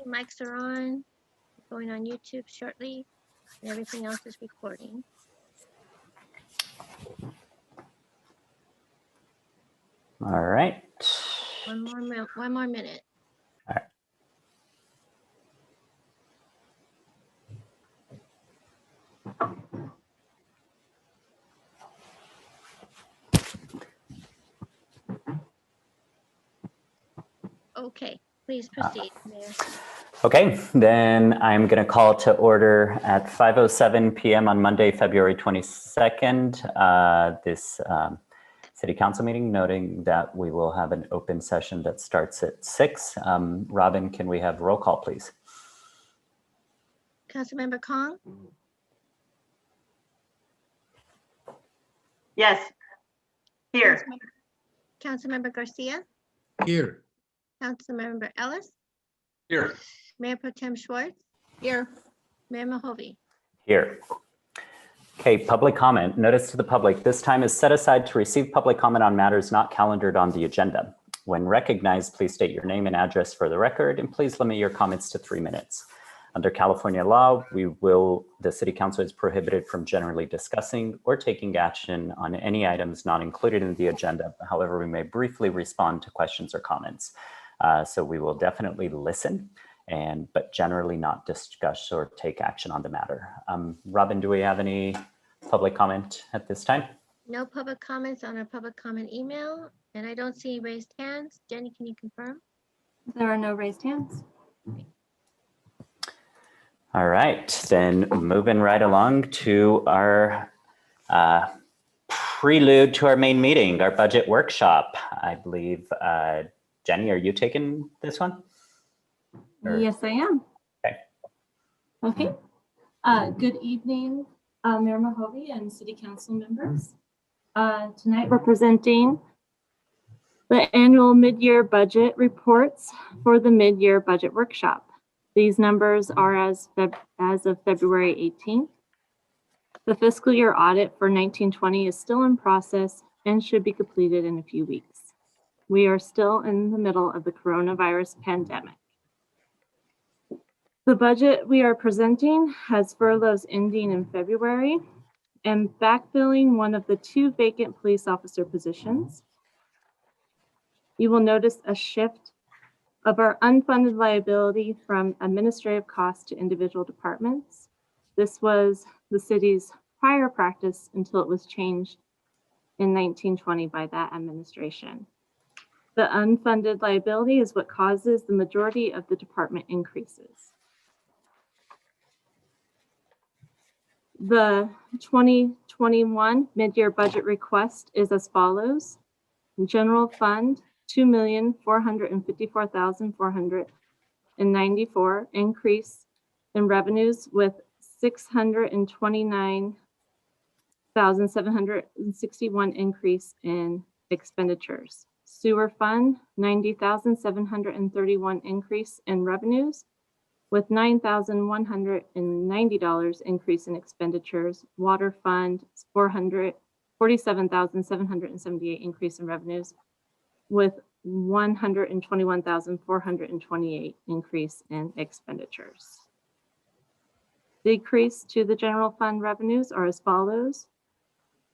Mics are on, going on YouTube shortly, and everything else is recording. All right. One more minute. All right. Okay, please proceed, Mayor. Okay, then I'm going to call to order at 5:07 p.m. on Monday, February 22nd, this City Council meeting, noting that we will have an open session that starts at 6. Robin, can we have roll call, please? Councilmember Kong, Yes. Here. Councilmember Garcia, Here. Councilmember Ellis, Here. Mayor Pro Tem Schwartz. Here. Mayor Mahovey. Here. Okay, public comment. Notice to the public, this time is set aside to receive public comment on matters not calendared on the agenda. When recognized, please state your name and address for the record, and please limit your comments to 3 minutes. Under California law, the City Council is prohibited from generally discussing or taking action on any items not included in the agenda. However, we may briefly respond to questions or comments. So we will definitely listen, but generally not discuss or take action on the matter. Robin, do we have any public comment at this time? No public comments on our public comment email, and I don't see raised hands. Jenny, can you confirm? There are no raised hands. All right, then moving right along to our prelude to our main meeting, our budget workshop. I believe, Jenny, are you taking this one? Yes, I am. Okay. Okay. Good evening, Mayor Mahovey and City Council members. Tonight we're presenting the annual mid-year budget reports for the mid-year budget workshop. These numbers are as of February 18th. The fiscal year audit for 1920 is still in process and should be completed in a few weeks. We are still in the middle of the coronavirus pandemic. The budget we are presenting has furloughs ending in February and backfilling one of the 2 vacant police officer positions. You will notice a shift of our unfunded liability from administrative costs to individual departments. This was the city's prior practice until it was changed in 1920 by that administration. The unfunded liability is what causes the majority of the department increases. The 2021 mid-year budget request is as follows. General fund, $2,454,494 increase in revenues with $629,761 increase in expenditures. Sewer fund, $90,731 increase in revenues with $9,190 increase in expenditures. Water fund, $47,778 increase in revenues with $121,428 increase in expenditures. Decrease to the general fund revenues are as follows.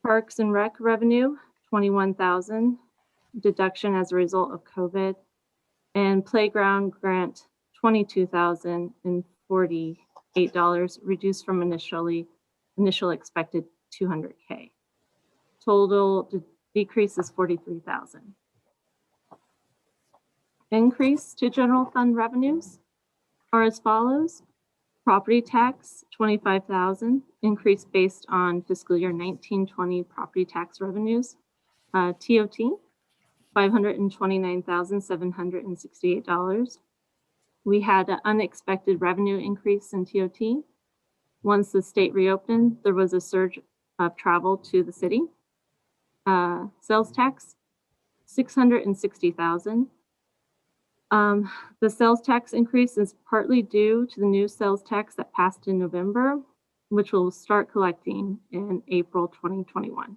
Parks and Rec revenue, $21,000, deduction as a result of COVID, and playground grant, $22,048, reduced from initial expected $200K. Total decrease is $43,000. Increase to general fund revenues are as follows. Property tax, $25,000, increase based on fiscal year 1920 property tax revenues. TOT, $529,768. We had an unexpected revenue increase in TOT. Once the state reopened, there was a surge of travel to the city. Sales tax, $660,000. The sales tax increase is partly due to the new sales tax that passed in November, which will start collecting in April 2021.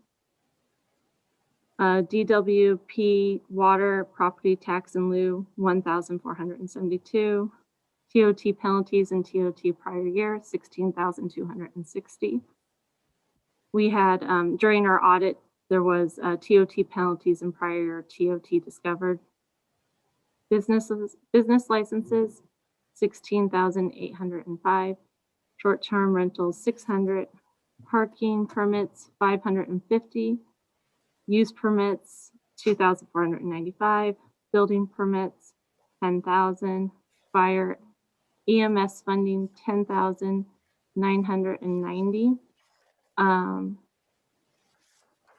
DWP water property tax in lieu, $1,472. TOT penalties and TOT prior year, 16,260. We had, during our audit, there was TOT penalties and prior year TOT discovered. Business licenses, 16,805. Short-term rentals, 600. Parking permits, 550. Use permits, 2,495. Building permits, 10,000. Fire EMS funding, 10,990.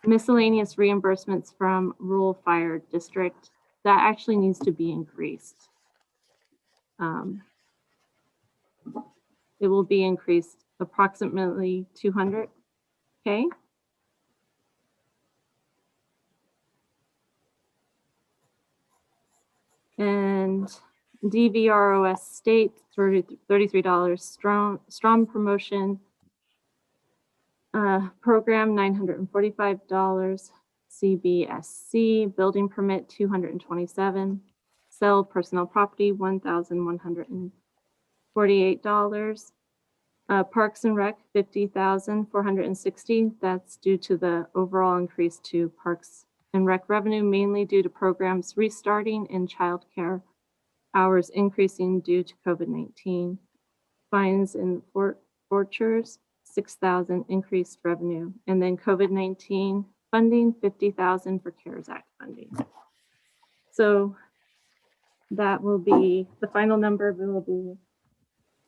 Miscellaneous reimbursements from rural fire district, that actually needs to be increased. It will be increased approximately 200K. And DVROS state, $33. Strong promotion program, $945. CBSC building permit, $227. Cell personal property, $1,148. Parks and Rec, $50,460. That's due to the overall increase to Parks and Rec revenue, mainly due to programs restarting and childcare hours increasing due to COVID-19. Fines and forfeitures, $6,000 increased revenue. And then COVID-19 funding, $50,000 for CARES Act funding. So that will be, the final number will be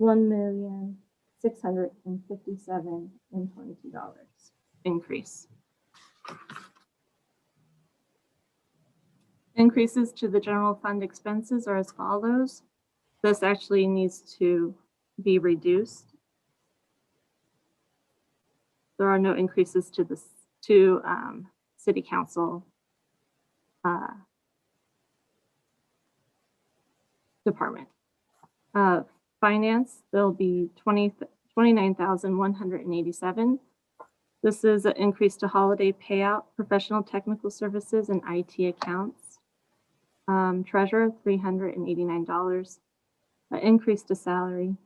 $1,657,022 increase. Increases to the general fund expenses are as follows. This actually needs to be reduced. There are no increases to this city council department. Finance, there'll be 29,187. This is an increase to holiday payout, professional technical services, and IT accounts. Treasurer, $389. An increase to salary.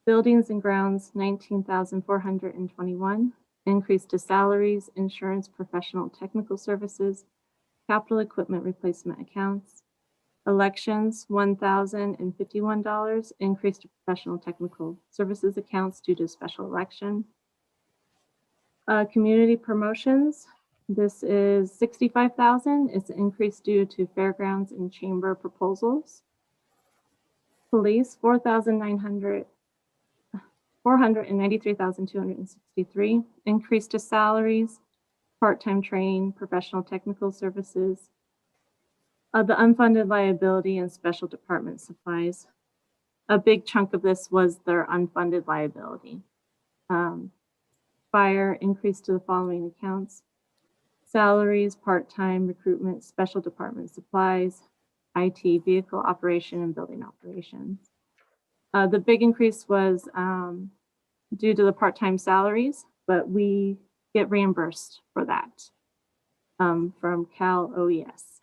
Buildings and grounds, $19,421. Increase to salaries, insurance, professional technical services, capital equipment replacement accounts. Elections, $1,051. Increase to professional technical services accounts due to special election. Community promotions, this is $65,000. It's an increase due to fairgrounds and chamber proposals. Police, $493,263. Increase to salaries, part-time training, professional technical services. The unfunded liability and special department supplies. A big chunk of this was their unfunded liability. Fire, increase to the following accounts. Salaries, part-time recruitment, special department supplies, IT, vehicle operation, and building operations. The big increase was due to the part-time salaries, but we get reimbursed for that from Cal OES.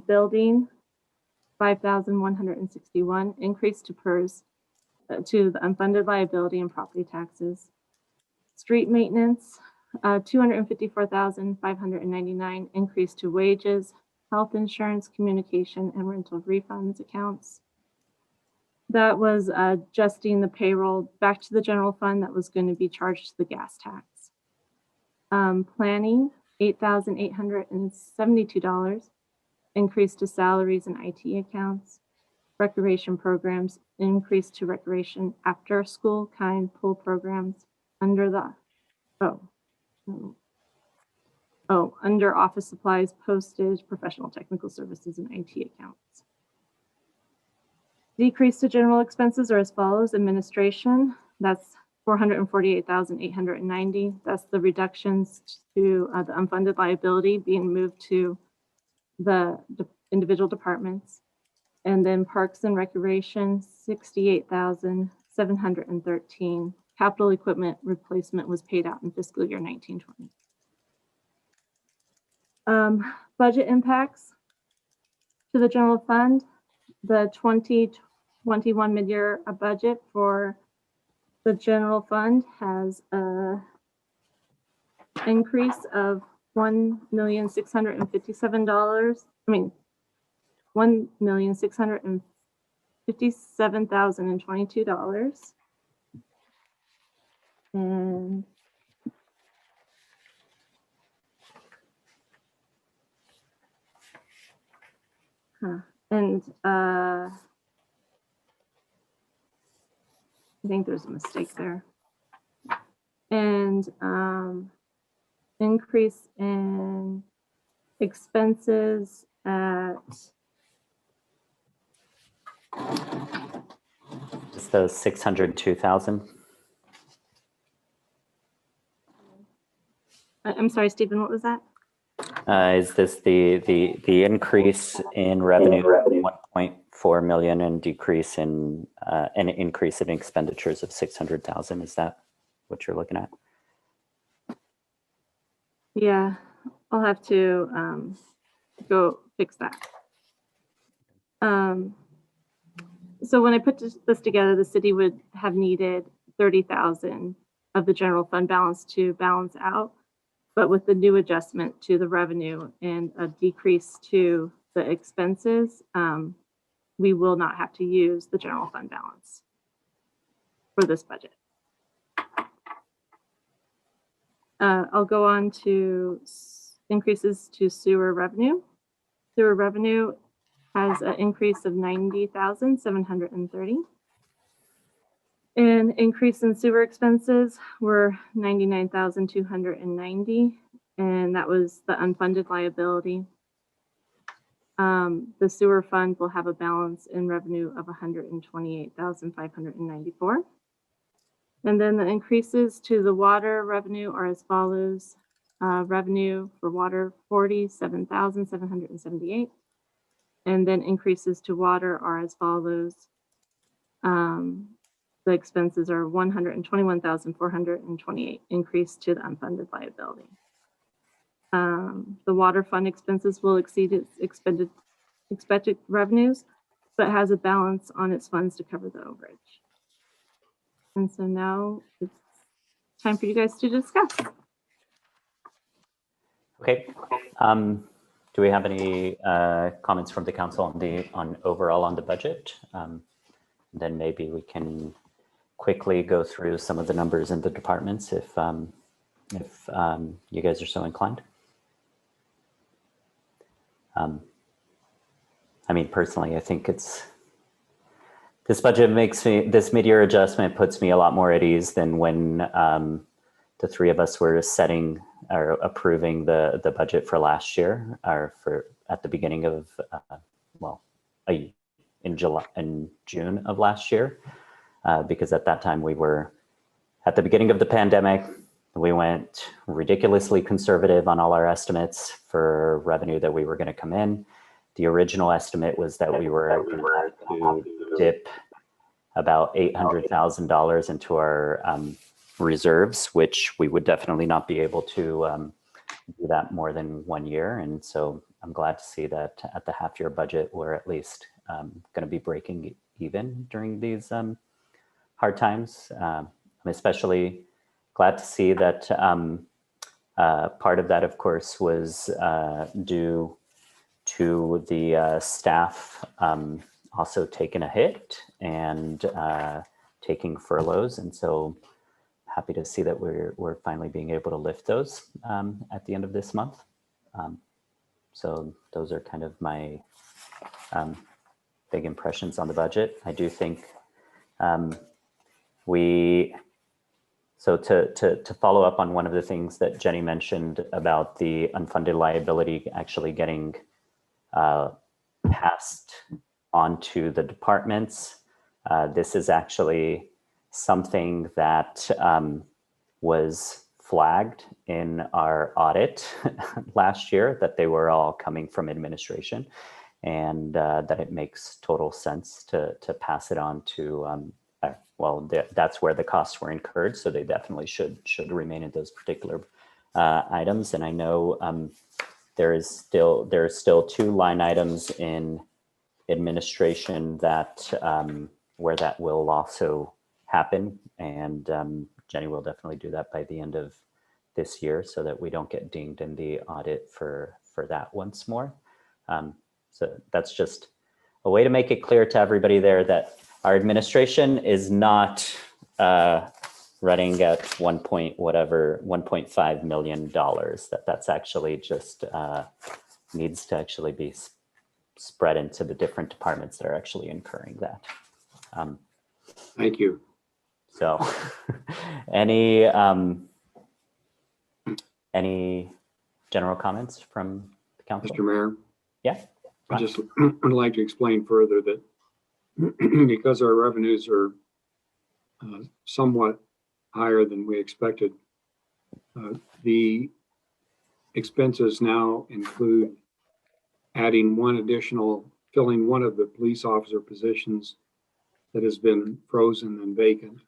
Building, $5,161, increase to PERS, to the unfunded liability and property taxes. Street maintenance, $254,599, increase to wages, health insurance, communication, and rental refunds accounts. That was adjusting the payroll back to the general fund that was going to be charged to the gas tax. Planning, $8,872, increase to salaries and IT accounts. Recreation programs, increase to recreation after school kind pool programs under the, under office supplies, postage, professional technical services, and IT accounts. Decrease to general expenses are as follows. Administration, that's $448,890. That's the reductions to the unfunded liability being moved to the individual departments. And then Parks and Recreation, $68,713. Capital equipment replacement was paid out in fiscal year 1920. Budget impacts to the general fund. the 2021 mid-year budget for the general fund has a increase of $1,657,000. I mean, $1,657,022. And I think there's a mistake there. And increase in expenses at It's the 602,000. I'm sorry, Stephen, what was that? Is this the increase in revenue, 1.4 million, and decrease in an increase in expenditures of 600,000? Is that what you're looking at? Yeah, I'll have to go fix that. So when I put this together, the city would have needed 30,000 of the general fund balance to balance out. But with the new adjustment to the revenue and a decrease to the expenses, we will not have to use the general fund balance for this budget. I'll go on to increases to sewer revenue. Sewer revenue has an increase of 90,730. An increase in sewer expenses were 99,290, and that was the unfunded liability. The sewer fund will have a balance in revenue of 128,594. And then the increases to the water revenue are as follows. Revenue for water, 47,778. And then increases to water are as follows. The expenses are 121,428, increase to the unfunded liability. The water fund expenses will exceed its expected revenues, but has a balance on its funds to cover the overage. And so now it's time for you guys to discuss. Okay. Do we have any comments from the council on overall on the budget? Then maybe we can quickly go through some of the numbers in the departments if you guys are so inclined. I mean, personally, I think this budget this mid-year adjustment puts me a lot more at ease than when the three of us were setting or approving the budget for last year, or at the beginning of, in June of last year. Because at that time we were at the beginning of the pandemic. We went ridiculously conservative on all our estimates for revenue that we were going to come in. The original estimate was that we were going to dip about $800,000 into our reserves, which we would definitely not be able to do that more than 1 year. And so I'm glad to see that at the half-year budget, we're at least going to be breaking even during these hard times. I'm especially glad to see that part of that, of course, was due to the staff also taking a hit and taking furloughs. And so happy to see that we're finally being able to lift those at the end of this month. So those are kind of my big impressions on the budget. I do think so to follow up on one of the things that Jenny mentioned about the unfunded liability actually getting passed on to the departments, this is actually something that was flagged in our audit last year, that they were all coming from administration, and that it makes total sense to pass it on to that's where the costs were incurred, so they definitely should remain in those particular items. And I know there are still 2 line items in administration that where that will also happen. And Jenny will definitely do that by the end of this year so that we don't get dinged in the audit for that once more. So that's just a way to make it clear to everybody there that our administration is not running at $1.5 million. That's actually just needs to actually be spread into the different departments that are actually incurring that. Thank you. So any general comments from the council? Mr. Mayor, Yeah. I just would like to explain further that because our revenues are somewhat higher than we expected, the expenses now include adding filling one of the police officer positions that has been frozen and vacant.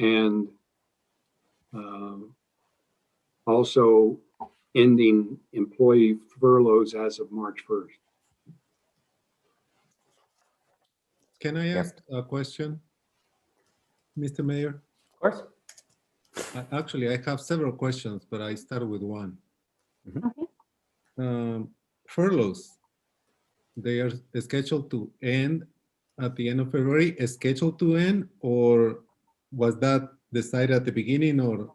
And also ending employee furloughs as of March 1st. Can I Yes. ask a question, Mr. Mayor? Of course. Actually, I have several questions, but I start with one. Okay. Furloughs, they are scheduled to end at the end of February, scheduled to end, or was that decided at the beginning, or?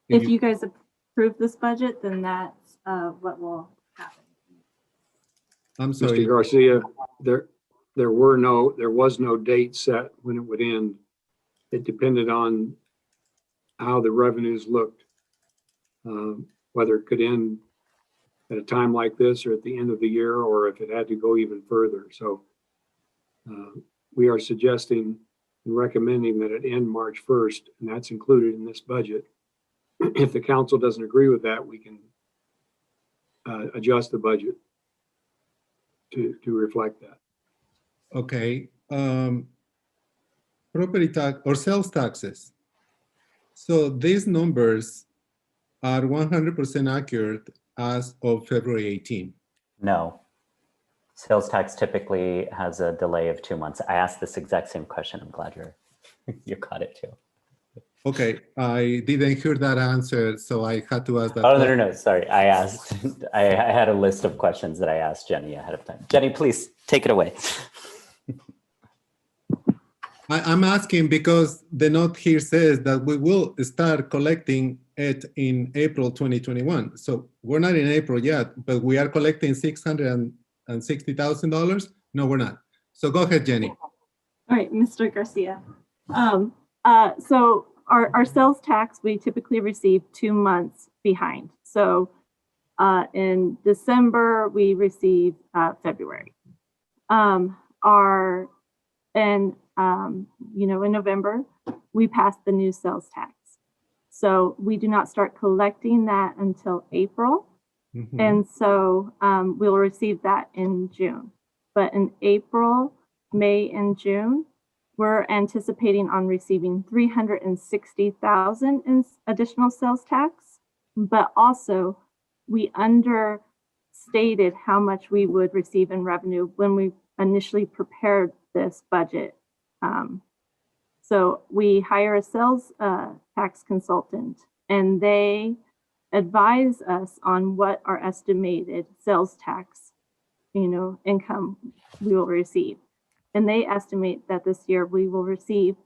If you guys approve this budget, then that's what will happen. I'm Mr. sorry, Garcia, there was no date set when it would end. It depended on how the revenues looked, whether it could end at a time like this or at the end of the year, or if it had to go even further. So we are suggesting and recommending that it end March 1st, and that's included in this budget. If the council doesn't agree with that, we can adjust the budget to reflect that. okay. Property tax or sales taxes. So these numbers are 100% accurate as of February 18. No. Sales tax typically has a delay of 2 months. I asked this exact same question. I'm glad you caught it too. Okay, I didn't hear that answer, so I had to ask that. Oh, no. Sorry. I asked, I had a list of questions that I asked Jenny ahead of time. Jenny, please take it away. I'm asking because the note here says that we will start collecting it in April 2021. So we're not in April yet, but we are collecting $660,000. No, we're not. So go ahead, Jenny. All right, Mr. Garcia. So our sales tax, we typically receive 2 months behind. So in December, we receive February. In November, we pass the new sales tax. So we do not start collecting that until April. Mhm. And so we'll receive that in June. But in April, May, and June, we're anticipating on receiving $360,000 in additional sales tax. But also, we understated how much we would receive in revenue when we initially prepared this budget. So we hire a sales tax consultant, and they advise us on what our estimated sales tax, income we will receive. And they estimate that this year we will receive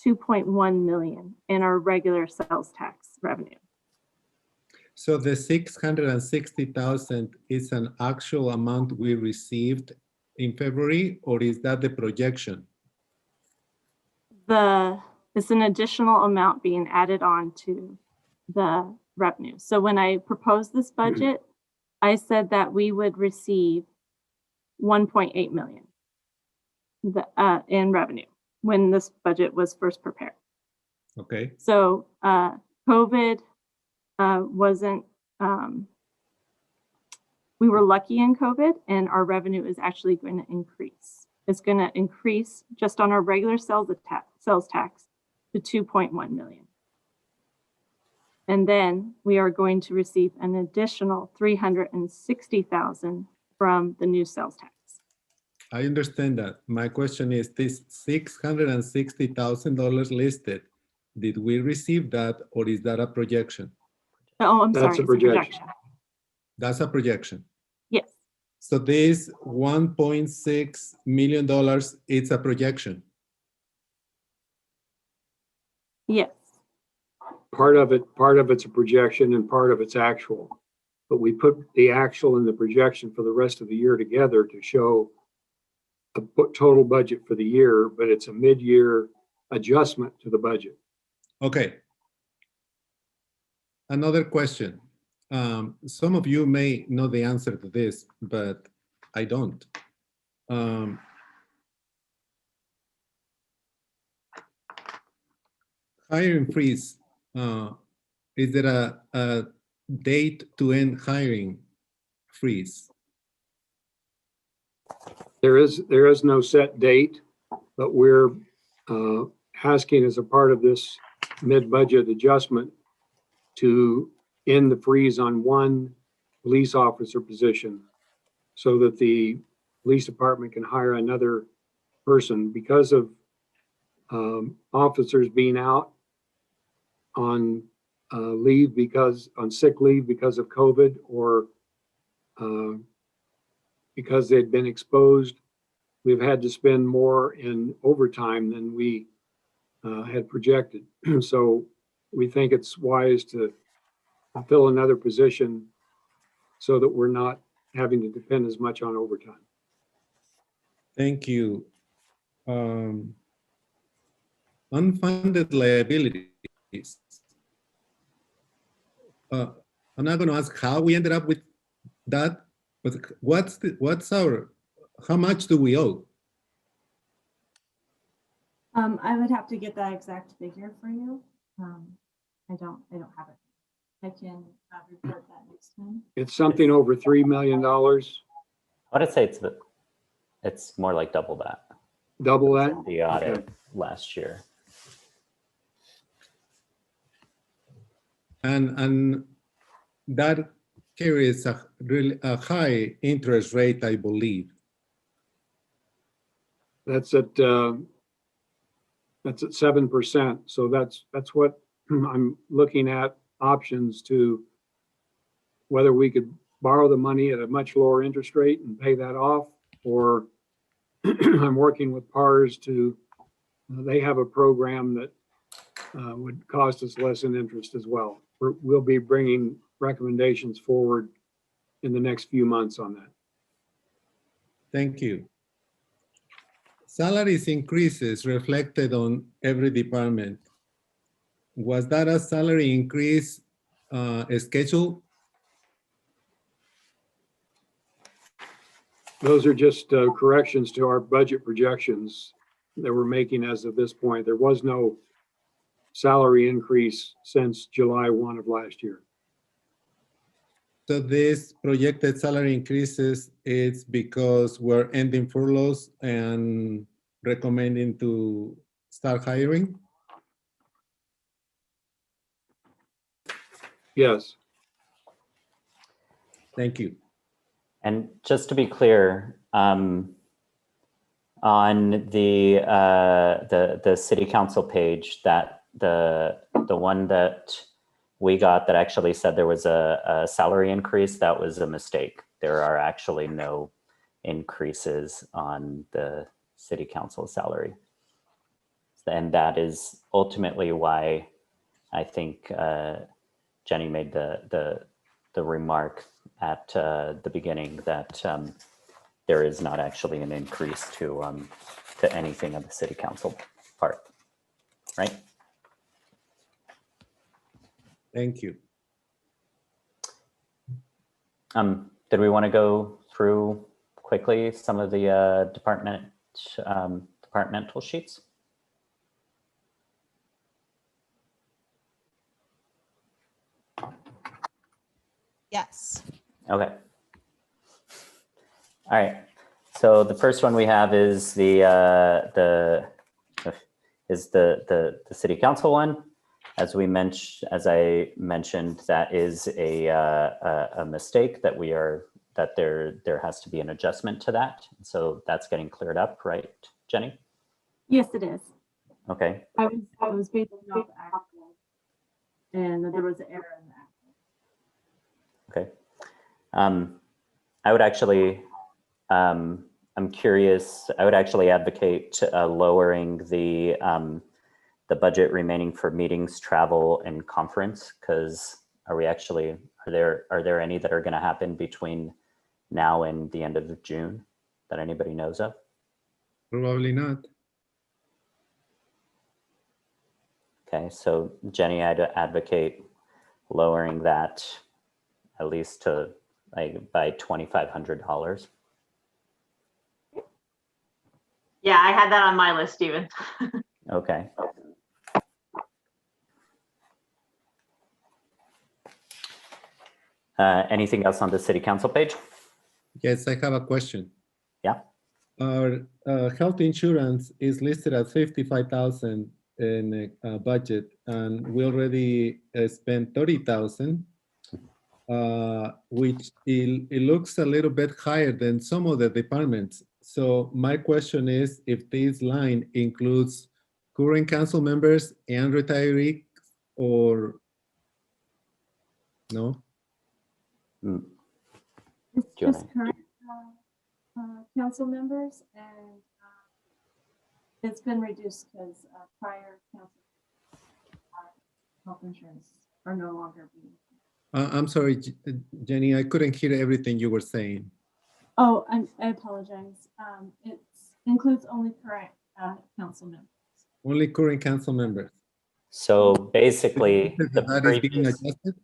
$2.1 million in our regular sales tax revenue. So the 660,000 is an actual amount we received in February, or is that the projection? It's an additional amount being added on to the revenue. So when I proposed this budget, I said that we would receive 1.8 million in revenue when this budget was first prepared. Okay. So COVID wasn't, we were lucky in COVID, and our revenue is actually going to increase. It's going to increase just on our regular sales tax to 2.1 million. And then we are going to receive an additional 360,000 from the new sales tax. I understand that. My question is, this $660,000 listed, did we receive that or is that a projection? Oh, I'm sorry. That's a it's projection. That's a projection. Yes, So this $1.6 million, it's a projection. yes. Part of it's a projection and part of it's actual. But we put the actual and the projection for the rest of the year together to show a total budget for the year, but it's a mid-year adjustment to the budget. Okay. Another question. Some of you may know the answer to this, but I don't. Hiring freeze. Is there a date to end hiring freeze? There is no set date, but we're asking as a part of this mid-budget adjustment to end the freeze on one police officer position so that the police department can hire another person because of officers being out on sick leave because of COVID or because they'd been exposed. We've had to spend more in overtime than we had projected. So we think it's wise to fill another position so that we're not having to depend as much on overtime. Thank you. Unfunded liabilities. I'm not going to ask how we ended up with that, but how much do we owe? I would have to get that exact figure for you. I don't have it. I can report that next time. It's something over $3 million. I would say it's more like double that. Double that? The audit last year. And that carries a high interest rate, I believe. That's at 7%. So that's what I'm looking at, options to whether we could borrow the money at a much lower interest rate and pay that off, or I'm working with PARS to, they have a program that would cost us less in interest as well. We'll be bringing recommendations forward in the next few months on that. Thank you. Salaries increases reflected on every department. Was that a salary increase scheduled? Those are just corrections to our budget projections that we're making as of this point. There was no salary increase since July 1 of last year. So this projected salary increases, it's because we're ending furloughs and recommending to start hiring? Yes. Thank you. And just to be clear, on the city council page, that the one that we got that actually said there was a salary increase, that was a mistake. There are actually no increases on the city council salary. And that is ultimately why I think Jenny made the remark at the beginning that there is not actually an increase to anything on the city council part, right? Thank you. Did we want to go through quickly some of the departmental sheets? Yes. Okay. All right. So the first one we have is the city council one. As I mentioned, that is a mistake that we are that there has to be an adjustment to that. So that's getting cleared up, right, Jenny? Yes, it is. Okay. I was basing off actual, and there was an error in that. Okay. I would actually, I'm curious, I would actually advocate lowering the budget remaining for meetings, travel, and conference, because are there any that are going to happen between now and the end of June that anybody knows of? Probably not. Okay, so Jenny, I'd advocate lowering that at least to like by $2,500. Yeah, I had that on my list, Steven. Okay. Anything else on the city council page? Yes, I have a question. Yeah. Our health insurance is listed at 55,000 in a budget, and we already spent 30,000, which it looks a little bit higher than some of the departments. So my question is if this line includes current council members and retirees, or no? Mm, It's Do you just current council members, and it's been reduced because prior council health insurance are no longer being. I'm sorry, Jenny, I couldn't hear everything you were saying. Oh, I apologize. It includes only current council members. Only current council members. So basically, the That is being previous, adjusted?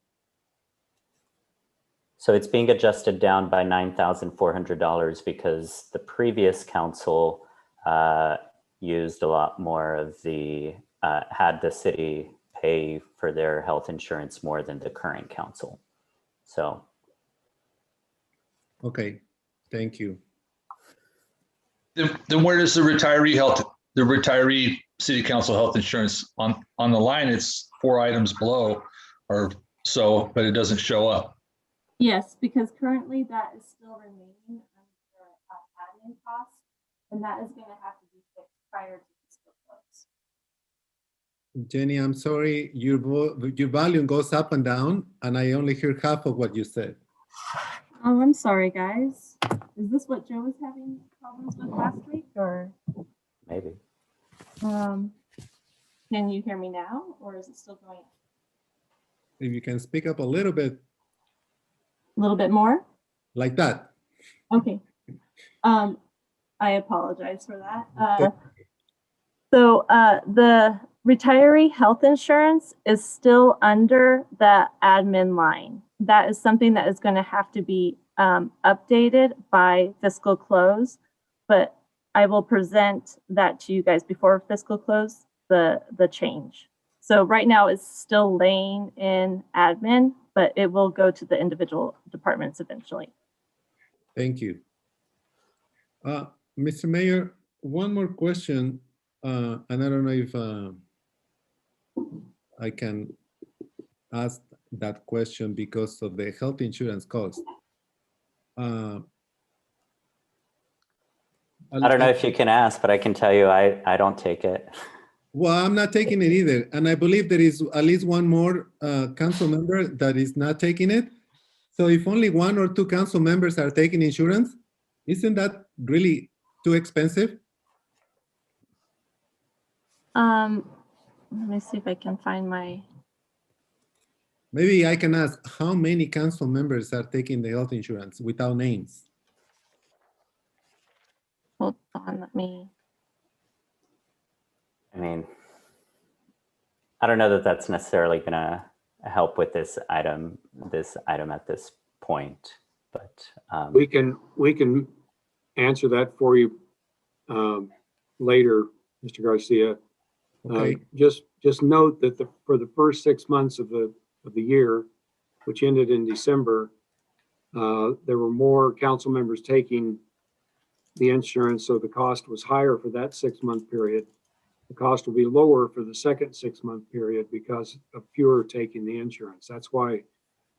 so it's being adjusted down by $9,400 because the previous council used a lot more of the, had the city pay for their health insurance more than the current council. So, Okay, thank you. Then where does the retiree city council health insurance on the line? It's 4 items below or so, but it doesn't show up. Yes, because currently that is still remaining under admin costs, and that is going to have to be fixed prior to fiscal close. Jenny, I'm sorry, your volume goes up and down, and I only hear half of what you said. Oh, I'm sorry, guys. Is this what Joe was having problems with last week, or maybe. can you hear me now, or is it still going? If you can speak up a little bit A little bit more? like that. Okay. I apologize for that. So the retiree health insurance is still under the admin line. That is something that is going to have to be updated by fiscal close, but I will present that to you guys before fiscal close, the change. So right now it's still laying in admin, but it will go to the individual departments eventually. Thank you. Mr. Mayor, one more question, and I don't know if I can ask that question because of the health insurance cost. I don't know if you can ask, but I can tell you I don't take it. Well, I'm not taking it either. And I believe there is at least one more council member that is not taking it. So if only 1 or 2 council members are taking insurance, isn't that really too expensive? Let me see if I can find my, Maybe I can ask how many council members are taking the health insurance without names? hold on, let me, I mean, I don't know that that's necessarily going to help with this item at this point, but We can answer that for you later, Mr. Garcia. Okay, Just note that for the first 6 months of the year, which ended in December, there were more council members taking the insurance, so the cost was higher for that 6-month period. The cost will be lower for the second 6-month period because of fewer taking the insurance. That's why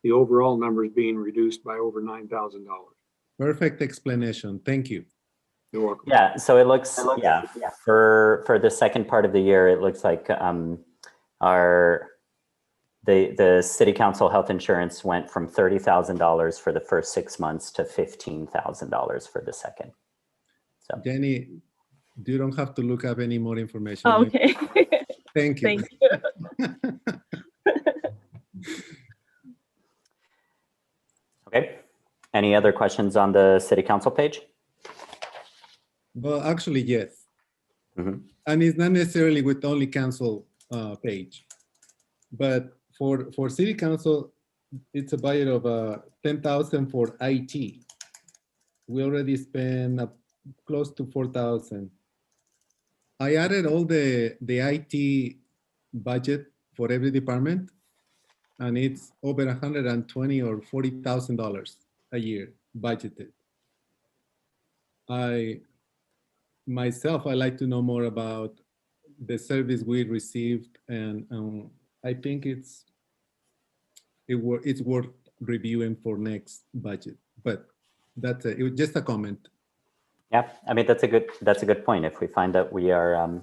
the overall number is being reduced by over $9,000. Perfect explanation. Thank you. You're welcome. Yeah, so it looks, yeah, for the second part of the year, it looks like the city council health insurance went from $30,000 for the first 6 months to $15,000 for the second. So Jenny, you don't have to look up any more information. Oh, okay. Thank you. Thank you. okay, any other questions on the city council page? Well, actually, yes. Mhm. And it's not necessarily with only council page, but for city council, it's a budget of 10,000 for IT. We already spent close to 4,000. I added all the IT budget for every department, and it's over 120 or $40,000 a year budgeted. Myself, I like to know more about the service we received, and I think it's worth reviewing for next budget. But that's it was just a comment. Yeah, I mean, that's a good point. If we find that we are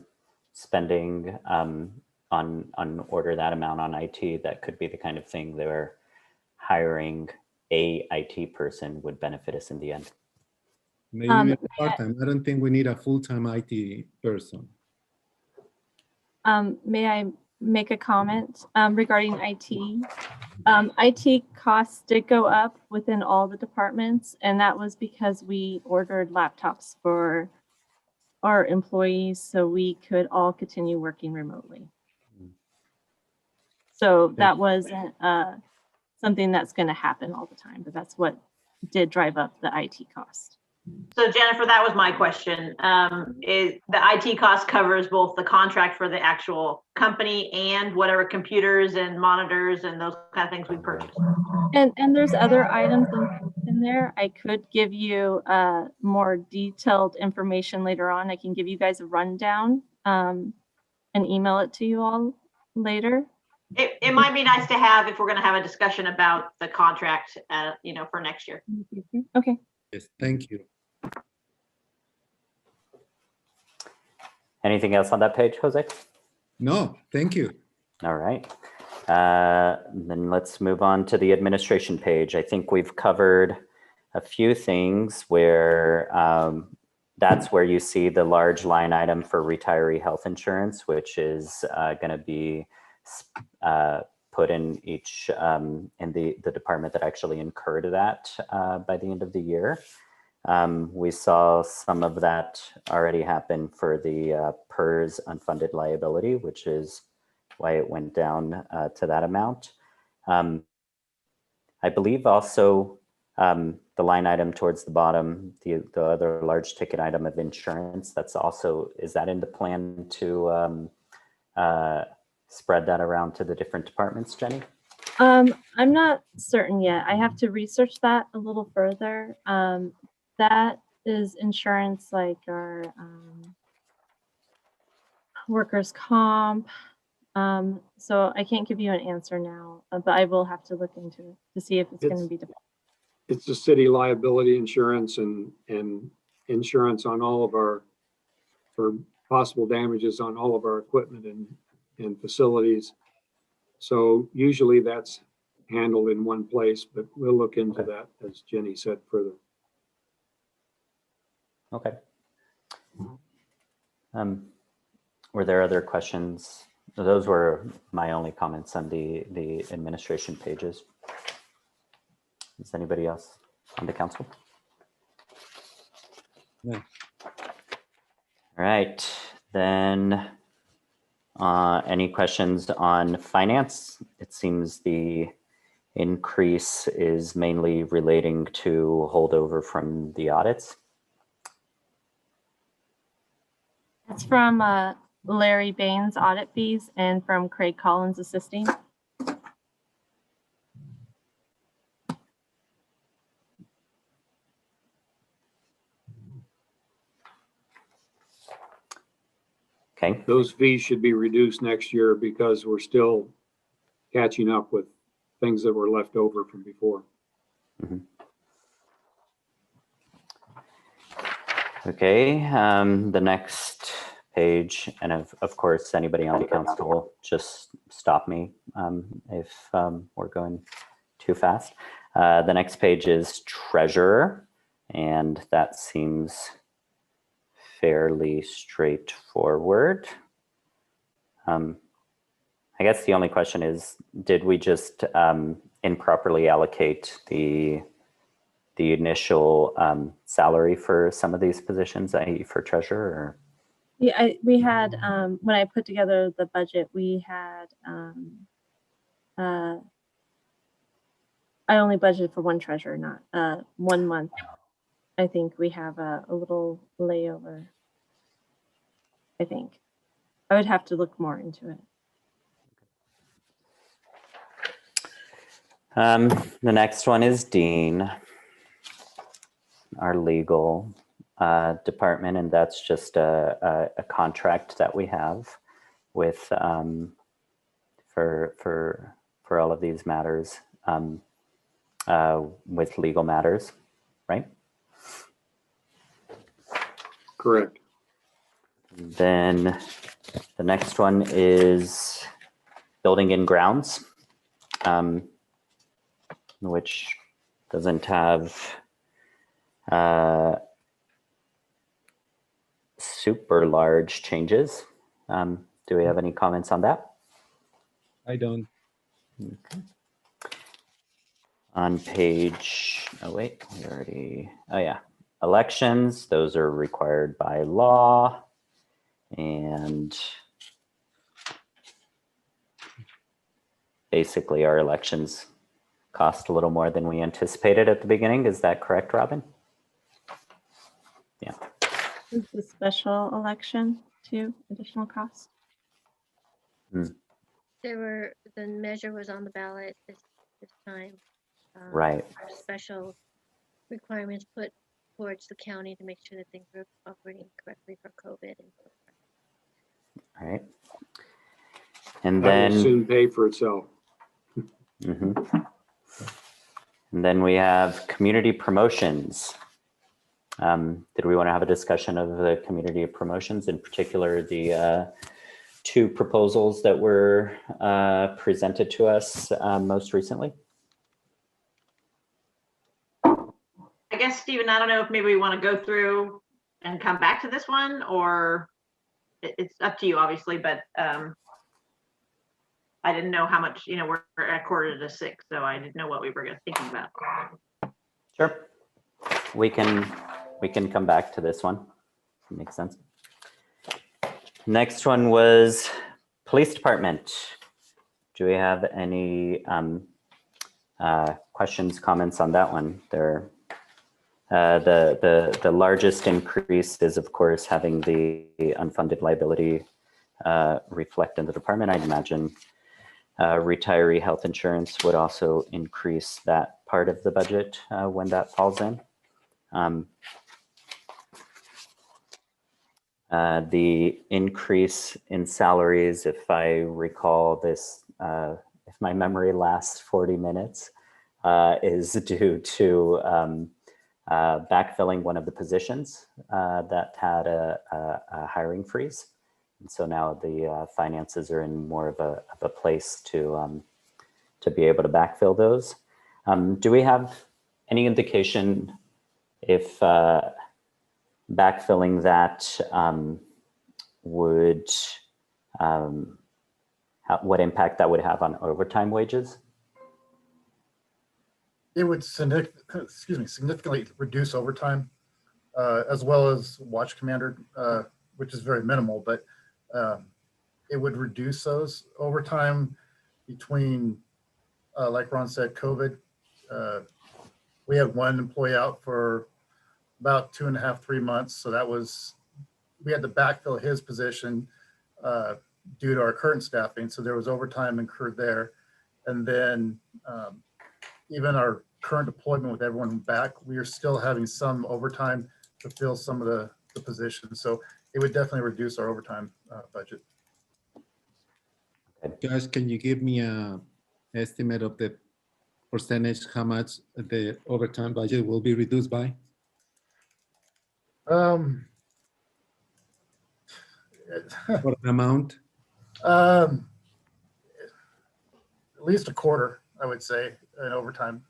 spending on order that amount on IT, that could be the kind of thing where hiring a IT person would benefit us in the end. Maybe part-time. I don't think we need a full-time IT person. May I make a comment regarding IT? IT costs did go up within all the departments, and that was because we ordered laptops for our employees so we could all continue working remotely. So that wasn't something that's going to happen all the time, but that's what did drive up the IT cost. So Jennifer, that was my question. Is the IT cost covers both the contract for the actual company and whatever computers and monitors and those kind of things we purchase? And there's other items in there. I could give you more detailed information later on. I can give you guys a rundown and email it to you all later. It might be nice to have if we're going to have a discussion about the contract, for next year. Okay. Yes, thank you. Anything else on that page, Jose? No, thank you. All right. Then let's move on to the administration page. I think we've covered a few things where that's where you see the large line item for retiree health insurance, which is going to be put in each in the department that actually incurred that by the end of the year. We saw some of that already happen for the PERS unfunded liability, which is why it went down to that amount. I believe also the line item towards the bottom, the other large ticket item of insurance, that's also, is that in the plan to spread that around to the different departments, Jenny? I'm not certain yet. I have to research that a little further. That is insurance like our workers' comp. So I can't give you an answer now, but I will have to look into it to see if it's going to be developed. It's the city liability insurance and insurance on all of our, for possible damages on all of our equipment and facilities. So usually that's handled in one place, but we'll look into that, as Jenny said, further. Okay. Were there other questions? Those were my only comments on the administration pages. Is anybody else on the council? No. All right, then any questions on finance? It seems the increase is mainly relating to holdover from the audits. That's from Larry Baines audit fees and from Craig Collins assisting. Okay, Those fees should be reduced next year because we're still catching up with things that were left over from before. Okay, the next page, and of course, anybody on the council, just stop me if we're going too fast. The next page is treasurer, and that seems fairly straightforward. I guess the only question is, did we just improperly allocate the initial salary for some of these positions, i.e. for treasurer? Or? Yeah, we had, when I put together the budget, we had, I only budgeted for one treasurer, not 1 month. I think we have a little layover, I think. I would have to look more into it. The next one is Dean, our legal department, and that's just a contract that we have with for all of these matters with legal matters, right? Correct. Then the next one is building and grounds, which doesn't have super large changes. Do we have any comments on that? I don't. Okay. On page, oh wait, we already, oh yeah, elections, those are required by law. And basically our elections cost a little more than we anticipated at the beginning. Is that correct, Robin? Yeah. Is the special election too additional cost? The measure was on the ballot this time. Right. Special requirements put towards the county to make sure that things were operating correctly for COVID. And so forth. All right. And That then will soon pay for itself. And then we have community promotions. Did we want to have a discussion of the community promotions, in particular the two proposals that were presented to us most recently? I guess, Stephen, I don't know if maybe we want to go through and come back to this one, or it's up to you, obviously, but I didn't know how much, we're at 5:45, so I didn't know what we were thinking about. Sure. We can come back to this one. Makes sense. Next one was police department. Do we have any questions, comments on that one? There, the largest increase is, of course, having the unfunded liability reflect in the department. I'd imagine retiree health insurance would also increase that part of the budget when that falls in. The increase in salaries, if I recall this, if my memory lasts 40 minutes, is due to backfilling one of the positions that had a hiring freeze. And so now the finances are in more of a place to be able to backfill those. Do we have any indication if backfilling that would, what impact that would have on overtime wages? It would significantly reduce overtime, as well as watch commander, which is very minimal, but it would reduce those overtime between, like Ron said, COVID. We had one employee out for about 2.5, 3 months. So that was, we had to backfill his position due to our current staffing. So there was overtime incurred there. And then even our current deployment with everyone back, we are still having some overtime to fill some of the positions. So it would definitely reduce our overtime budget. Josh, can you give me an estimate of the percentage, how much the overtime budget will be reduced by? Um, For an amount? at least a quarter, I would say, in overtime.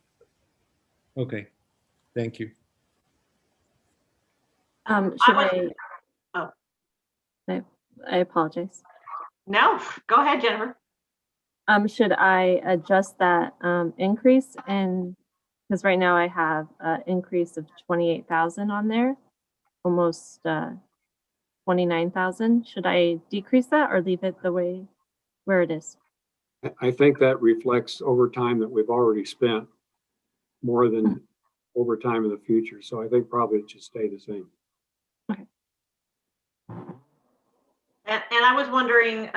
Okay, thank you. Should was- I? Oh. I apologize. No, go ahead, Jennifer. Should I adjust that increase in, because right now I have an increase of 28,000 on there, almost 29,000. Should I decrease that or leave it the way where it is? I think that reflects overtime that we've already spent more than overtime in the future. So I think probably it should stay the same. And I was wondering,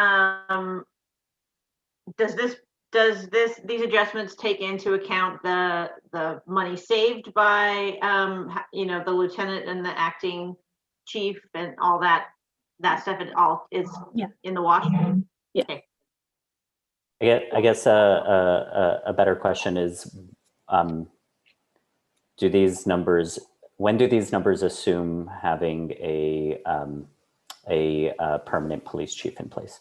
these adjustments take into account the money saved by, the lieutenant and the acting chief and all that stuff, it all is Yeah. in the wash? Yeah. Okay. I guess a better question is, when do these numbers assume having a permanent police chief in place?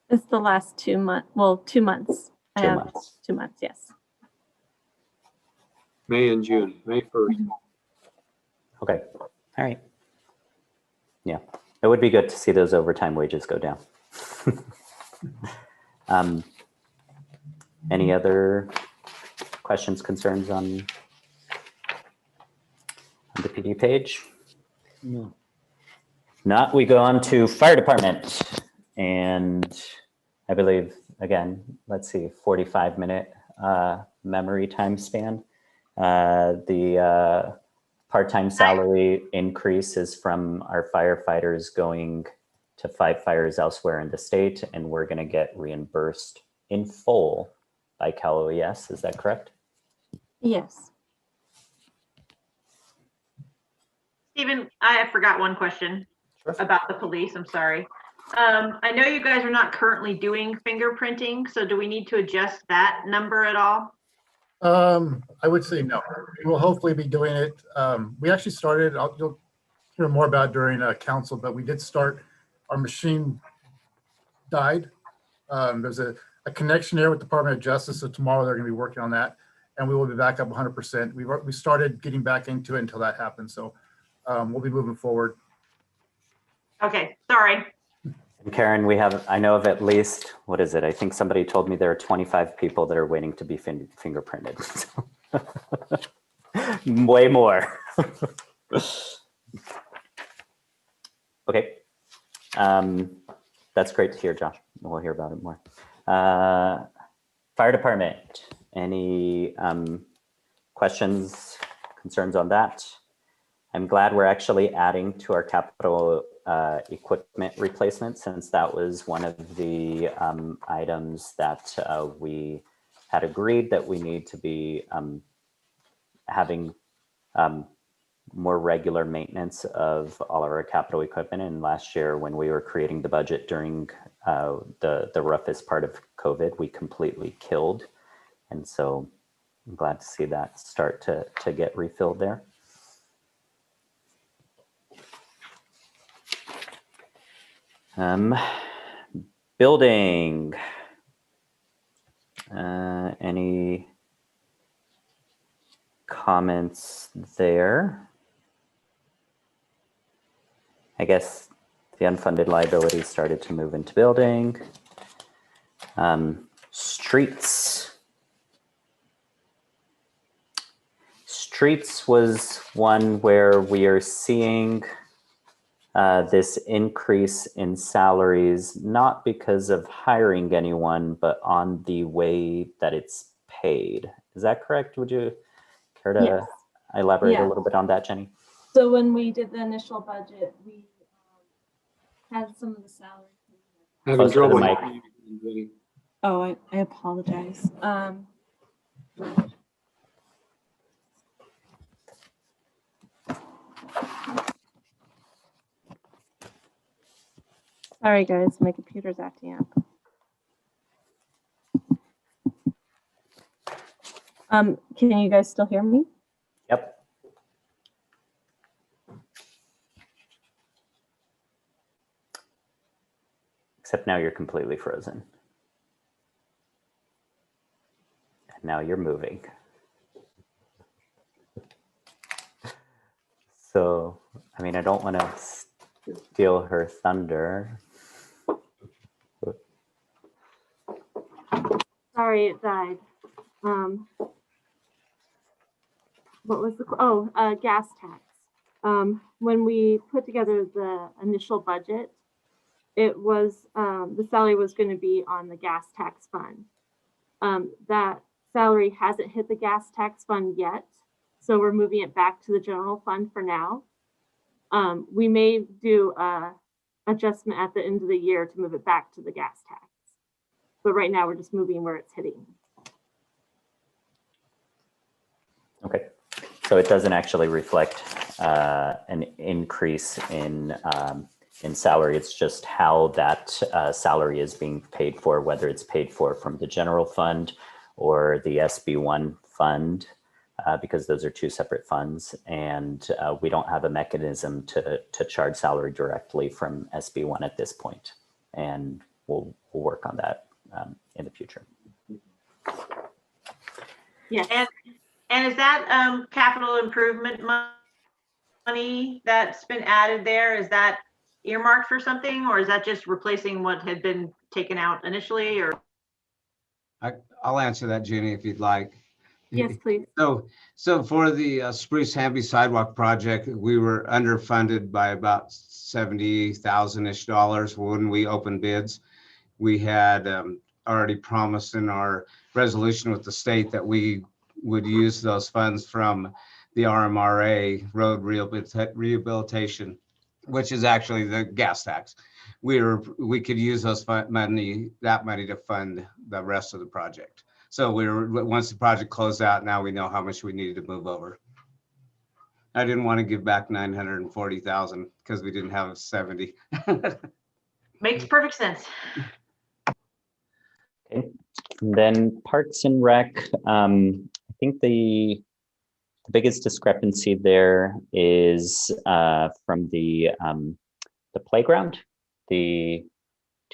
It's the last 2 months. Well, 2 months. I 2 have months. 2 months, yes. May and June, May 1st. Okay, all right. Yeah, it would be good to see those overtime wages go down. Any other questions, concerns on the PD page? No. Not, we go on to fire department. And I believe, again, let's see, 45-minute memory time span. The part-time salary increase is from our firefighters going to 5 fires elsewhere in the state, and we're going to get reimbursed in full by Cal OES. Is that correct? Yes. Stephen, I forgot one question about the police. I'm sorry. I know you guys are not currently doing fingerprinting, so do we need to adjust that number at all? I would say no. We will hopefully be doing it. We actually started, you'll hear more about during council, but we did start, our machine died. There's a connection there with Department of Justice, so tomorrow they're gonna be working on that, and we will be back up 100%. We started getting back into it until that happened, so we'll be moving forward. Okay, sorry. And Karen, I know of at least, what is it? I think somebody told me there are 25 people that are waiting to be fingerprinted. Way more. Okay. That's great to hear, Josh. We'll hear about it more. Fire department, any questions, concerns on that? I'm glad we're actually adding to our capital equipment replacement, since that was one of the items that we had agreed that we need to be having more regular maintenance of all of our capital equipment. And last year, when we were creating the budget during the roughest part of COVID, we completely killed. And so I'm glad to see that start to get refilled there. Building, any comments there? I guess the unfunded liability started to move into building. Streets. Streets was one where we are seeing this increase in salaries, not because of hiring anyone, but on the way that it's paid. Is that correct? Would you care to Yes. elaborate a Yeah. little bit on that, Jenny? So when we did the initial budget, we had some of the salary. Having Closer to the trouble mic. hearing you, Jenny. Oh, I apologize. Sorry, guys, my computer's acting up. Can you guys still hear me? Yep. Except now you're completely frozen. And now you're moving. So, I mean, I don't want to steal her thunder. Sorry, it died. What was the, gas tax. When we put together the initial budget, it was, the salary was going to be on the gas tax fund. That salary hasn't hit the gas tax fund yet, so we're moving it back to the general fund for now. We may do a adjustment at the end of the year to move it back to the gas tax. But right now we're just moving where it's hitting. Okay, so it doesn't actually reflect an increase in salary. It's just how that salary is being paid for, whether it's paid for from the general fund or the SB1 fund, because those are two separate funds. And we don't have a mechanism to charge salary directly from SB1 at this point. And we'll work on that in the future. Yes. And is that capital improvement money that's been added there? Is that earmarked for something, or is that just replacing what had been taken out initially? Or I'll answer that, Jenny, if you'd like. Yes, please. So for the Spruce Hamby sidewalk project, we were underfunded by about $70,000-ish when we opened bids. We had already promised in our resolution with the state that we would use those funds from the RMRA road rehabilitation, which is actually the gas tax. We could use that money to fund the rest of the project. So once the project closed out, now we know how much we needed to move over. I didn't want to give back 940,000 because we didn't have 70. makes perfect sense. Okay. And then Parks and Rec, I think the biggest discrepancy there is from the playground, the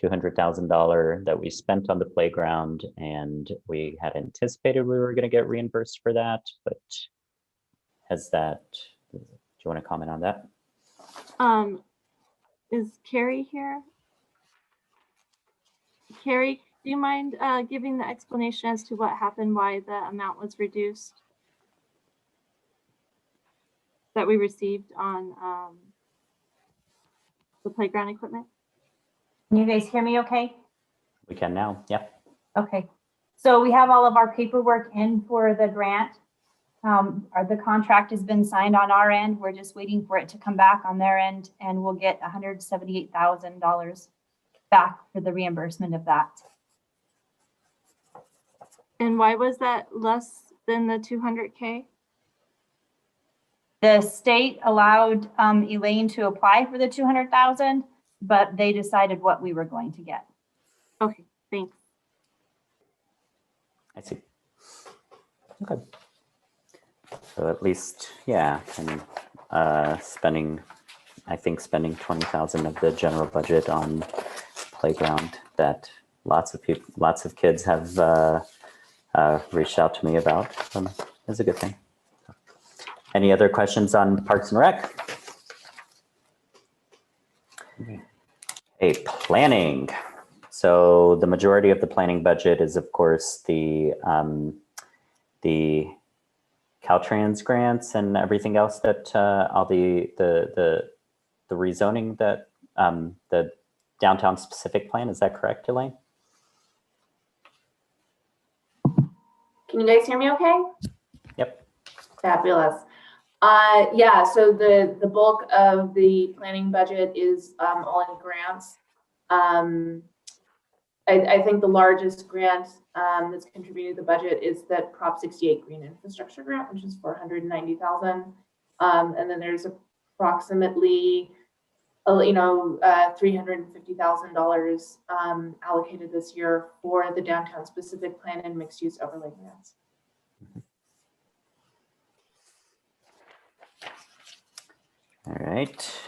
$200,000 that we spent on the playground, and we had anticipated we were going to get reimbursed for that, but do you want to comment on that? Is Carrie here? Carrie, do you mind giving the explanation as to what happened, why the amount was reduced that we received on the playground equipment? Can you guys hear me okay? We can now, yeah. Okay, so we have all of our paperwork in for the grant. The contract has been signed on our end. We're just waiting for it to come back on their end, and we'll get $178,000 back for the reimbursement of that. And why was that less than the 200K? The state allowed Elaine to apply for the 200,000, but they decided what we were going to get. Okay, thanks. I see. Okay. So at least, yeah, and spending 20,000 of the general budget on playground that lots of kids have reached out to me about. Is a good thing. Any other questions on Parks and Rec? Planning. So the majority of the planning budget is, of course, the Caltrans grants and everything else that all the rezoning that the downtown specific plan. Is that correct, Elaine? Can you guys hear me okay? Yep. Fabulous. Yeah, so the bulk of the planning budget is all in grants. I think the largest grant that's contributed to the budget is that Prop 68 Green Infrastructure Grant, which is $490,000. And then there's approximately $350,000 allocated this year for the downtown specific plan and mixed use overlay grants. All right.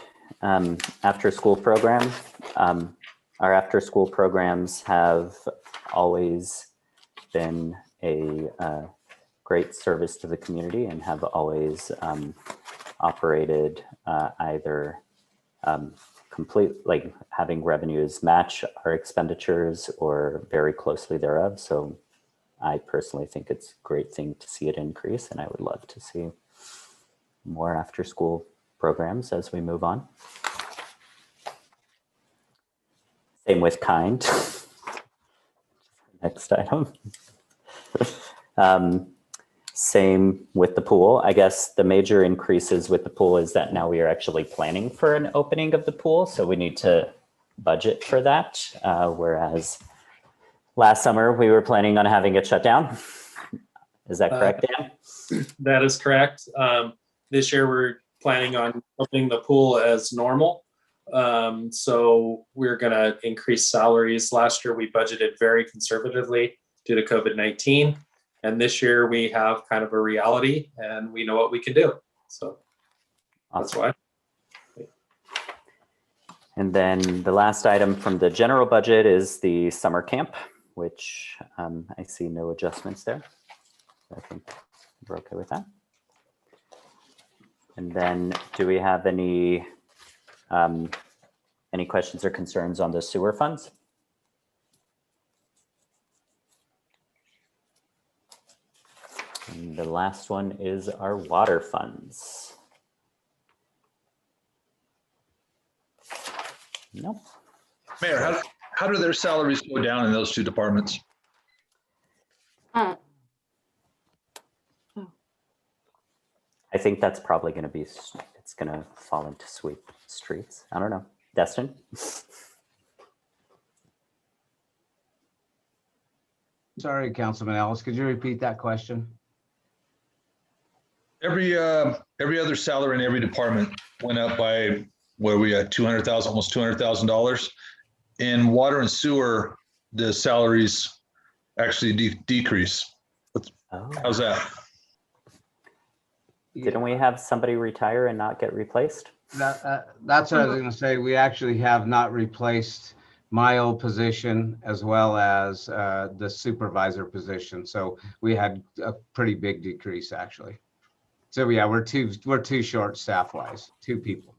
After school program. Our after-school programs have always been a great service to the community and have always operated either like having revenues match our expenditures or very closely thereof. So I personally think it's a great thing to see it increase, and I would love to see more after-school programs as we move on. Same with kind. Next item. Same with the pool. I guess the major increases with the pool is that now we are actually planning for an opening of the pool. So we need to budget for that. Whereas last summer we were planning on having it shut down. Is that correct, Dan? That is correct. This year we're planning on opening the pool as normal. So we're going to increase salaries. Last year we budgeted very conservatively due to COVID-19. And this year we have kind of a reality and we know what we can do. So that's why. And then the last item from the general budget is the summer camp, which I see no adjustments there. I think we're okay with that. And then do we have any questions or concerns on the sewer funds? And the last one is our water funds. Nope. Mayor, how do their salaries go down in those two departments? I think that's probably going to be, it's going to fall into sweep streets. I don't know. Destin? Sorry, Councilman Ellis, could you repeat that question? Every other salary in every department went up by, where we at, $200,000, almost $200,000. In water and sewer, the salaries actually decrease. How's that? Didn't we have somebody retire and not get replaced? That's what I was going to say. We actually have not replaced my old position as well as the supervisor position. So we had a pretty big decrease actually. So yeah, we're too short staff wise, 2 people.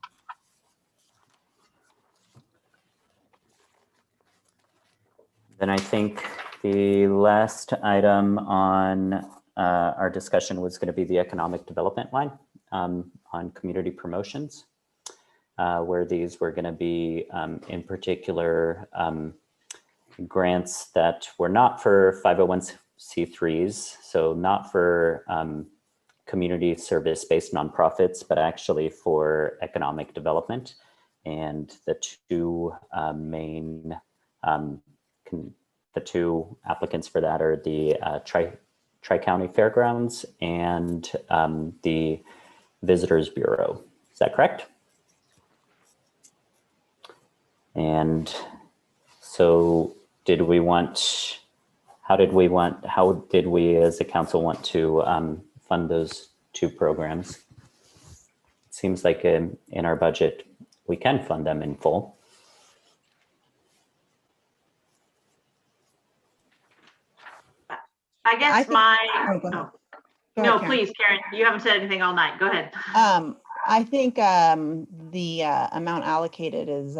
Then I think the last item on our discussion was going to be the economic development line on community promotions, where these were going to be in particular grants that were not for 501c3s, so not for community service-based nonprofits, but actually for economic development. And the two main the two applicants for that are the Tri-County Fairgrounds and the Visitors Bureau. Is that correct? And so how did we as a council want to fund those 2 programs? It seems like in our budget, we can fund them in full. I guess Go no, ahead, Karen. please, Karen, you haven't said anything all night. Go ahead. I think the amount allocated is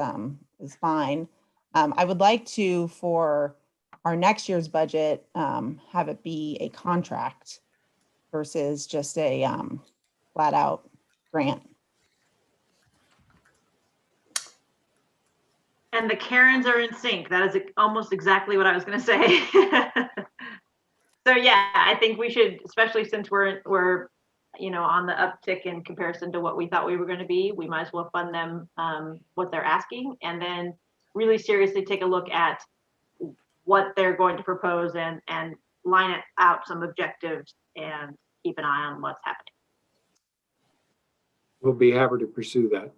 fine. I would like to, for our next year's budget, have it be a contract versus just a flat out grant. And the Karens are in sync. That is almost exactly what I was going to say. So yeah, I think we should, especially since we're on the uptick in comparison to what we thought we were going to be, we might as well fund them what they're asking, and then really seriously take a look at what they're going to propose and line it out some objectives and keep an eye on what's happening. We'll be happy to pursue that.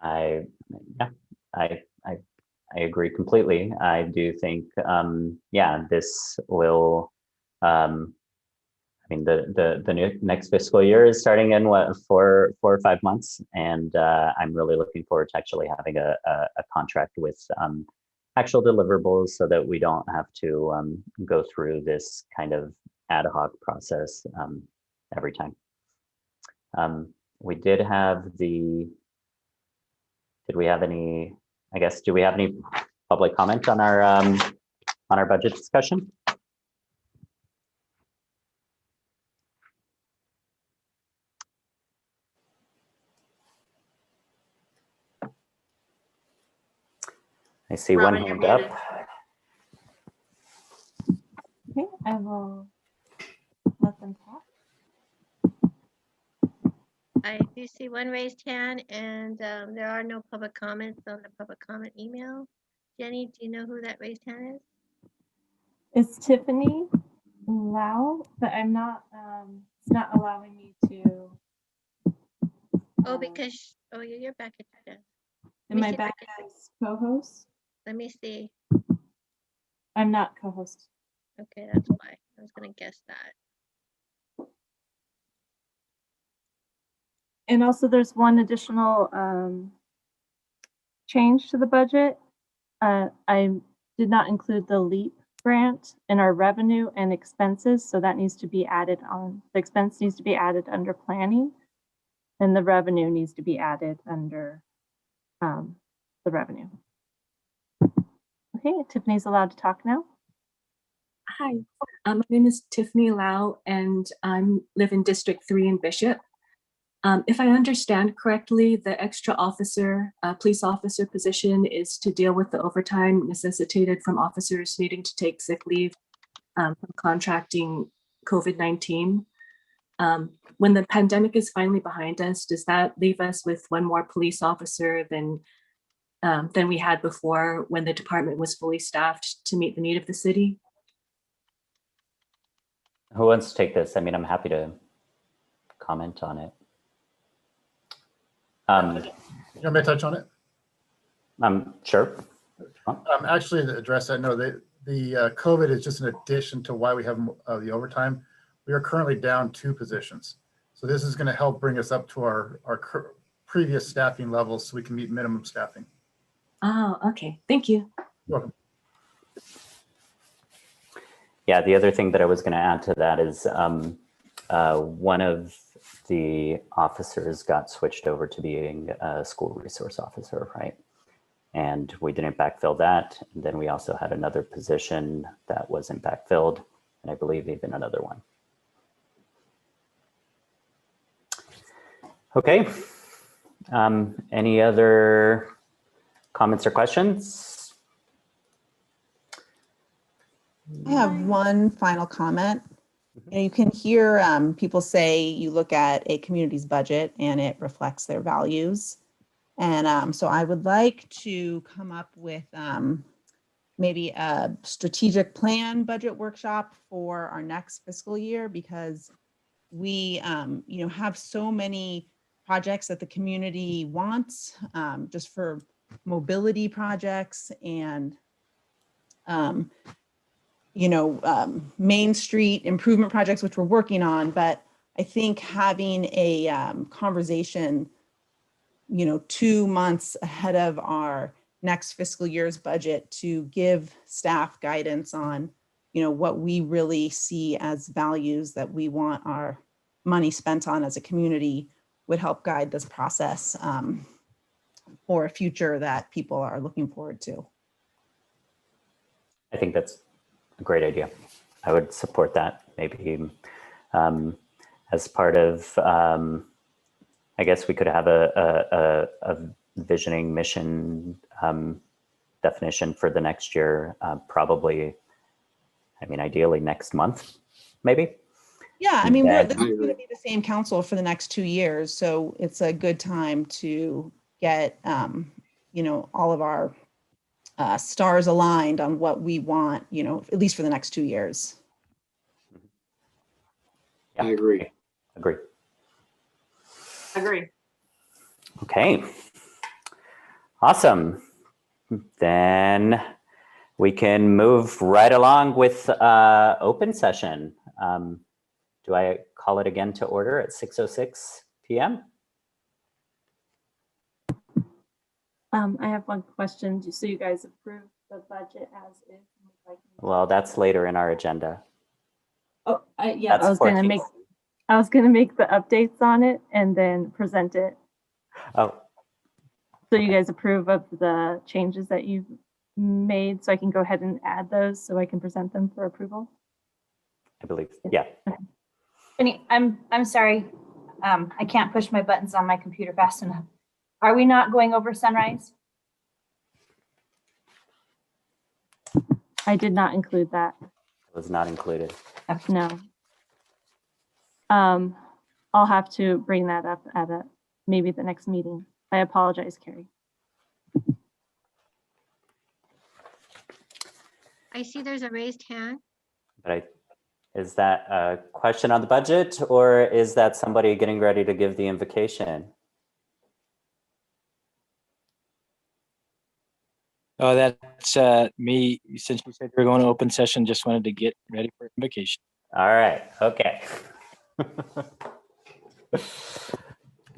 I agree completely. I do think, this will, the next fiscal year is starting in 4 or 5 months. And I'm really looking forward to actually having a contract with actual deliverables so that we don't have to go through this kind of ad hoc process every time. We did have did we have any, I guess, do we have any public comment on our budget discussion? I see one Robin, you're hand up. muted. Okay, I will let them talk. I do see one raised hand, and there are no public comments on the public comment email. Jenny, do you know who that raised hand is? It's Tiffany Lau, but I'm not, it's not allowing me to. Oh, because, oh, you're back at your desk. Am me I see if I back can- as co-host? Let me see. I'm not co-host. Okay, that's why. I was gonna guess that. And also there's one additional change to the budget. I did not include the LEAP grant in our revenue and expenses, so that needs to be added on. The expense needs to be added under planning, and the revenue needs to be added under the revenue. Okay, Tiffany's allowed to talk now. Hi, my name is Tiffany Lau, and I live in District 3 in Bishop. If I understand correctly, the extra officer, police officer position is to deal with the overtime necessitated from officers needing to take sick leave from contracting COVID-19. When the pandemic is finally behind us, does that leave us with one more police officer than we had before when the department was fully staffed to meet the need of the city? Who wants to take this? I mean, I'm happy to comment on it. You want me to touch on it? Sure. Actually, to address that, no, the COVID is just an addition to why we have the overtime. We are currently down 2 positions. So this is going to help bring us up to our previous staffing levels so we can meet minimum staffing. Oh, okay. Thank you. You're welcome. Yeah, the other thing that I was going to add to that is one of the officers got switched over to being a school resource officer, right? And we didn't backfill that. And then we also had another position that wasn't backfilled, and I believe even another one. Okay. Any other comments or questions? I have one final comment. You can hear people say you look at a community's budget and it reflects their values. And so I would like to come up with maybe a strategic plan budget workshop for our next fiscal year, because we have so many projects that the community wants, just for mobility projects and Main Street improvement projects, which we're working on. But I think having a conversation, 2 months ahead of our next fiscal year's budget to give staff guidance on, what we really see as values that we want our money spent on as a community would help guide this process for a future that people are looking forward to. I think that's a great idea. I would support that. Maybe as part of, I guess we could have a visioning mission definition for the next year, probably, ideally next month, maybe. Yeah, Then- this is going to be the same council for the next 2 years, so it's a good time to get, all of our stars aligned on what we want, at least for the next 2 years. Yeah, I agree. Agree. Agree. Okay. Awesome. Then we can move right along with open session. Do I call it again to order at 6:06 p.m.? I have one question, just so you guys approve the budget as is. Well, that's later in our agenda. Oh, yeah, That's I was gonna make the updates on it and then present it. Oh, So you guys approve of the changes that you've made, so I can go ahead and add those so I can present them for approval? I believe, yeah. Benny, I'm sorry. I can't push my buttons on my computer fast enough. Are we not going over Sunrise? I did not include that. Was not included. No. I'll have to bring that up at maybe the next meeting. I apologize, Carrie. I see there's a raised hand. But is that a question on the budget, or is that somebody getting ready to give the invocation? Oh, that's me. Since you said you were going to open session, just wanted to get ready for invocation. All right, okay.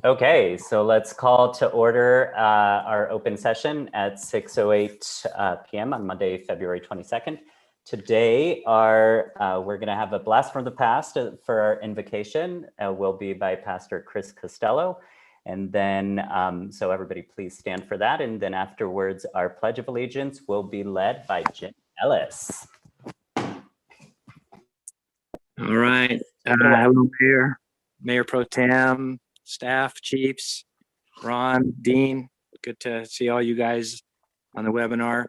Okay, so let's call to order our open session at 6:08 p.m. on Monday, February 22nd. Today, we're going to have a blast from the past for our invocation. Will be by Pastor Chris Costello. And then, so everybody please stand for that. And then afterwards, our Pledge of Allegiance will be led by Jim Ellis. All right. Hello, Mayor Pro Tem, staff, chiefs, Ron, Dean. Good to see all you guys on the webinar.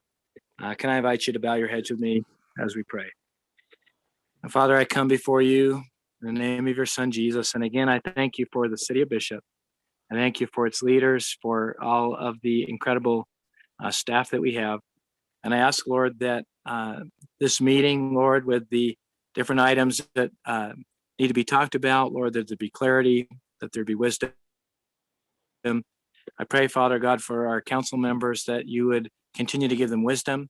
Can I invite you to bow your heads with me as we pray? Father, I come before you in the name of your son, Jesus. And again, I thank you for the city of Bishop. I thank you for its leaders, for all of the incredible staff that we have. And I ask, Lord, that this meeting, Lord, with the different items that need to be talked about, Lord, that there be clarity, that there be wisdom. I pray, Father God, for our council members, that you would continue to give them wisdom,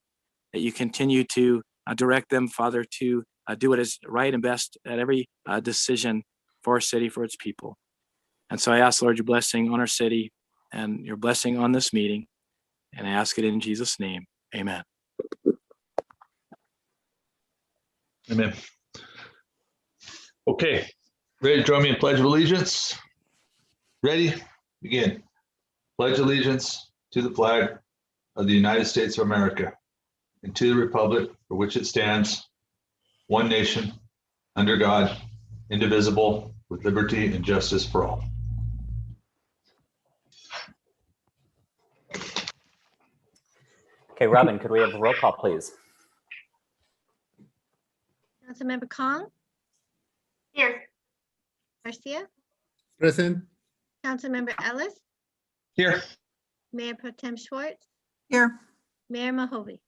that you continue to direct them, Father, to do what is right and best at every decision for our city, for its people. And so I ask, Lord, your blessing on our city and your blessing on this meeting. And I ask it in Jesus' name. Amen. Amen. Okay, ready to join me in Pledge of Allegiance? Ready? Begin. Pledge allegiance to the flag of the United States of America and to the republic for which it stands, one nation, under God, indivisible, with liberty and justice for all. Okay, Robin, could we have a roll call, please? Councilmember Kong, Here. Garcia, Present. Councilmember Ellis, Here. Mayor Pro Tem Schwartz, Here. Mayor Mahovey.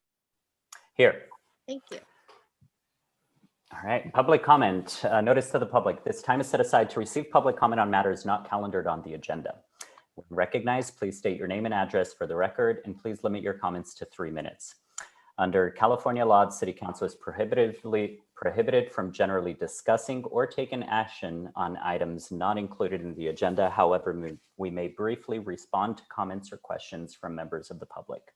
Here. Thank you. All right, public comment. Notice to the public. This time is set aside to receive public comment on matters not calendared on the agenda. When recognized, please state your name and address for the record, and please limit your comments to 3 minutes. Under California law, the City Council is prohibited from generally discussing or taking action on items not included in the agenda. However, we may briefly respond to comments or questions from members of the public.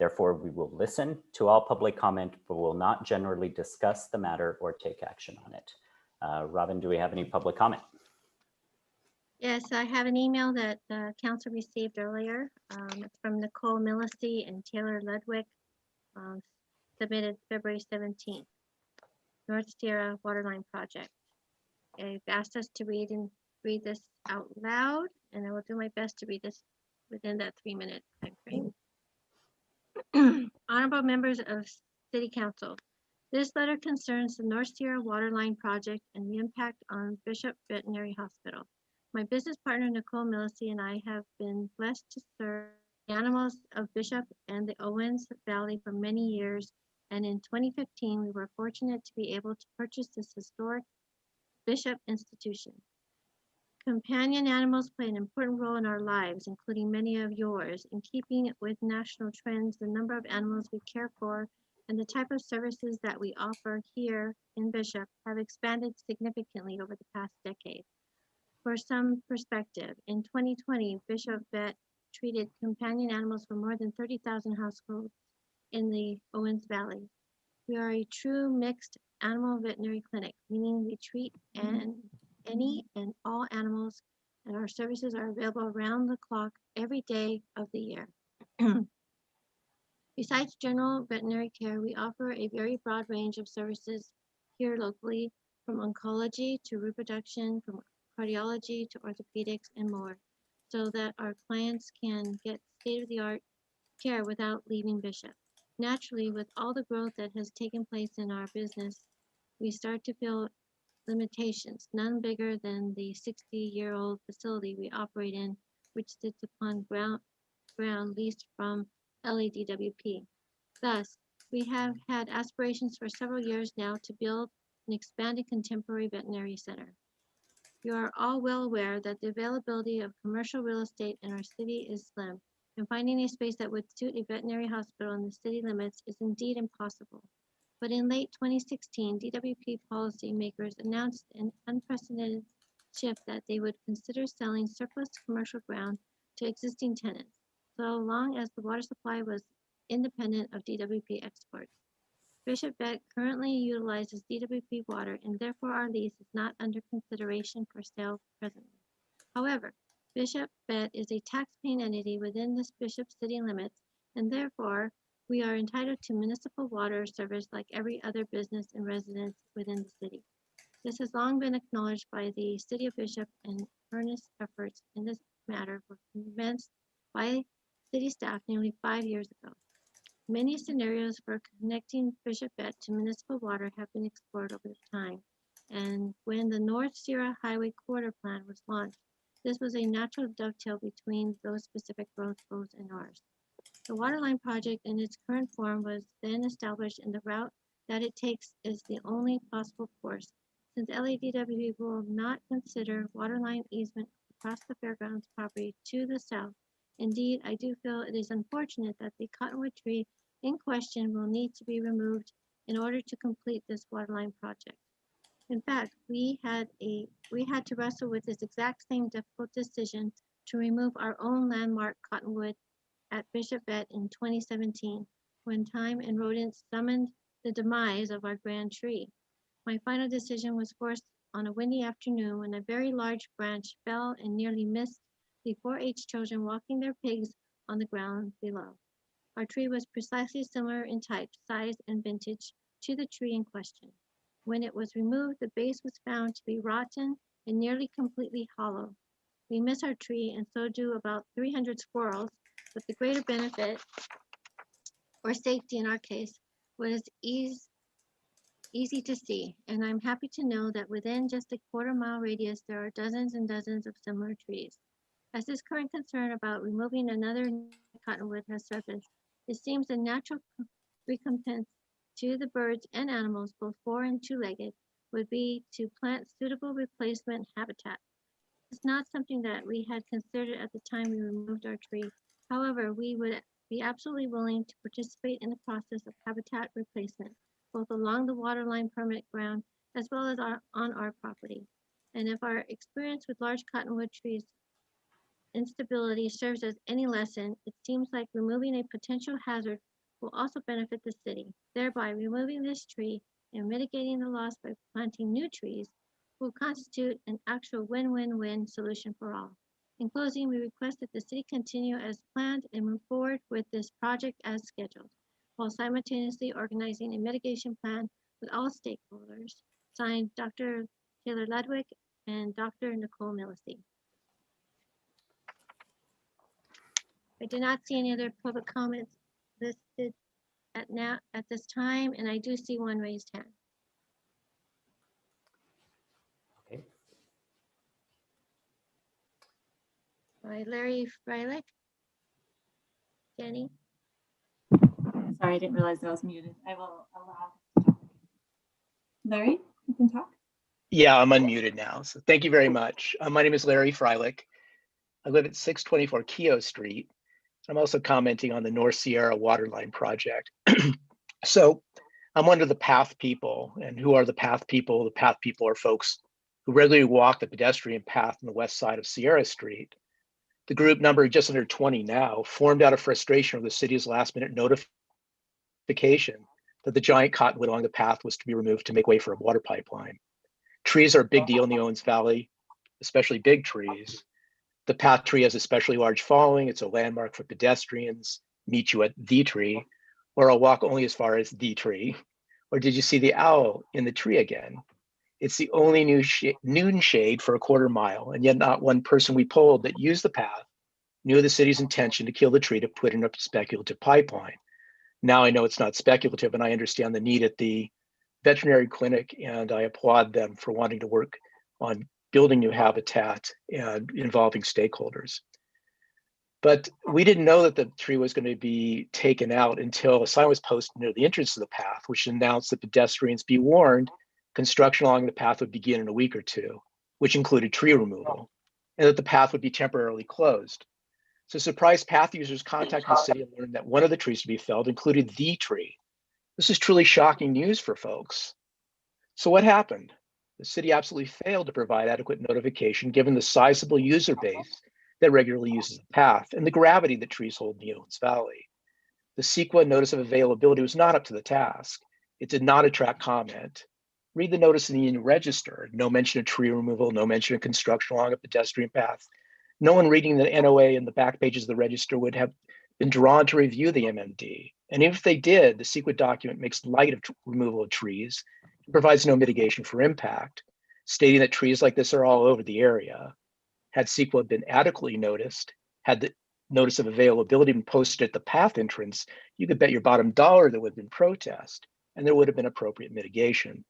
Therefore, we will listen to all public comment, but will not generally discuss the matter or take action on it. Robin, do we have any public comment? Yes, I have an email that the council received earlier. It's from Nicole Millisey and Taylor Ludwig, submitted February 17th. North Sierra Waterline Project. They've asked us to read this out loud, and I will do my best to read this within that 3-minute time frame. Honorable members of City Council, this letter concerns the North Sierra Waterline Project and the impact on Bishop Veterinary Hospital. My business partner, Nicole Millisey, and I have been blessed to serve the animals of Bishop and the Owens Valley for many years, and in 2015, we were fortunate to be able to purchase this historic Bishop institution. Companion animals play an important role in our lives, including many of yours. In keeping with national trends, the number of animals we care for and the type of services that we offer here in Bishop have expanded significantly over the past decade. For some perspective, in 2020, Bishop Vet treated companion animals for more than 30,000 households in the Owens Valley. We are a true mixed animal veterinary clinic, meaning we treat any and all animals, and our services are available around the clock every day of the year. Besides general veterinary care, we offer a very broad range of services here locally, from oncology to reproduction, from cardiology to orthopedics and more, so that our clients can get state-of-the-art care without leaving Bishop. Naturally, with all the growth that has taken place in our business, we start to feel limitations, none bigger than the 60-year-old facility we operate in, which sits upon ground leased from LADWP. Thus, we have had aspirations for several years now to build an expanded contemporary veterinary center. You are all well aware that the availability of commercial real estate in our city is slim, and finding a space that would suit a veterinary hospital in the city limits is indeed impossible. But in late 2016, DWP policymakers announced an unprecedented shift that they would consider selling surplus commercial ground to existing tenants, so long as the water supply was independent of DWP exports. Bishop Vet currently utilizes DWP water, and therefore our lease is not under consideration for sale presently. However, Bishop Vet is a tax-paying entity within the Bishop city limits, and therefore we are entitled to municipal water service like every other business and residence within the city. This has long been acknowledged by the City of Bishop, and earnest efforts in this matter were commenced by city staff nearly 5 years ago. Many scenarios for connecting Bishop Vet to municipal water have been explored over time, and when the North Sierra Highway Corridor Plan was launched, this was a natural dovetail between those specific growth goals and ours. The Waterline project in its current form was then established, and the route that it takes is the only possible course, since LADWP will not consider waterline easement across the fairgrounds property to the south. Indeed, I do feel it is unfortunate that the cottonwood tree in question will need to be removed in order to complete this waterline project. In fact, we had to wrestle with this exact same difficult decision to remove our own landmark cottonwood at Bishop Vet in 2017, when time and rodents summoned the demise of our grand tree. My final decision was forced on a windy afternoon when a very large branch fell and nearly missed the 4-H children walking their pigs on the ground below. Our tree was precisely similar in type, size, and vintage to the tree in question. When it was removed, the base was found to be rotten and nearly completely hollow. We miss our tree, and so do about 300 squirrels, but the greater benefit, or safety in our case, was easy to see, and I'm happy to know that within just a quarter-mile radius, there are dozens and dozens of similar trees. As this current concern about removing another cottonwood has surfaced, it seems a natural recompense to the birds and animals, both four and two-legged, would be to plant suitable replacement habitat. It's not something that we had considered at the time we removed our tree. However, we would be absolutely willing to participate in the process of habitat replacement, both along the waterline permit ground as well as on our property. And if our experience with large cottonwood trees instability serves as any lesson, it seems like removing a potential hazard will also benefit the city. Thereby, removing this tree and mitigating the loss by planting new trees will constitute an actual win-win-win solution for all. In closing, we request that the city continue as planned and move forward with this project as scheduled, while simultaneously organizing a mitigation plan with all stakeholders. Signed, Dr. Taylor Ludwig and Dr. Nicole Millisey. I do not see any other public comments listed at this time, and I do see one raised hand. Okay. By Larry Freilich. Jenny. Sorry, I didn't realize I was muted. I will allow. Larry, you can talk. Yeah, I'm unmuted now. So thank you very much. My name is Larry Freilich. I live at 624 Keogh Street. I'm also commenting on the North Sierra Waterline project. So I'm one of the PATH people. And who are the PATH people? The PATH people are folks who regularly walk the pedestrian path on the west side of Sierra Street The group, numbering just under 20 now, formed out of frustration of the city's last-minute notification that the giant cottonwood along the path was to be removed to make way for a water pipeline. Trees are a big deal in the Owens Valley, especially big trees. The path tree has a especially large following. It's a landmark for pedestrians. Meet you at the tree, or I'll walk only as far as the tree. Or did you see the owl in the tree again? It's the only noon shade for a quarter mile, and yet not one person we polled that used the path knew the city's intention to kill the tree to put in a speculative pipeline. Now I know it's not speculative, and I understand the need at the veterinary clinic, and I applaud them for wanting to work on building new habitat and involving stakeholders. But we didn't know that the tree was going to be taken out until a sign was posted near the entrance to the path, which announced that pedestrians be warned construction along the path would begin in a week or two, which included tree removal, and that the path would be temporarily closed. So surprised path users contacted the city and learned that one of the trees to be felled included the tree. This is truly shocking news for folks. So what happened? The city absolutely failed to provide adequate notification given the sizable user base that regularly uses the path and the gravity that trees hold in the Owens Valley. The CEQA notice of availability was not up to the task. It did not attract comment. Read the notice in the Union Register. No mention of tree removal, no mention of construction along a pedestrian path. No one reading the NOA in the back pages of the register would have been drawn to review the MMD. And if they did, the CEQA document makes light of removal of trees and provides no mitigation for impact, stating that trees like this are all over the area. Had CEQA been adequately noticed, had the notice of availability been posted at the path entrance, you could bet your bottom dollar there would have been protest and there would have been appropriate mitigation.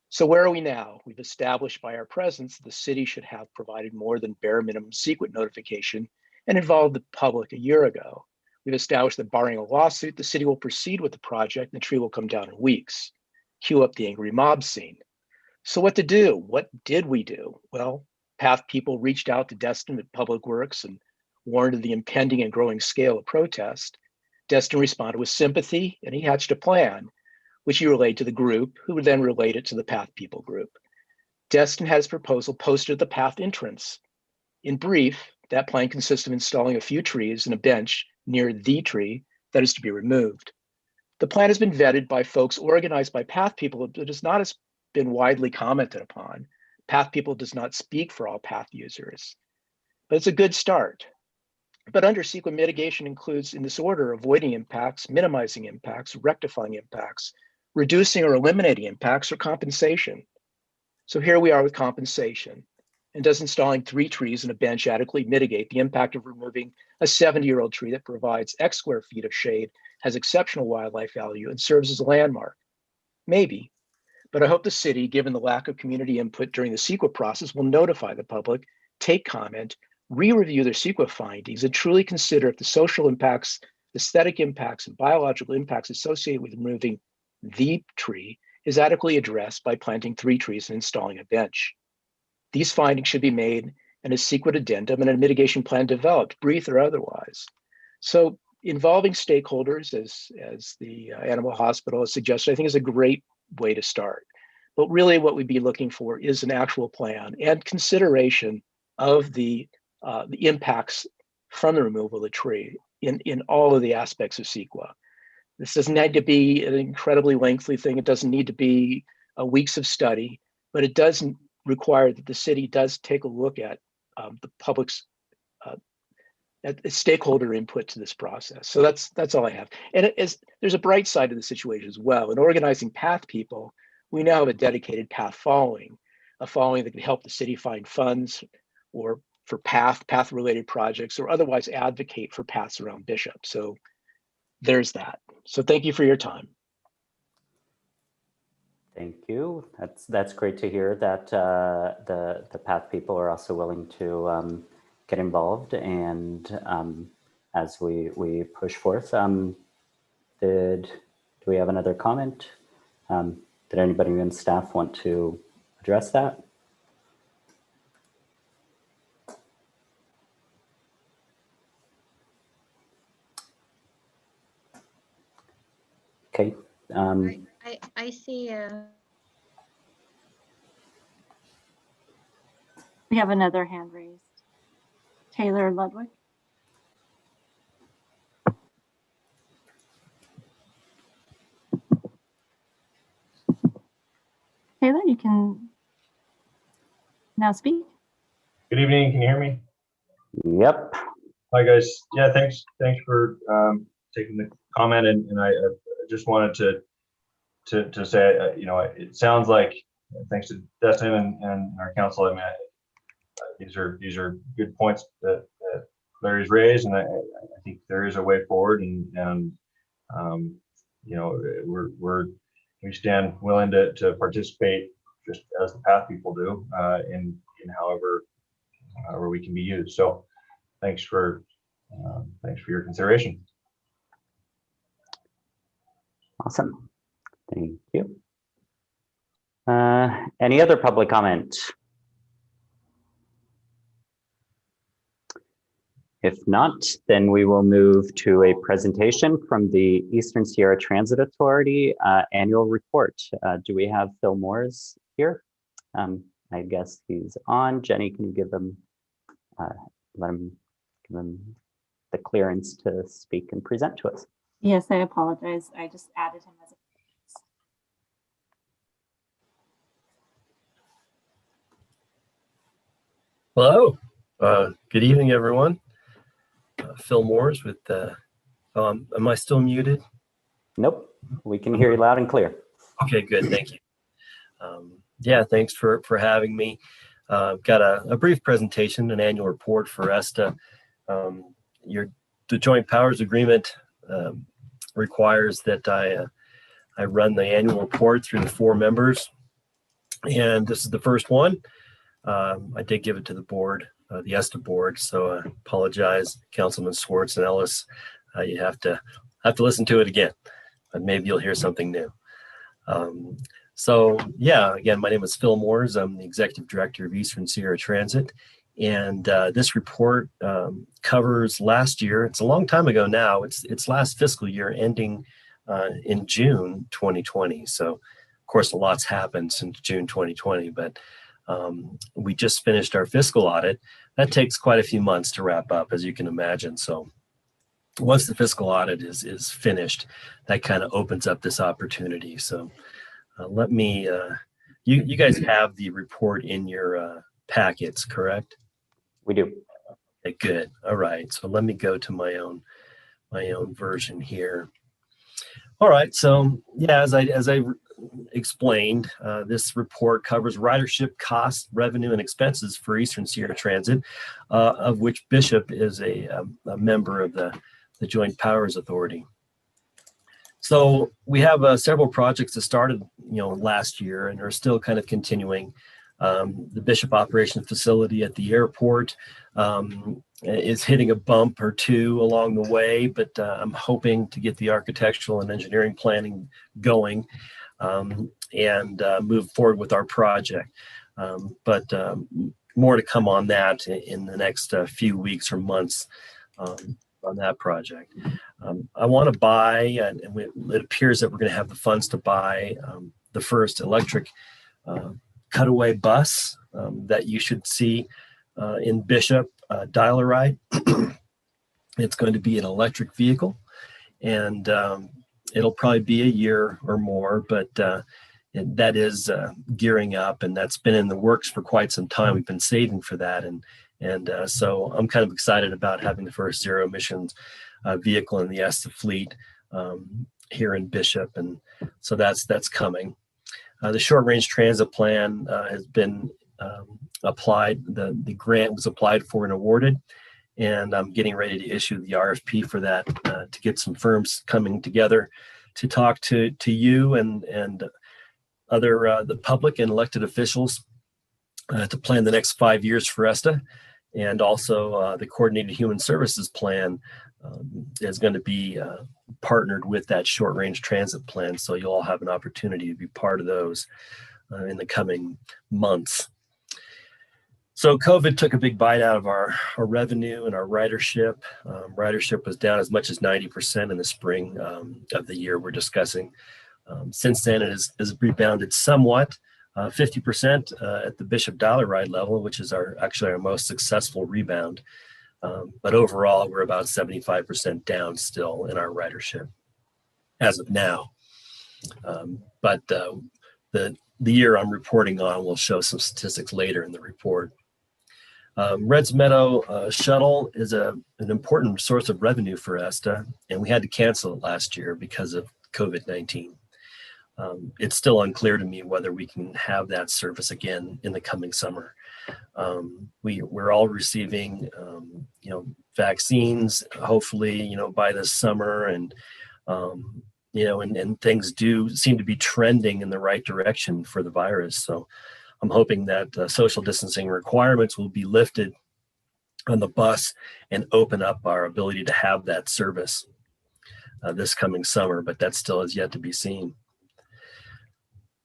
So where are we now? We've established by our presence the city should have provided more than bare minimum CEQA notification and involved the public a year ago. We've established that barring a lawsuit, the city will proceed with the project and the tree will come down in weeks. Cue up the angry mob scene. So what to do? What did we do? Well, path people reached out to Destin at Public Works and warned of the impending and growing scale of protest. Destin responded with sympathy and he hatched a plan, which he relayed to the group, who would then relate it to the path people group. Destin had his proposal posted at the path entrance. In brief, that plan consists of installing a few trees and a bench near the tree that is to be removed. The plan has been vetted by folks organized by path people, but has not been widely commented upon. Path people does not speak for all path users, but it's a good start. But under CEQA, mitigation includes, in this order, avoiding impacts, minimizing impacts, rectifying impacts, reducing or eliminating impacts, or compensation. So here we are with compensation. And does installing 3 trees and a bench adequately mitigate the impact of removing a 70-year-old tree that provides X square feet of shade, has exceptional wildlife value, and serves as a landmark? Maybe. But I hope the city, given the lack of community input during the CEQA process, will notify the public, take comment, re-review their CEQA findings, and truly consider if the social impacts, aesthetic impacts, and biological impacts associated with removing the tree is adequately addressed by planting 3 trees and installing a bench. These findings should be made and a CEQA addendum and a mitigation plan developed, brief or otherwise. So involving stakeholders, as the animal hospital has suggested, I think is a great way to start. But really what we'd be looking for is an actual plan and consideration of the impacts from the removal of the tree in all of the aspects of CEQA. This doesn't need to be an incredibly lengthy thing. It doesn't need to be weeks of study, but it does require that the city does take a look at the public's at stakeholder input to this process. So that's all I have. And there's a bright side to the situation as well. In organizing path people, we now have a dedicated path following, a following that can help the city find funds or for path-related projects, or otherwise advocate for paths around Bishop. So there's that. So thank you for your time. Thank you. That's great to hear that the path people are also willing to get involved, and as we push forth. Do we have another comment? Did anybody in staff want to address that? Okay. I see We have another hand raised. Taylor Ludwig. Taylor, you can now speak. Good evening. Can you hear me? Yep. Hi, guys. Yeah, thanks for taking the comment, and I just wanted to say, it sounds like, thanks to Destin and our council, I mean, these are good points that Larry's raised, and I think there is a way forward, and we stand willing to participate just as the path people do in however we can be used. So thanks for your consideration. Awesome. Thank you. Any other public comment? If not, then we will move to a presentation from the Eastern Sierra Transit Authority annual report. Do we have Phil Moores here? I guess he's on. Jenny, can you give him, give him the clearance to speak and present to us? Yes, I apologize. I just added him as a. Hello. Good evening, everyone. Phil Moores with, am I still muted? Nope. We can hear you loud and clear. Okay, good. Thank you. Yeah, thanks for having me. Got a brief presentation, an annual report for ESTA. The Joint Powers Agreement requires that I run the annual report through the 4 members, and this is the first one. I did give it to the board, the ESTA board, so I apologize, Councilman Swartz and Ellis. You have to listen to it again, but maybe you'll hear something new. So yeah, again, my name is Phil Moores. I'm the Executive Director of Eastern Sierra Transit. And this report covers last year. It's a long time ago now. It's last fiscal year ending in June 2020. So of course, a lot's happened since June 2020, but we just finished our fiscal audit. That takes quite a few months to wrap up, as you can imagine. So once the fiscal audit is finished, that kind of opens up this opportunity. So let me, you guys have the report in your packets, correct? We do. Okay, good. All right. So let me go to my own version here. All right. So yeah, as I explained, this report covers ridership costs, revenue, and expenses for Eastern Sierra Transit, of which Bishop is a member of the Joint Powers Authority. So we have several projects that started, last year and are still kind of continuing. The Bishop Operations Facility at the airport is hitting a bump or two along the way, but I'm hoping to get the architectural and engineering planning going and move forward with our project. But more to come on that in the next few weeks or months on that project. I want to buy, and it appears that we're going to have the funds to buy the first electric cutaway bus that you should see in Bishop, Dial-A-Ride. It's going to be an electric vehicle, and it'll probably be a year or more, but that is gearing up, and that's been in the works for quite some time. We've been saving for that, and so I'm kind of excited about having the first zero emissions vehicle in the ESTA fleet here in Bishop, and so that's coming. The short range transit plan has been applied. The grant was applied for and awarded, and I'm getting ready to issue the RFP for that to get some firms coming together to talk to you and other the public and elected officials to plan the next 5 years for ESTA, and also the coordinated human services plan is going to be partnered with that short range transit plan. So you'll all have an opportunity to be part of those in the coming months. So COVID took a big bite out of our revenue and our ridership. Ridership was down as much as 90% in the spring of the year we're discussing. Since then, it has rebounded somewhat, 50% at the Bishop Dial-A-Ride level, which is actually our most successful rebound. But overall, we're about 75% down still in our ridership as of now. But the year I'm reporting on will show some statistics later in the report. Reds Meadow Shuttle is an important source of revenue for ESTA, and we had to cancel it last year because of COVID-19. It's still unclear to me whether we can have that service again in the coming summer. We're all receiving, vaccines, hopefully, by this summer, and and things do seem to be trending in the right direction for the virus. So I'm hoping that social distancing requirements will be lifted on the bus and open up our ability to have that service this coming summer, but that still is yet to be seen.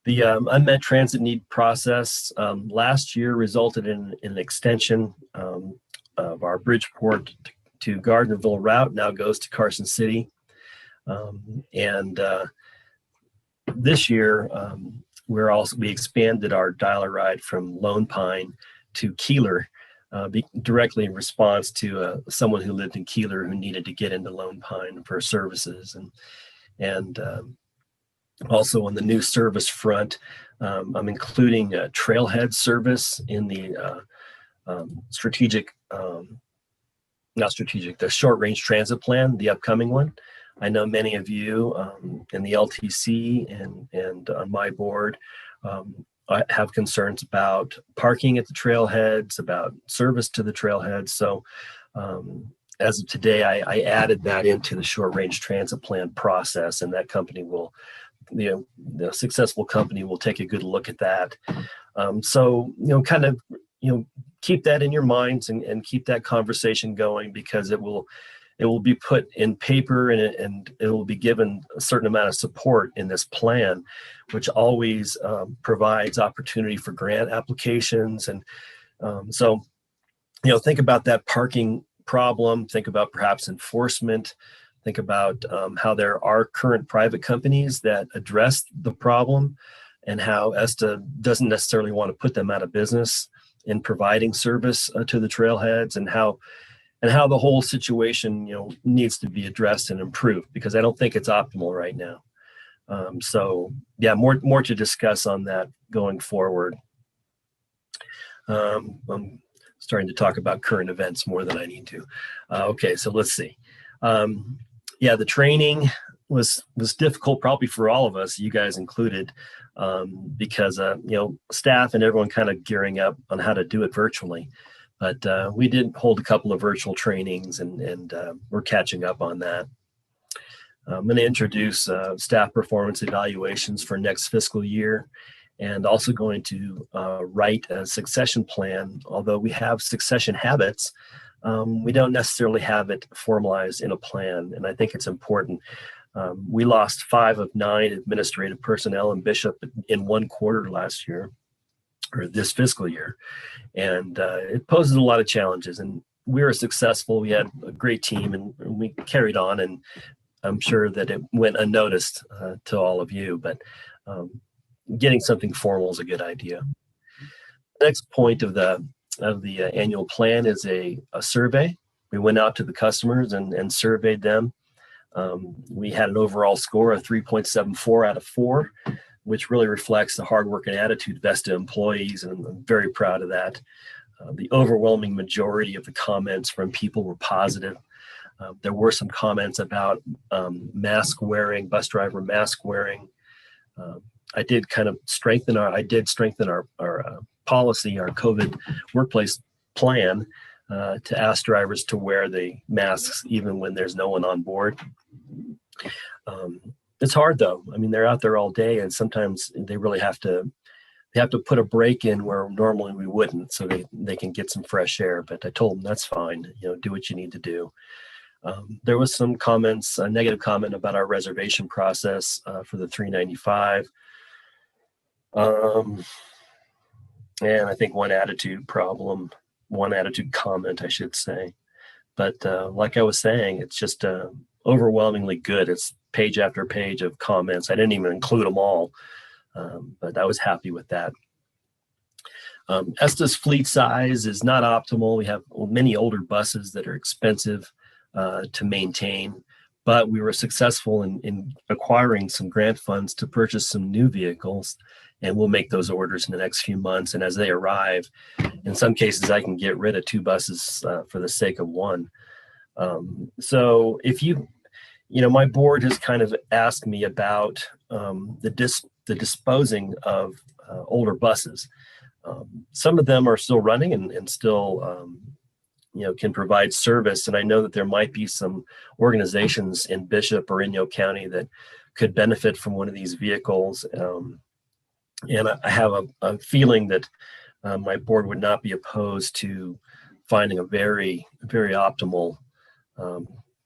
The unmet transit need process last year resulted in an extension of our Bridgeport to Gardnerville route, now goes to Carson City. This year, we expanded our dial-a ride from Lone Pine to Keeler, directly in response to someone who lived in Keeler who needed to get into Lone Pine for services. And also on the new service front, I'm including a trailhead service in the the short range transit plan, the upcoming one. I know many of you in the LTC and on my board have concerns about parking at the trailheads, about service to the trailheads. So as of today, I added that into the short range transit plan process, and that company will, the successful company will take a good look at that. Keep that in your minds and keep that conversation going, because it will be put in paper and it will be given a certain amount of support in this plan, which always provides opportunity for grant applications. And think about that parking problem, think about perhaps enforcement, think about how there are current private companies that address the problem and how ESTA doesn't necessarily want to put them out of business in providing service to the trailheads, and how the whole situation, needs to be addressed and improved, because I don't think it's optimal right now. More to discuss on that going forward. I'm starting to talk about current events more than I need to. Okay, so let's see. The training was difficult probably for all of us, you guys included, because staff and everyone kind of gearing up on how to do it virtually. But we did hold a couple of virtual trainings, and we're catching up on that. I'm going to introduce staff performance evaluations for next fiscal year, and also going to write a succession plan. Although we have succession habits, we don't necessarily have it formalized in a plan, and I think it's important. We lost 5 of 9 administrative personnel in Bishop in one quarter last year, or this fiscal year. And it poses a lot of challenges, and we were successful. We had a great team, and we carried on, and I'm sure that it went unnoticed to all of you, but getting something formal is a good idea. The next point of the annual plan is a survey. We went out to the customers and surveyed them. We had an overall score of 3.74 out of 4, which really reflects the hard work and attitude of ESTA employees, and I'm very proud of that. The overwhelming majority of the comments from people were positive. There were some comments about mask wearing, bus driver mask wearing. I did strengthen our policy, our COVID workplace plan, to ask drivers to wear the masks even when there's no one on board. It's hard though. I mean, they're out there all day, and sometimes they really have to put a break in where normally we wouldn't, so they can get some fresh air. But I told them that's fine. Do what you need to do. There was some comments, a negative comment about our reservation process for the 395. And I think one attitude comment, I should say. But like I was saying, it's just overwhelmingly good. It's page after page of comments. I didn't even include them all, but I was happy with that. ESTA's fleet size is not optimal. We have many older buses that are expensive to maintain, but we were successful in acquiring some grant funds to purchase some new vehicles, and we'll make those orders in the next few months. And as they arrive, in some cases, I can get rid of 2 buses for the sake of 1. So if my board has kind of asked me about the disposing of older buses. Some of them are still running and still, can provide service. And I know that there might be some organizations in Bishop or Inyo County that could benefit from one of these vehicles. And I have a feeling that my board would not be opposed to finding a very, very optimal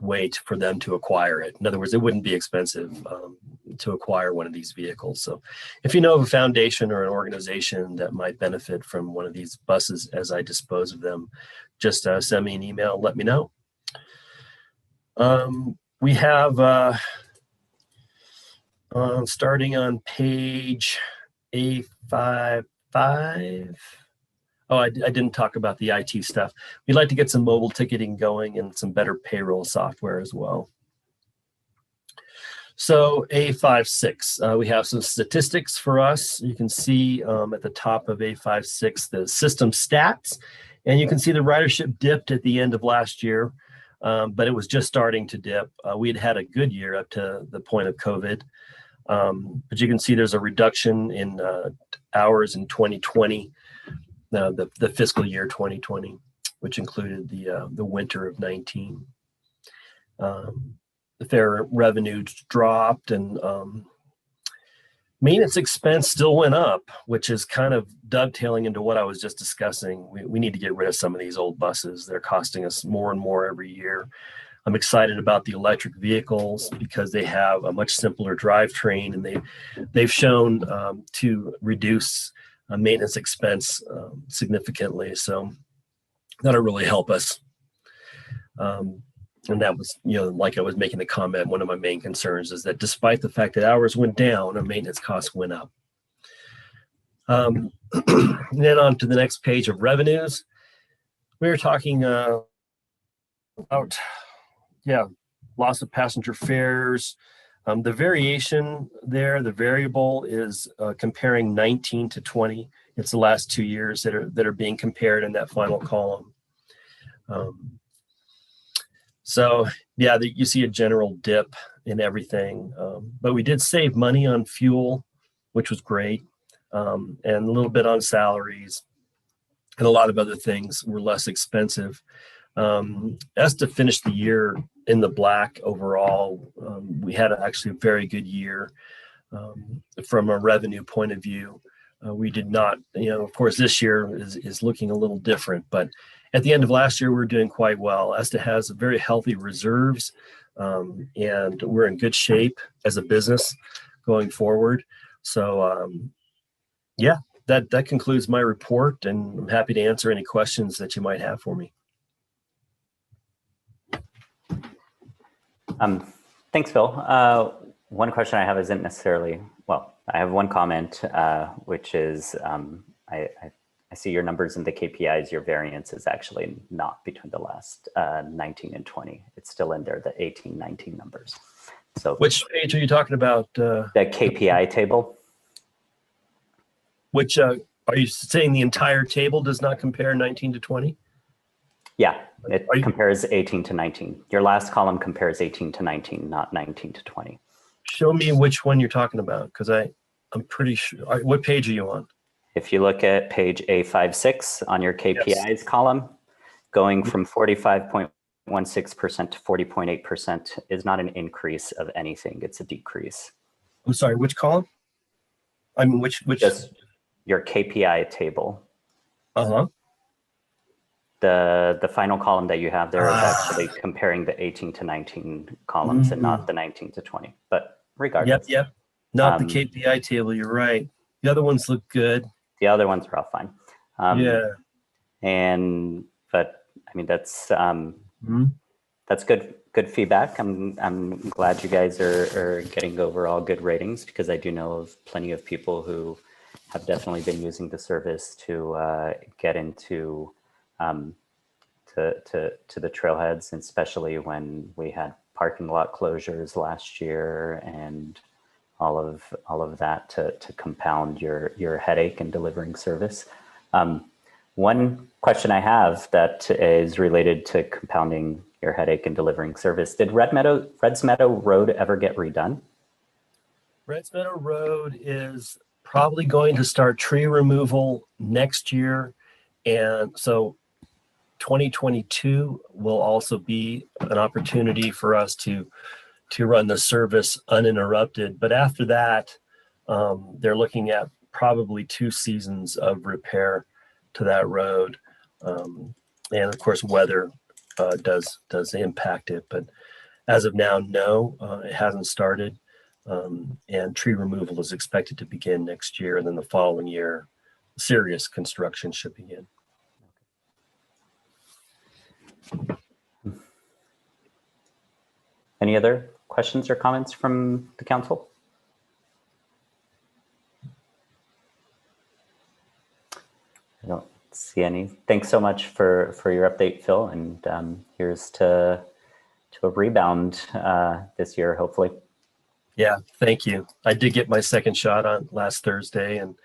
way for them to acquire it. In other words, it wouldn't be expensive to acquire one of these vehicles. So if you know of a foundation or an organization that might benefit from one of these buses as I dispose of them, just send me an email, let me know. We have, starting on page A55, oh, I didn't talk about the IT stuff. We'd like to get some mobile ticketing going and some better payroll software as well. So A56, we have some statistics for us. You can see at the top of A56 the system stats, and you can see the ridership dipped at the end of last year, but it was just starting to dip. We had a good year up to the point of COVID, but you can see there's a reduction in hours in 2020. The fiscal year 2020, which included the winter of 19. The fare revenue dropped, and maintenance expense still went up, which is kind of dovetailing into what I was just discussing. We need to get rid of some of these old buses. They're costing us more and more every year. I'm excited about the electric vehicles because they have a much simpler drivetrain, and they've shown to reduce maintenance expense significantly. So that'll really help us. And that was, like I was making the comment, one of my main concerns is that despite the fact that hours went down, our maintenance costs went up. And then on to the next page of revenues. We were talking about, loss of passenger fares. The variation there, the variable is comparing 19 to 20. It's the last 2 years that are being compared in that final column. You see a general dip in everything, but we did save money on fuel, which was great, and a little bit on salaries, and a lot of other things were less expensive. ESTA finished the year in the black overall. We had actually a very good year from a revenue point of view. We did not, of course, this year is looking a little different, but at the end of last year, we were doing quite well. ESTA has very healthy reserves, and we're in good shape as a business going forward. So, that concludes my report, and I'm happy to answer any questions that you might have for me. Thanks, Phil. One question I have isn't necessarily, I have one comment, which is I see your numbers in the KPIs, your variance is actually not between the last 19 and 20. It's still in there, the 18, 19 numbers. So which page are you talking about? The KPI table. Which, are you saying the entire table does not compare 19 to 20? Yeah, it compares 18 to 19. Your last column compares 18 to 19, not 19 to 20. Show me which one you're talking about, because I'm pretty sure. What page are you on? If you look at page A56 on your KPIs column, going from 45.16% to 40.8% is not an increase of anything. It's a decrease. I'm sorry, which column? I mean, which? Just your KPI table. Uh-huh. The final column that you have there is actually comparing the 18 to 19 columns and not the 19 to 20. But regardless. Yep. Not the KPI table, you're right. The other ones look good. The other ones are all fine. But I mean, that's good feedback. I'm glad you guys are getting overall good ratings, because I do know of plenty of people who have definitely been using the service to get into to the trailheads, and especially when we had parking lot closures last year and all of that to compound your headache in delivering service. One question I have that is related to compounding your headache in delivering service: did Reds Meadow Road ever get redone? Reds Meadow Road is probably going to start tree removal next year. And so 2022 will also be an opportunity for us to run the service uninterrupted. But after that, they're looking at probably 2 seasons of repair to that road. And of course, weather does impact it. But as of now, no, it hasn't started. And tree removal is expected to begin next year. And then the following year, serious construction should begin. Any other questions or comments from the council? I don't see any. Thanks so much for your update, Phil. And here's to a rebound this year, hopefully. Yeah, thank you. I did get my second shot on last Thursday and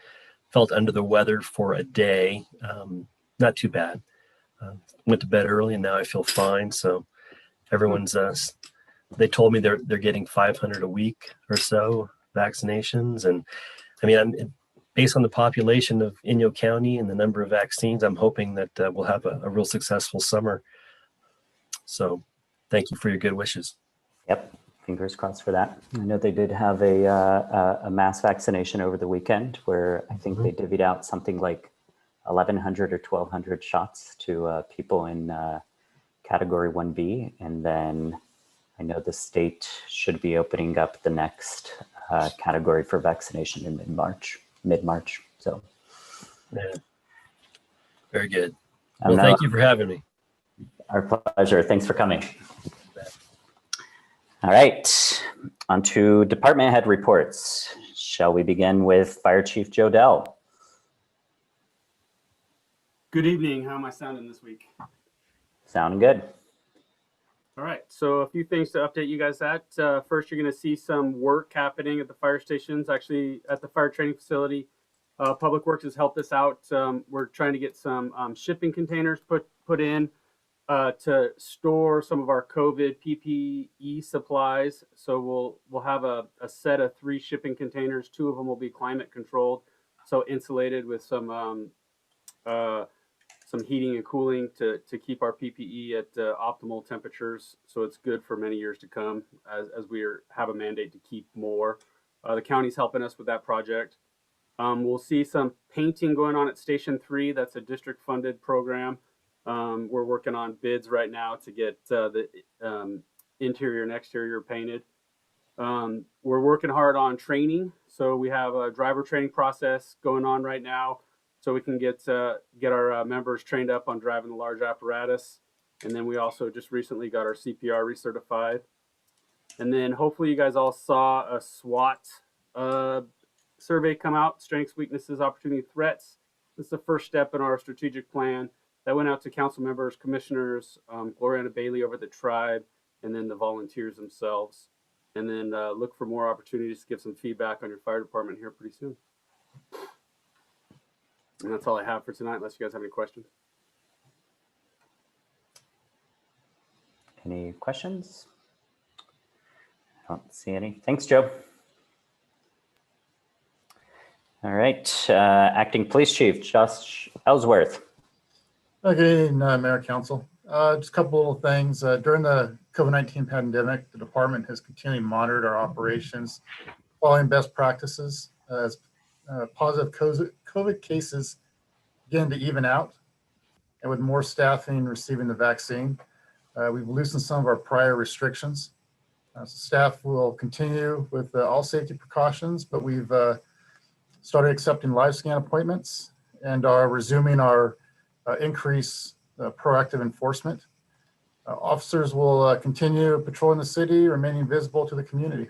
felt under the weather for a day. Not too bad. Went to bed early and now I feel fine. So everyone's, they told me they're getting 500 a week or so vaccinations. And I mean, based on the population of Inyo County and the number of vaccines, I'm hoping that we'll have a real successful summer. So thank you for your good wishes. Yep. Fingers crossed for that. I know they did have a mass vaccination over the weekend where I think they divvied out something like 1,100 or 1,200 shots to people in category 1B. And then I know the state should be opening up the next category for vaccination in mid-March. So, yeah. Very good. Well, thank you for having me. Our pleasure. Thanks for coming. All right, on to department head reports. Shall we begin with Fire Chief Joe Dell? Good evening. How am I sounding this week? Sounding good. All right, so a few things to update you guys at. First, you're going to see some work happening at the fire stations, actually at the fire training facility. Public Works has helped us out. We're trying to get some shipping containers put in to store some of our COVID PPE supplies. So we'll have a set of 3 shipping containers. 2 of them will be climate controlled, so insulated with some heating and cooling to keep our PPE at optimal temperatures. So it's good for many years to come as we have a mandate to keep more. The county's helping us with that project. We'll see some painting going on at Station 3. That's a district funded program. We're working on bids right now to get the interior and exterior painted. We're working hard on training. So we have a driver training process going on right now, so we can get our members trained up on driving the large apparatus. And then we also just recently got our CPR recertified. And then hopefully you guys all saw a SWOT survey come out: strengths, weaknesses, opportunity, threats. This is the first step in our strategic plan that went out to council members, commissioners, Gloriana Bailey over at the tribe, and then the volunteers themselves. And then look for more opportunities to give some feedback on your fire department here pretty soon. And that's all I have for tonight, unless you guys have any questions. Any questions? I don't see any. Thanks, Joe. All right, Acting Police Chief Josh Ellsworth. Okay, Mayor, Council. Just a couple little things. During the COVID-19 pandemic, the department has continually monitored our operations, following best practices as positive COVID cases begin to even out, and with more staffing receiving the vaccine. We've loosened some of our prior restrictions. So staff will continue with all safety precautions, but we've started accepting live scan appointments and are resuming our increase proactive enforcement. Officers will continue patrolling the city, remaining visible to the community.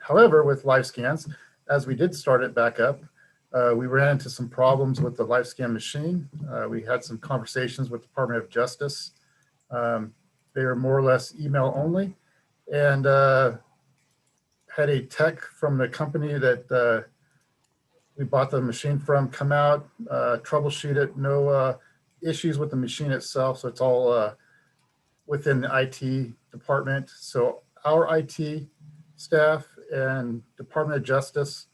However, with live scans, as we did start it back up, we ran into some problems with the LifeScan machine. We had some conversations with the Department of Justice. They are more or less email only, and had a tech from the company that we bought the machine from come out, troubleshoot it. No issues with the machine itself, so it's all within the IT department. So our IT staff and Department of Justice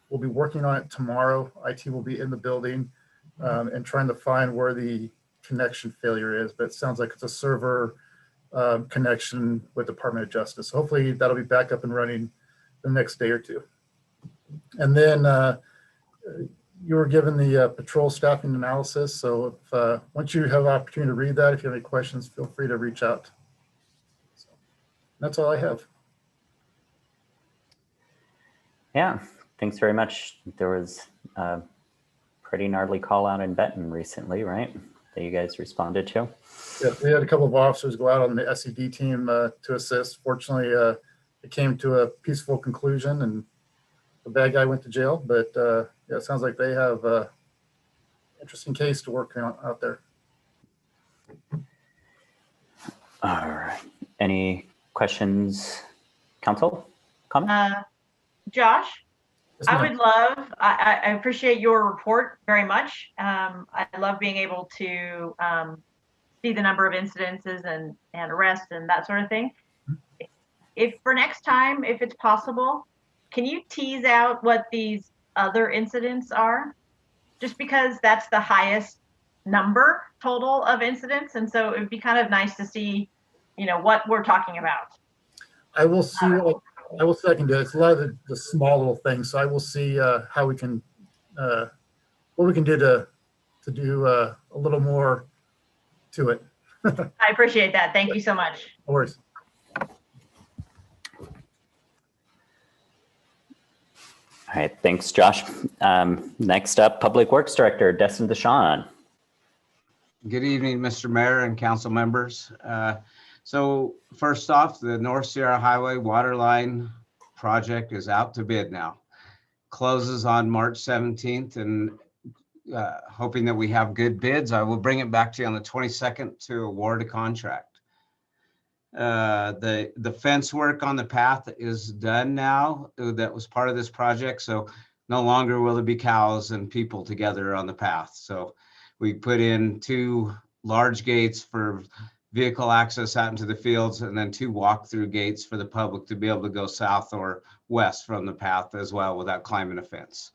will be working on it tomorrow. IT will be in the building and trying to find where the connection failure is, but it sounds like it's a server connection with Department of Justice. Hopefully that'll be back up and running the next day or two. And then you were given the patrol staffing analysis. So if, once you have the opportunity to read that, if you have any questions, feel free to reach out. So that's all I have. Yeah, thanks very much. There was a pretty gnarly call out in Benton recently, right? That you guys responded to. Yeah, we had a couple of officers go out on the SED team to assist. Fortunately, it came to a peaceful conclusion and the bad guy went to jail. But yeah, it sounds like they have an interesting case to work on out there. All right. Any questions, council? Comment? Josh, Yes, I ma'am. would love, I appreciate your report very much. I love being able to see the number of incidences and arrests and that sort of thing. If for next time, if it's possible, can you tease out what these other incidents are? Just because that's the highest number total of incidents. And so it would be kind of nice to see, you know, what we're talking about. I will see what I will see what I can do. It's a lot of the small little things. So I will see how we can what we can do to do a little more to it. I appreciate that. Thank you so much. No worries. All right, thanks, Josh. Next up, Public Works Director, Destin Deshawn. Good evening, Mr. Mayor and council members. So first off, the North Sierra Highway Waterline project is out to bid now. Closes on March 17th, and hoping that we have good bids, I will bring it back to you on the 22nd to award a contract. The fence work on the path is done now. That was part of this project. So no longer will there be cows and people together on the path. So we put in 2 large gates for vehicle access out into the fields, and then 2 walk-through gates for the public to be able to go south or west from the path as well without climbing a fence.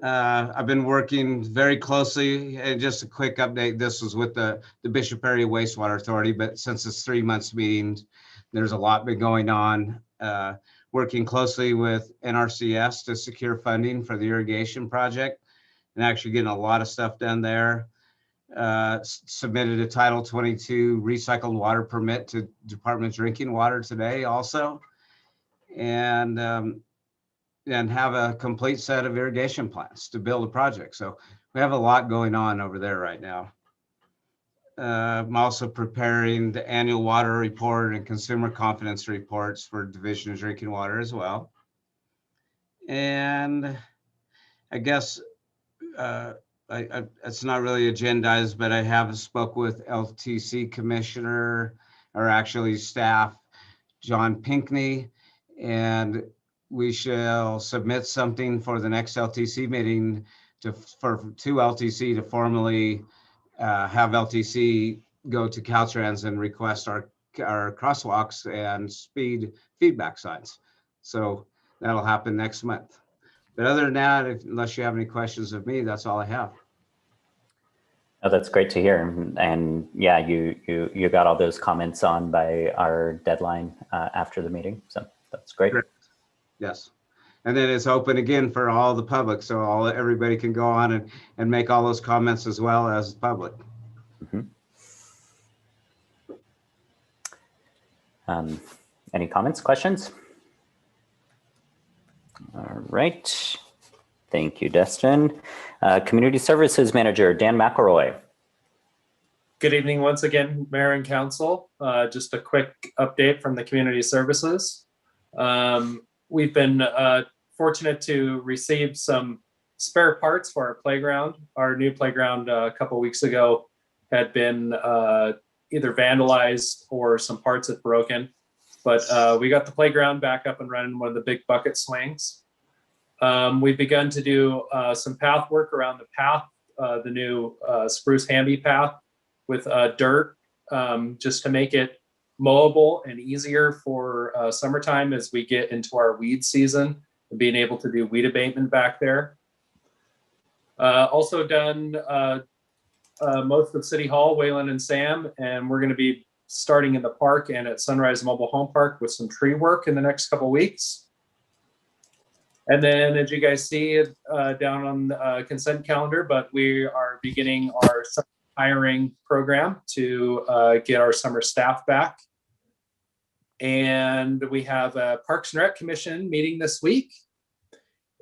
I've been working very closely, and just a quick update, this was with the Bishop Area Wastewater Authority, but since it's 3 months meetings, there's a lot been going on. Working closely with NRCS to secure funding for the irrigation project and actually getting a lot of stuff done there. Submitted a Title 22 recycled water permit to Department of Drinking Water today also. And have a complete set of irrigation plans to build a project. So we have a lot going on over there right now. I'm also preparing the annual water report and consumer confidence reports for Division of Drinking Water as well. And I guess it's not really agendized, but I have spoke with LTC Commissioner, or actually staff, John Pinkney, and we shall submit something for the next LTC meeting to LTC to formally have LTC go to Caltrans and request our crosswalks and speed feedback signs. So that'll happen next month. But other than that, unless you have any questions of me, that's all I have. Oh, that's great to hear. And yeah, you got all those comments on by our deadline after the meeting. So that's great. Correct. Yes. And then it's open again for all the public. So everybody can go on and make all those comments as well as the public. Mm-hmm. Any comments, questions? All right. Thank you, Destin. Community Services Manager, Dan McElroy. Good evening once again, Mayor and Council. Just a quick update from the Community Services. We've been fortunate to receive some spare parts for our playground. Our new playground a couple weeks ago had been either vandalized or some parts had broken. But we got the playground back up and running, one of the big bucket swings. We've begun to do some path work around the path, the new Spruce Hamby path with dirt, just to make it mowable and easier for summertime as we get into our weed season and being able to do weed abatement back there. Also done most of City Hall, Waylon and Sam, and we're going to be starting in the park and at Sunrise Mobile Home Park with some tree work in the next couple weeks. And then, as you guys see down on the consent calendar, but we are beginning our hiring program to get our summer staff back. And we have a Parks and Rec Commission meeting this week.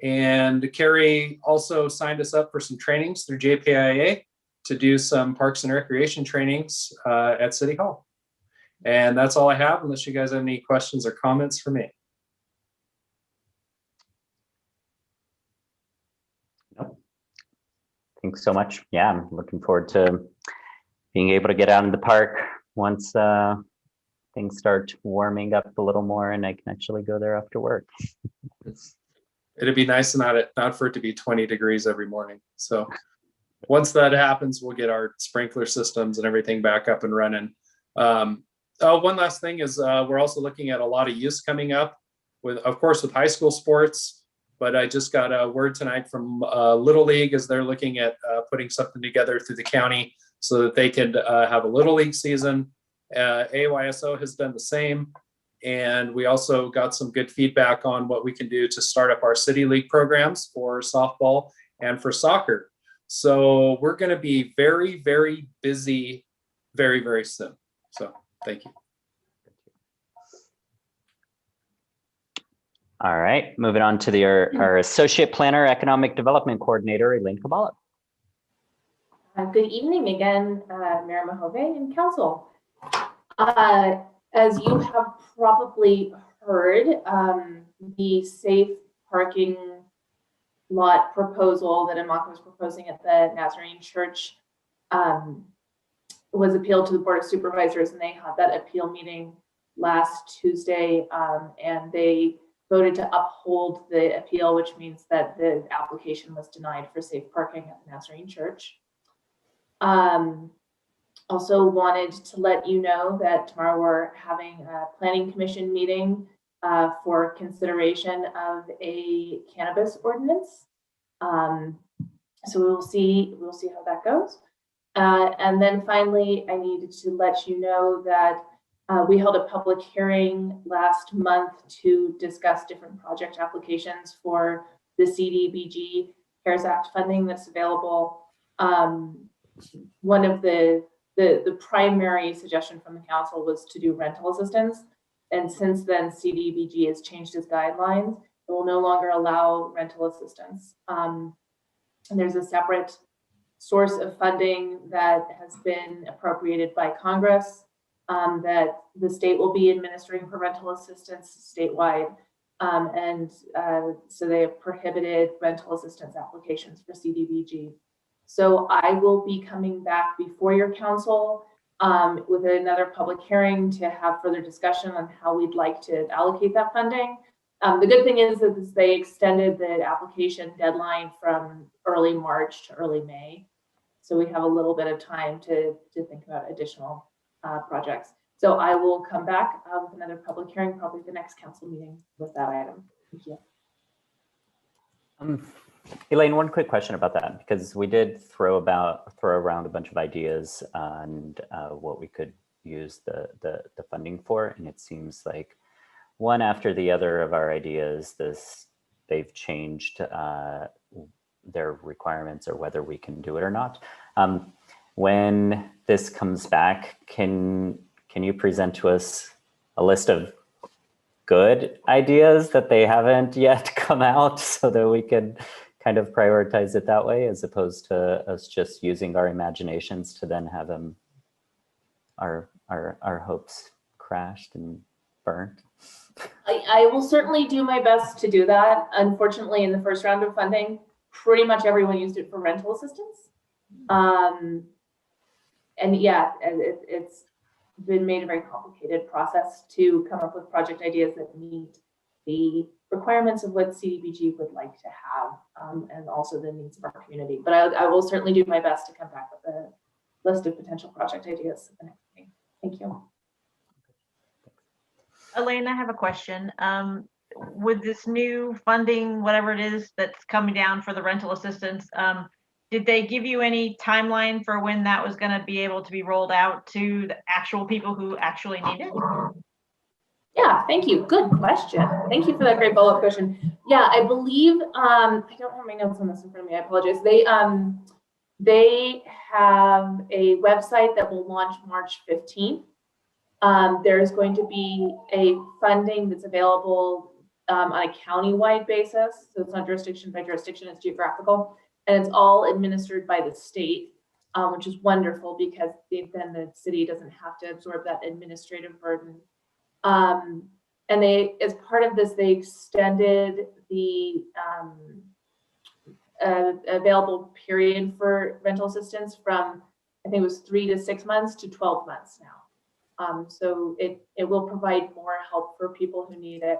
And Carrie also signed us up for some trainings through JPIA to do some Parks and Recreation trainings at City Hall. And that's all I have, unless you guys have any questions or comments for me. Thanks so much. Yeah, I'm looking forward to being able to get out in the park once things start warming up a little more and I can actually go there after work. It'd be nice not for it to be 20 degrees every morning. So once that happens, we'll get our sprinkler systems and everything back up and running. One last thing is we're also looking at a lot of use coming up with, of course, with high school sports. But I just got a word tonight from Little League as they're looking at putting something together through the county so that they could have a Little League season. AYSO has done the same. And we also got some good feedback on what we can do to start up our City League programs for softball and for soccer. So we're going to be very, very busy very, very soon. So thank you. All right, moving on to our Associate Planner, Economic Development Coordinator, Elaine Kabala. Good evening again, Mayor Mahove and Council. As you have probably heard, the safe parking lot proposal that Amaka was proposing at the Nazarene Church was appealed to the Board of Supervisors, and they had that appeal meeting last Tuesday, and they voted to uphold the appeal, which means that the application was denied for safe parking at the Nazarene Church. Also wanted to let you know that tomorrow we're having a planning commission meeting for consideration of a cannabis ordinance. So we'll see how that goes. And then finally, I needed to let you know that we held a public hearing last month to discuss different project applications for the CDBG CARES Act funding that's available. One of the primary suggestion from the council was to do rental assistance. And since then, CDBG has changed its guidelines. It will no longer allow rental assistance. And there's a separate source of funding that has been appropriated by Congress that the state will be administering for rental assistance statewide. So they have prohibited rental assistance applications for CDBG. So I will be coming back before your council with another public hearing to have further discussion on how we'd like to allocate that funding. The good thing is that they extended the application deadline from early March to early May. So we have a little bit of time to think about additional projects. So I will come back with another public hearing, probably the next council meeting with that item. Thank you. Elaine, one quick question about that, because we did throw around a bunch of ideas and what we could use the funding for, and it seems like one after the other of our ideas, they've changed their requirements or whether we can do it or not. When this comes back, can you present to us a list of good ideas that they haven't yet come out so that we can kind of prioritize it that way, as opposed to us just using our imaginations to then have our hopes crashed and burned. I will certainly do my best to do that. Unfortunately, in the first round of funding, pretty much everyone used it for rental assistance. And yeah, it's been made a very complicated process to come up with project ideas that meet the requirements of what CDBG would like to have, and also the needs of our community. But I will certainly do my best to come back with a list of potential project ideas at the next meeting. Thank you. Elaine, I have a question. With this new funding, whatever it is that's coming down for the rental assistance, did they give you any timeline for when that was going to be able to be rolled out to the actual people who actually need it? Yeah, thank you. Good question. Thank you for that great follow-up question. Yeah, I believe, I don't have my notes on this in front of me. I apologize. They have a website that will launch March 15th. There's going to be a funding that's available on a county-wide basis. So it's not jurisdiction by jurisdiction, it's geographical. And it's all administered by the state, which is wonderful because then the city doesn't have to absorb that administrative burden. And they, as part of this, they extended the available period for rental assistance from, I think it was 3 to 6 months to 12 months now. So it will provide more help for people who need it.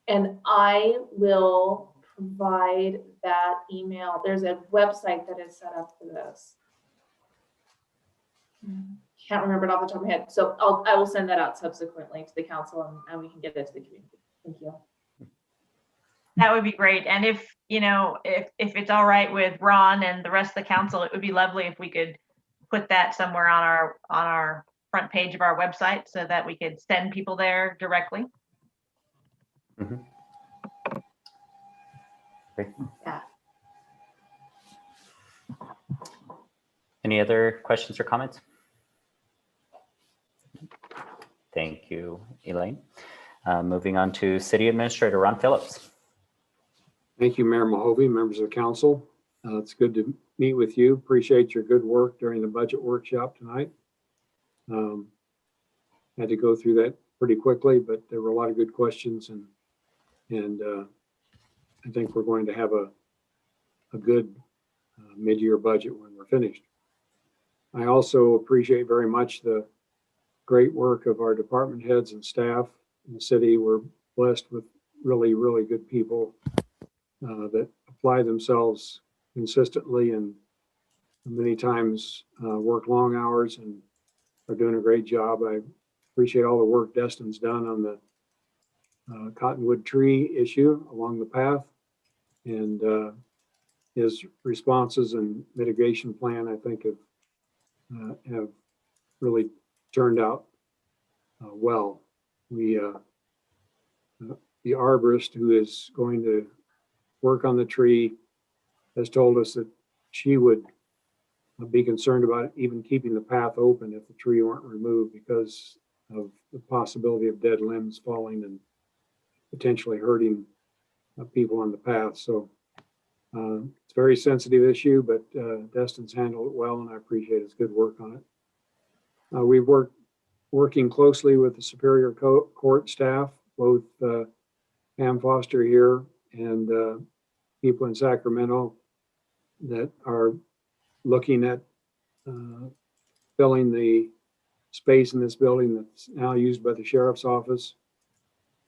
And I will provide that email. There's a website that is set up for this. Can't remember it off the top of my head. So I will send that out subsequently to the council and we can get it to the community. Thank you. That would be great. And if, you know, if it's all right with Ron and the rest of the council, it would be lovely if we could put that somewhere on our front page of our website so that we could send people there directly. Mm-hmm. Great. Yeah. Any other questions or comments? Thank you, Elaine. Moving on to City Administrator Ron Phillips. Thank you, Mayor Mahovey, members of the council. It's good to meet with you. Appreciate your good work during the budget workshop tonight. Had to go through that pretty quickly, but there were a lot of good questions, and I think we're going to have a good mid-year budget when we're finished. I also appreciate very much the great work of our department heads and staff in the city. We're blessed with really, really good people that apply themselves consistently and many times work long hours and are doing a great job. I appreciate all the work Destin's done on the cottonwood tree issue along the path, and his responses and mitigation plan, I think, have really turned out well. The arborist who is going to work on the tree has told us that she would be concerned about even keeping the path open if the tree weren't removed because of the possibility of dead limbs falling and potentially hurting people on the path. So it's a very sensitive issue, but Destin's handled it well, and I appreciate his good work on it. We've working closely with the Superior Court staff, both Pam Foster here and people in Sacramento that are looking at filling the space in this building that's now used by the sheriff's office.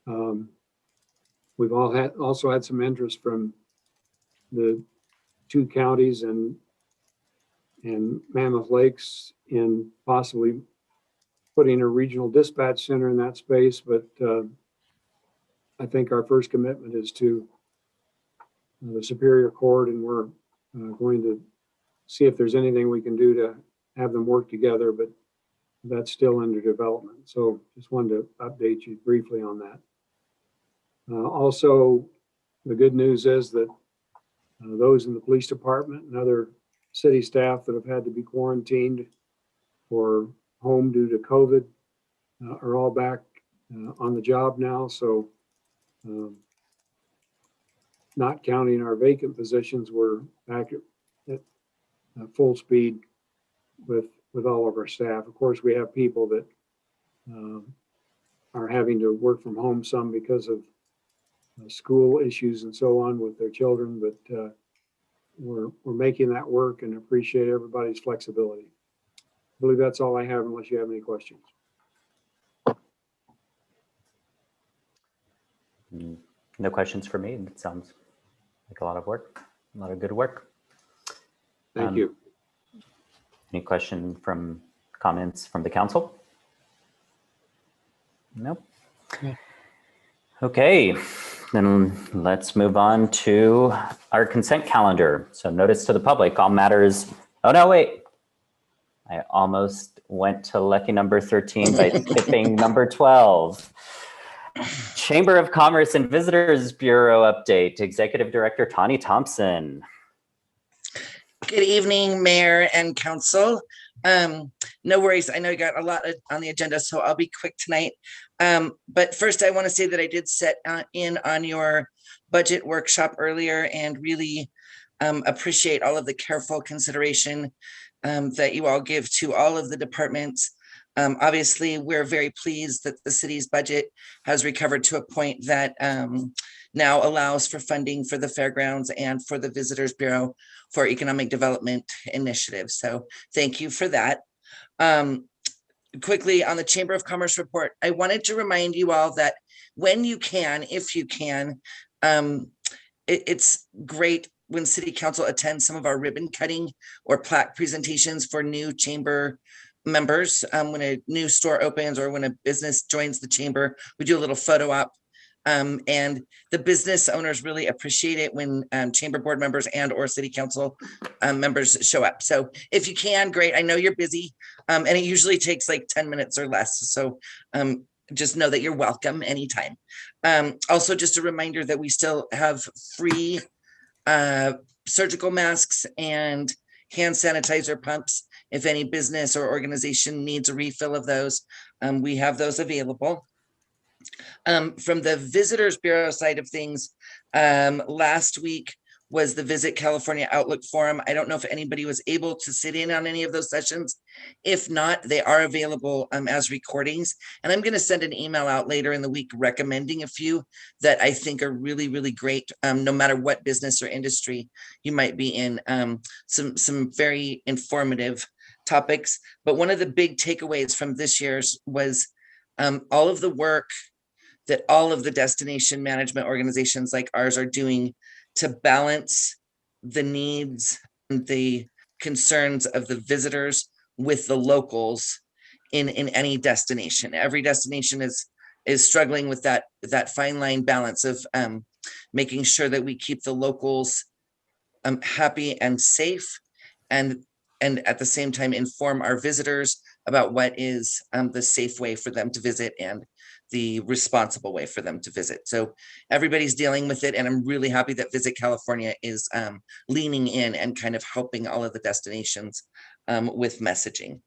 We've also had some interest from the 2 counties and Mammoth Lakes in possibly putting a regional dispatch center in that space, but I think our first commitment is to the Superior Court, and we're going to see if there's anything we can do to have them work together, but that's still under development. So just wanted to update you briefly on that. Also, the good news is that those in the police department and other city staff that have had to be quarantined or home due to COVID are all back on the job now. So not counting our vacant positions, we're back at full speed with all of our staff. Of course, we have people that are having to work from home, some because of school issues and so on with their children, but we're making that work and appreciate everybody's flexibility. I believe that's all I have unless you have any questions. No questions for me. It sounds like a lot of work, a lot of good work. Thank you. Any comments from the council? Nope. Yeah. Okay, then let's move on to our consent calendar. So notice to the public, all matters. Oh no, wait. I almost went to lucky number 13 by skipping number 12. Chamber of Commerce and Visitors Bureau update. Executive Director Tawny Thompson. Good evening, Mayor and Council. No worries. I know you got a lot on the agenda, so I'll be quick tonight. But first, I want to say that I did set in on your budget workshop earlier and really appreciate all of the careful consideration that you all give to all of the departments. Obviously, we're very pleased that the city's budget has recovered to a point that now allows for funding for the fairgrounds and for the Visitors Bureau for economic development initiatives. So thank you for that. Quickly on the Chamber of Commerce report, I wanted to remind you all that when you can, if you can, it's great when City Council attends some of our ribbon cutting or plaque presentations for new chamber members. When a new store opens or when a business joins the chamber, we do a little photo op. And the business owners really appreciate it when chamber board members and or city council members show up. So if you can, great. I know you're busy and it usually takes like 10 minutes or less. So just know that you're welcome anytime. Also, just a reminder that we still have free surgical masks and hand sanitizer pumps. If any business or organization needs a refill of those, we have those available. From the Visitors Bureau side of things, last week was the Visit California Outlook Forum. I don't know if anybody was able to sit in on any of those sessions. If not, they are available as recordings. And I'm going to send an email out later in the week recommending a few that I think are really, really great, no matter what business or industry you might be in. Some very informative topics. But one of the big takeaways from this year's was all of the work that all of the destination management organizations like ours are doing to balance the needs and the concerns of the visitors with the locals in any destination. Every destination is struggling with that fine line balance of making sure that we keep the locals happy and safe, and at the same time inform our visitors about what is the safe way for them to visit and the responsible way for them to visit. So everybody's dealing with it, and I'm really happy that Visit California is leaning in and kind of helping all of the destinations with messaging.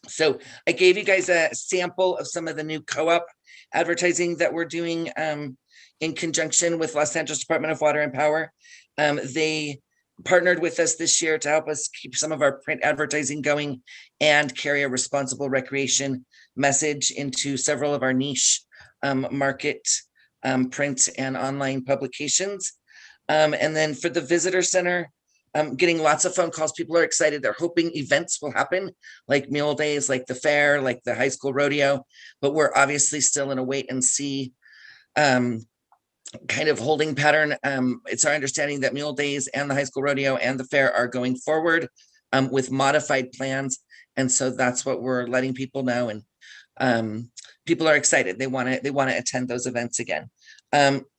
So I gave you guys a sample of some of the new co-op advertising that we're doing in conjunction with Los Angeles Department of Water and Power. They partnered with us this year to help us keep some of our print advertising going and carry a responsible recreation message into several of our niche market print and online publications. And then for the visitor center, getting lots of phone calls. People are excited. They're hoping events will happen like Mule Days, like the fair, like the high school rodeo, but we're obviously still in a wait and see kind of holding pattern. It's our understanding that Mule Days and the high school rodeo and the fair are going forward with modified plans. And so that's what we're letting people know. And people are excited. They want to attend those events again.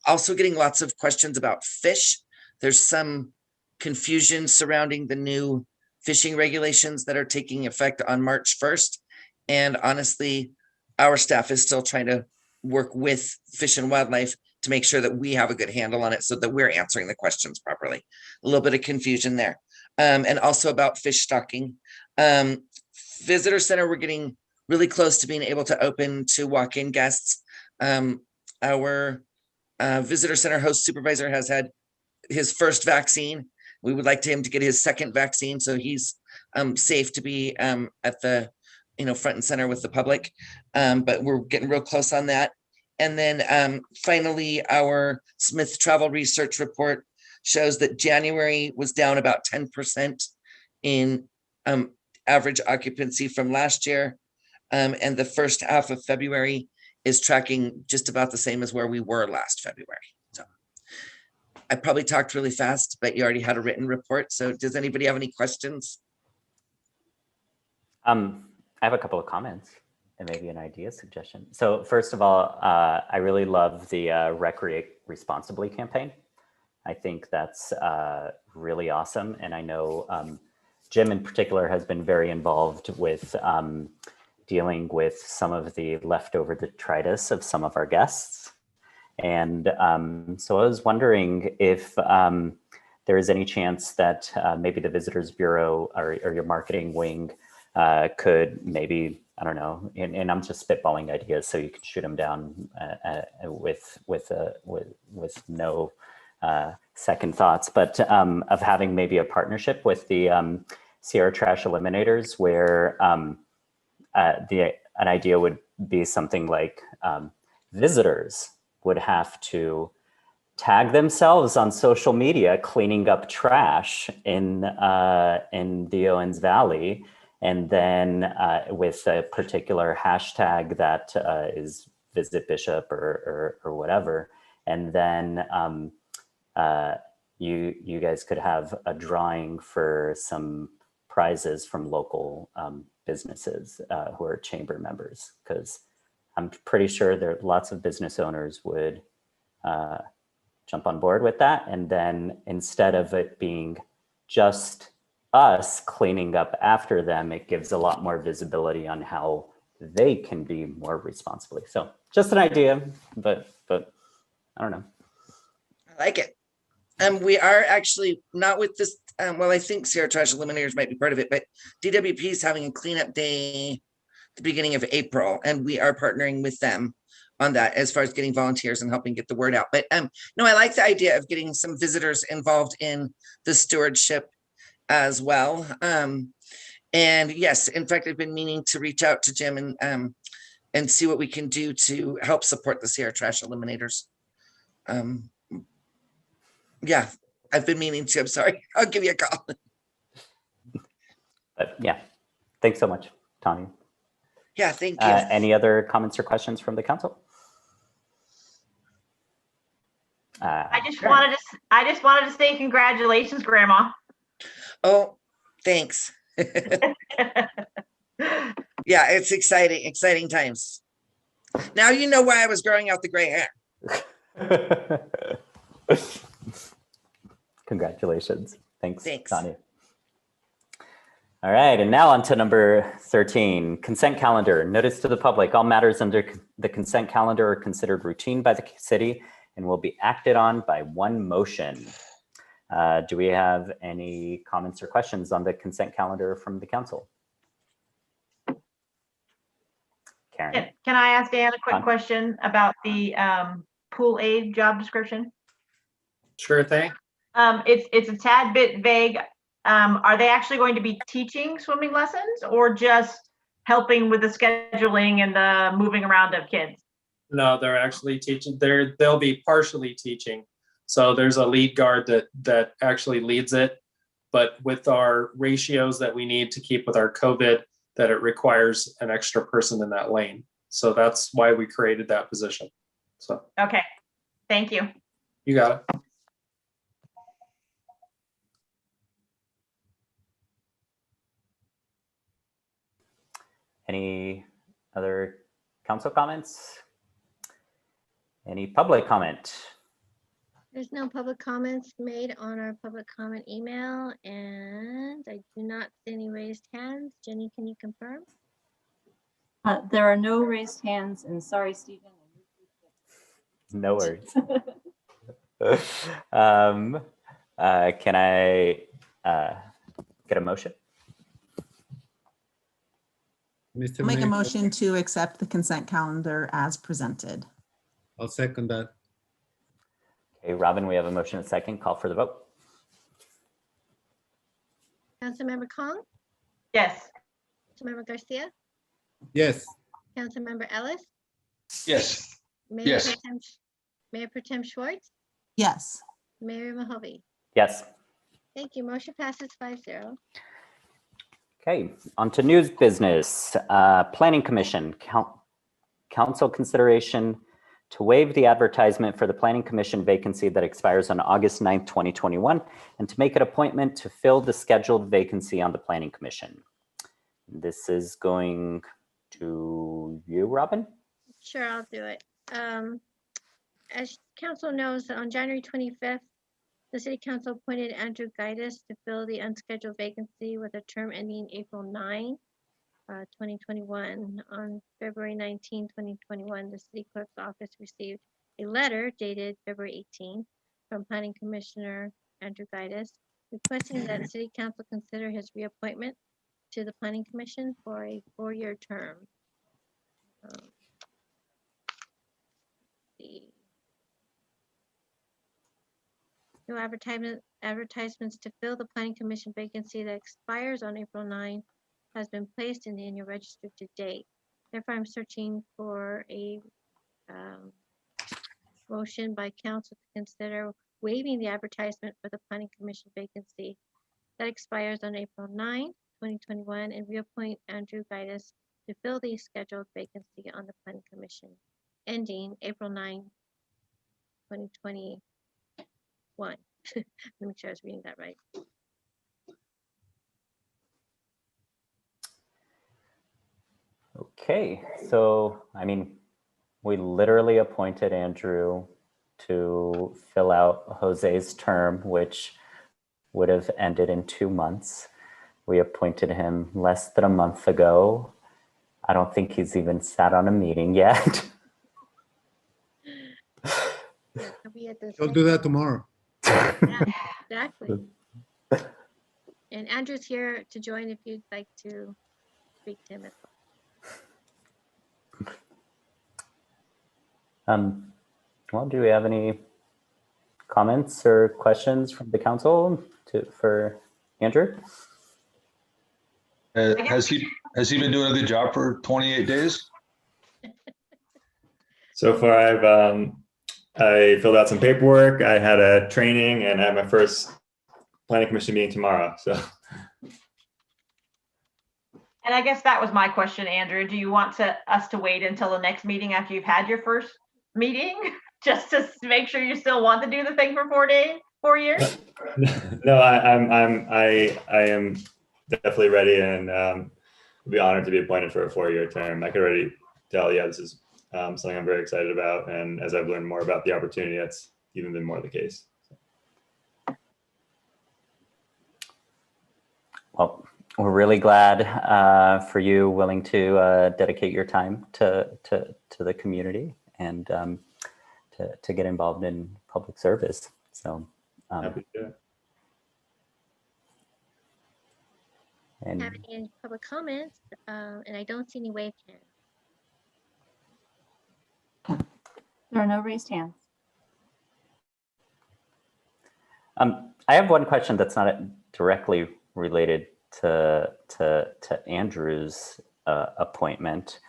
Also getting lots of questions about fish. There's some confusion surrounding the new fishing regulations that are taking effect on March 1st. And honestly, our staff is still trying to work with Fish and Wildlife to make sure that we have a good handle on it so that we're answering the questions properly. A little bit of confusion there. And also about fish stocking. Visitor Center, we're getting really close to being able to open to walk-in guests. Our Visitor Center host supervisor has had his first vaccine. We would like him to get his second vaccine so he's safe to be at the front and center with the public. But we're getting real close on that. And then finally, our Smith Travel Research Report shows that January was down about 10% in average occupancy from last year. And the first half of February is tracking just about the same as where we were last February. So I probably talked really fast, but you already had a written report. So does anybody have any questions? I have a couple of comments and maybe an idea suggestion. So first of all, I really love the Recreate Responsibly campaign. I think that's really awesome. And I know Jim in particular has been very involved with dealing with some of the leftover detritus of some of our guests. And so I was wondering if there is any chance that maybe the Visitors Bureau or your marketing wing could maybe, I don't know, and I'm just spitballing ideas, so you can shoot them down with no second thoughts, but of having maybe a partnership with the Sierra Trash Eliminators, where an idea would be something like visitors would have to tag themselves on social media cleaning up trash in the Owens Valley, and then with a particular hashtag that is Visit Bishop or whatever, and then you guys could have a drawing for some prizes from local businesses who are chamber members, because I'm pretty sure there lots of business owners would jump on board with that. And then instead of it being just us cleaning up after them, it gives a lot more visibility on how they can be more responsibly. So just an idea, but I don't know. I like it. We are actually not with this. Well, I think Sierra Trash Eliminators might be part of it, but DWP is having a cleanup day the beginning of April, and we are partnering with them on that as far as getting volunteers and helping get the word out. But no, I like the idea of getting some visitors involved in the stewardship as well. And yes, in fact, I've been meaning to reach out to Jim and see what we can do to help support the Sierra Trash Eliminators. Yeah, I've been meaning to. I'm sorry. I'll give you a call. But yeah, thanks so much, Tanya. Yeah, thank you. Any other comments or questions from the council? I just wanted to say congratulations, Grandma. Oh, thanks. Yeah, it's exciting times. Now you know why I was growing out the gray hair. Congratulations. Thanks, Tanya. All right, and now on to number 13, consent calendar. Notice to the public, all matters under the consent calendar are considered routine by the city and will be acted on by one motion. Do we have any comments or questions on the consent calendar from the council? Karen. Can I ask Dan a quick question about the pool aide job description? Sure thing. It's a tad bit vague. Are they actually going to be teaching swimming lessons or just helping with the scheduling and the moving around of kids? No, they're actually teaching. They'll be partially teaching. So there's a lead guard that actually leads it, but with our ratios that we need to keep with our COVID, that it requires an extra person in that lane. So that's why we created that position. So okay, thank you. You got it. Any other council comments? Any public comment? There's no public comments made on our public comment email, and I do not see any raised hands. Jenny, can you confirm? There are no raised hands, and sorry, Stephen. No worries. Can I get a motion? I'll make a motion to accept the consent calendar as presented. I'll second that. Okay, Robin, we have a motion and a second. Call for the vote. Councilmember Kong? Yes. Councilmember Garcia? Yes. Councilmember Ellis, Yes. Mayor Yes. Pro Tem, Mayor Pro Tem Schwartz, Yes. Mayor Mahovey. Yes. Thank you. Motion passes 5-0. Okay, on to news business. Planning Commission, council consideration to waive the advertisement for the Planning Commission vacancy that expires on August 9th, 2021, and to make an appointment to fill the scheduled vacancy on the Planning Commission. This is going to you, Robin? Sure, I'll do it. As council knows, on January 25th, the city council appointed Andrew Gaitis to fill the unscheduled vacancy with a term ending April 9, 2021. On February 19, 2021, the city clerk's office received a letter dated February 18 from Planning Commissioner Andrew Gaitis requesting that city council consider his reappointment to the Planning Commission for a 4-year term. The new advertisements to fill the Planning Commission vacancy that expires on April 9 has been placed in the annual register to date. Therefore, I'm searching for a motion by council to consider waiving the advertisement for the Planning Commission vacancy that expires on April 9, 2021, and reappoint Andrew Gaitis to fill the scheduled vacancy on the Planning Commission ending April 9, 2021. Let me make sure I was reading that right. Okay, so, I mean, we literally appointed Andrew to fill out Jose's term, which would have ended in 2 months. We appointed him less than a month ago. I don't think he's even sat on a meeting yet. He'll do that tomorrow. Yeah, exactly. And Andrew's here to join if you'd like to speak to him as well. Well, do we have any comments or questions from the council for Andrew? Has he been doing a good job for 28 days? So far, I filled out some paperwork. I had a training, and I have my first planning commission meeting tomorrow. So, And I guess that was my question, Andrew. Do you want us to wait until the next meeting after you've had your first meeting, just to make sure you still want to do the thing for 4 years? no, I am definitely ready, and would be honored to be appointed for a 4-year term. I could already tell, yeah, this is something I'm very excited about, and as I've learned more about the opportunity, that's even been more the case. Well, we're really glad for you willing to dedicate your time to the community and to get involved in public service. So, happy to. And Have any public comments? And I don't see any wave hands. There are no raised hands. I have one question that's not directly related to Andrew's appointment.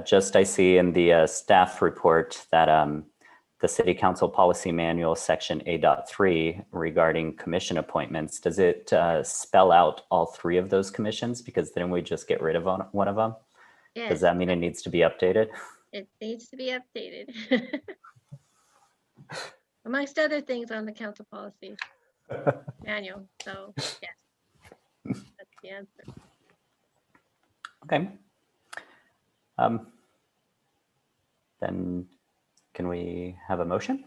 Just I see in the staff report that the City Council Policy Manual section A.3 regarding commission appointments, does it spell out all 3 of those commissions? Because then we just get rid of one of them. Yes. Does that mean it needs to be updated? It needs to be updated. Amongst other things on the council policy manual. So yes, that's the answer. Okay. Then can we have a motion?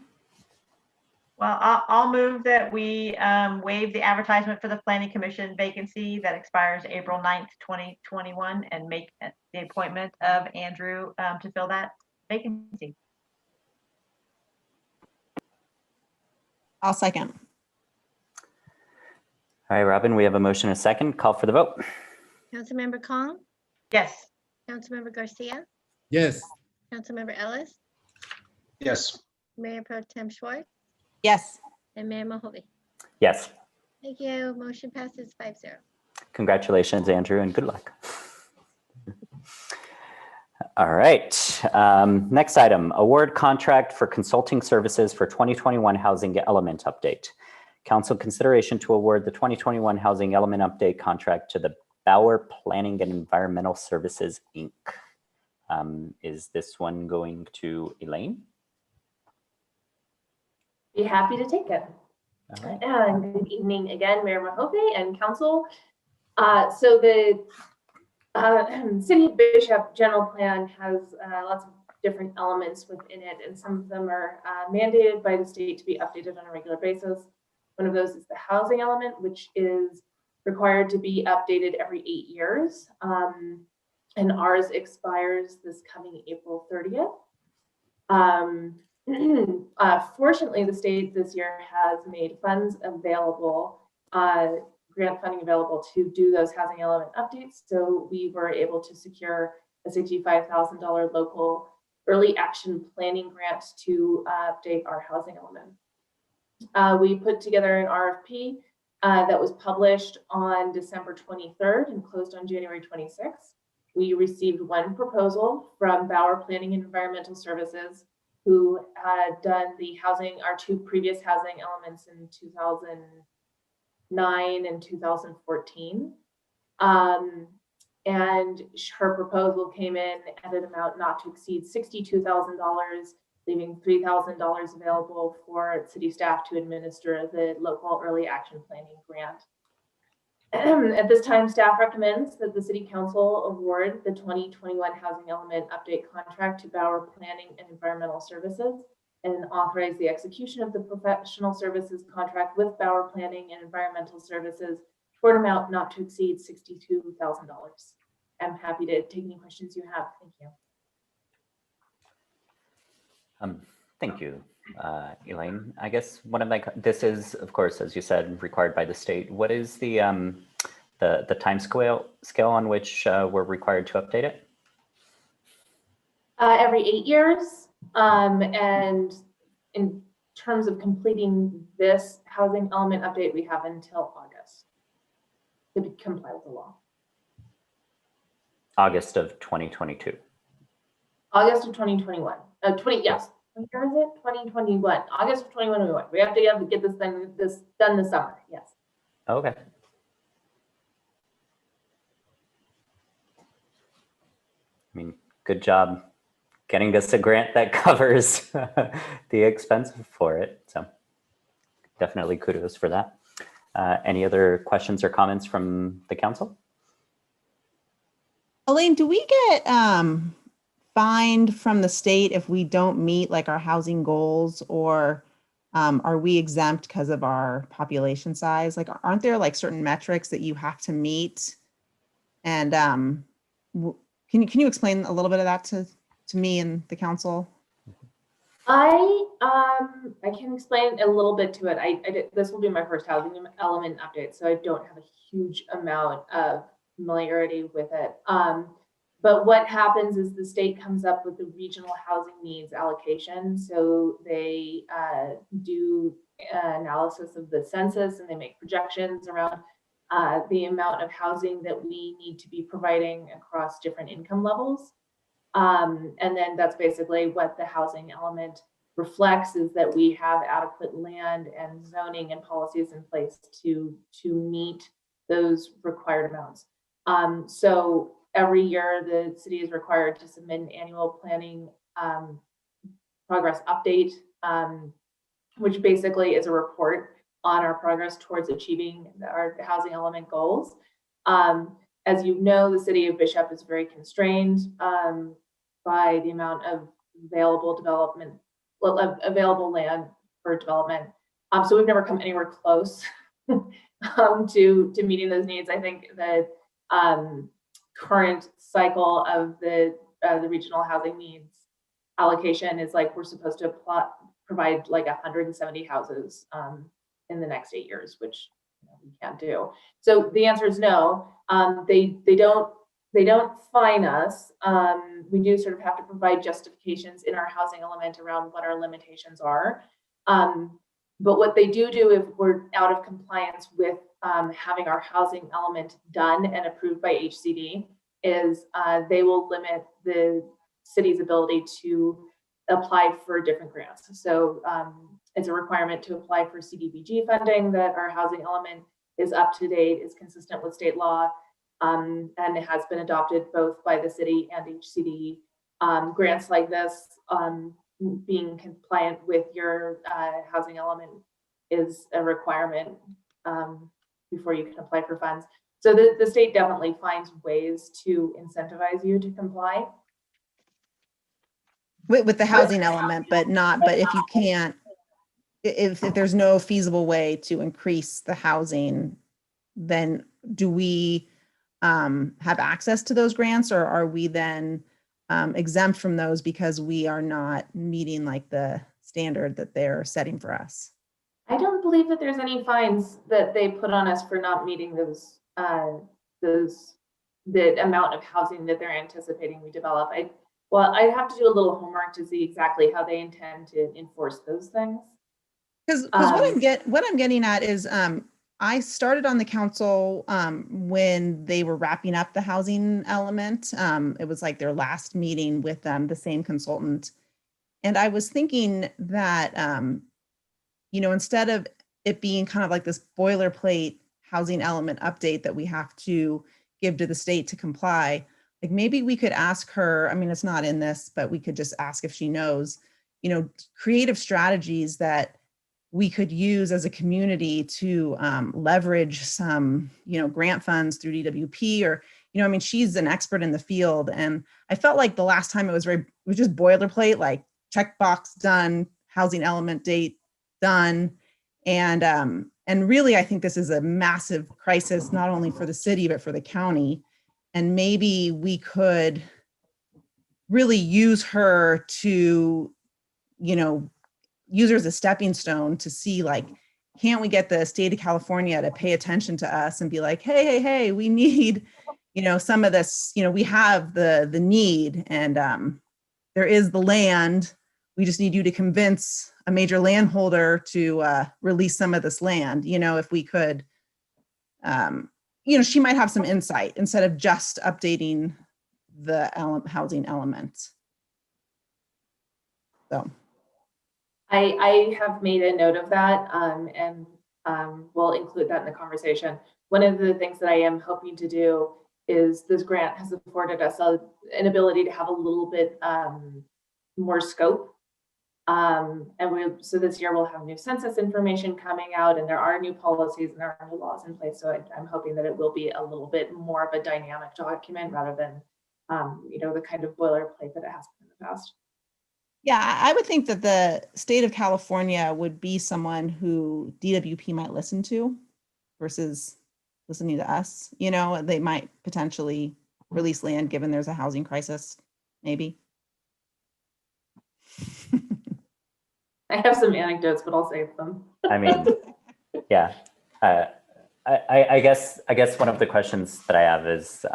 Well, I'll move that we waive the advertisement for the Planning Commission vacancy that expires April 9th, 2021, and make the appointment of Andrew to fill that vacancy. I'll second. All right, Robin, we have a motion and a second. Call for the vote. Councilmember Kong, Yes. Councilmember Garcia, Yes. Councilmember Ellis, Yes. Mayor Pro Tem Schwartz, Yes. and Mayor Mahovey. Yes. Thank you. Motion passes 5-0. Congratulations, Andrew, and good luck. All right. Next item, award contract for consulting services for 2021 housing element update. Council consideration to award the 2021 housing element update contract to the Bauer Planning and Environmental Services, Inc. Is this one going to Elaine? Be happy to take it. All right. And good evening again, Mayor Mahove and council. So the City of Bishop general plan has lots of different elements within it, and some of them are mandated by the state to be updated on a regular basis. One of those is the housing element, which is required to be updated every 8 years. And ours expires this coming April 30th. Fortunately, the state this year has made funds available, grant funding available to do those housing element updates. So we were able to secure a $65,000 local early action planning grant to update our housing element. We put together an RFP that was published on December 23rd and closed on January 26th. We received one proposal from Bauer Planning and Environmental Services, who had done the housing, our two previous housing elements in 2009 and 2014. And her proposal came in at an amount not to exceed $62,000, leaving $3,000 available for city staff to administer the local early action planning grant. At this time, staff recommends that the City Council award the 2021 Housing Element Update contract to Bauer Planning and Environmental Services and authorize the execution of the professional services contract with Bauer Planning and Environmental Services for an amount not to exceed $62,000. I'm happy to take any questions you have. Thank you. Thank you, Elaine. I guess this is, of course, as you said, required by the state. What is the time scale on which we're required to update it? Every 8 years. And in terms of completing this housing element update, we have until August to comply with the law. August of 2022. August of 2021. Yes. What year is it? 2021. August of 2021. We have to get this done this summer. Yes. Okay. I mean, good job getting us a grant that covers the expense for it. So definitely kudos for that. Any other questions or comments from the council? Elaine, do we get fined from the state if we don't meet like our housing goals, or are we exempt because of our population size? Like, aren't there like certain metrics that you have to meet? And can you explain a little bit of that to me and the council? I can explain a little bit to it. This will be my first housing element update, so I don't have a huge amount of familiarity with it. But what happens is the state comes up with the regional housing needs allocation. So they do analysis of the census, and they make projections around the amount of housing that we need to be providing across different income levels. And then that's basically what the housing element reflects, is that we have adequate land and zoning and policies in place to meet those required amounts. So every year the city is required to submit an annual planning progress update, which basically is a report on our progress towards achieving our housing element goals. As you know, the City of Bishop is very constrained by the amount of available land for development. So we've never come anywhere close to meeting those needs. I think the current cycle of the regional housing needs allocation is like we're supposed to provide like 170 houses in the next 8 years, which we can't do. So the answer is no. They don't fine us. We do sort of have to provide justifications in our housing element around what our limitations are. But what they do if we're out of compliance with having our housing element done and approved by HCD is they will limit the city's ability to apply for different grants. So it's a requirement to apply for CDBG funding, that our housing element is up to date, is consistent with state law, and it has been adopted both by the city and HCD. Grants like this, being compliant with your housing element is a requirement before you can apply for funds. So the state definitely finds ways to incentivize you to comply. With the housing element, but if you can't, if there's no feasible way to increase the housing, then do we have access to those grants, or are we then exempt from those because we are not meeting like the standard that they're setting for us? I don't believe that there's any fines that they put on us for not meeting those the amount of housing that they're anticipating we develop. I have to do a little homework to see exactly how they intend to enforce those things. Because what I'm getting at is I started on the council when they were wrapping up the housing element. It was like their last meeting with the same consultant. And I was thinking that, instead of it being kind of like this boilerplate housing element update that we have to give to the state to comply, like maybe we could ask her, I mean, it's not in this, but we could just ask if she knows, creative strategies that we could use as a community to leverage some, grant funds through DWP, or, I mean, she's an expert in the field. And I felt like the last time it was just boilerplate, like checkbox done, housing element date done. And really, I think this is a massive crisis, not only for the city, but for the county. And maybe we could really use her to, use her as a stepping stone to see, like, can't we get the state of California to pay attention to us and be like, hey, we need, some of this, we have the need, and there is the land. We just need you to convince a major landholder to release some of this land. If we could, she might have some insight instead of just updating the housing element. So. I have made a note of that, and we'll include that in the conversation. One of the things that I am hoping to do is this grant has afforded us an ability to have a little bit more scope. So this year we'll have new census information coming out, and there are new policies and there are new laws in place. So I'm hoping that it will be a little bit more of a dynamic document rather than, the kind of boilerplate that it has been in the past. Yeah, I would think that the state of California would be someone who DWP might listen to versus listening to us. They might potentially release land given there's a housing crisis, maybe. I have some anecdotes, but I'll save them. I mean, yeah. I guess one of the questions that I have is,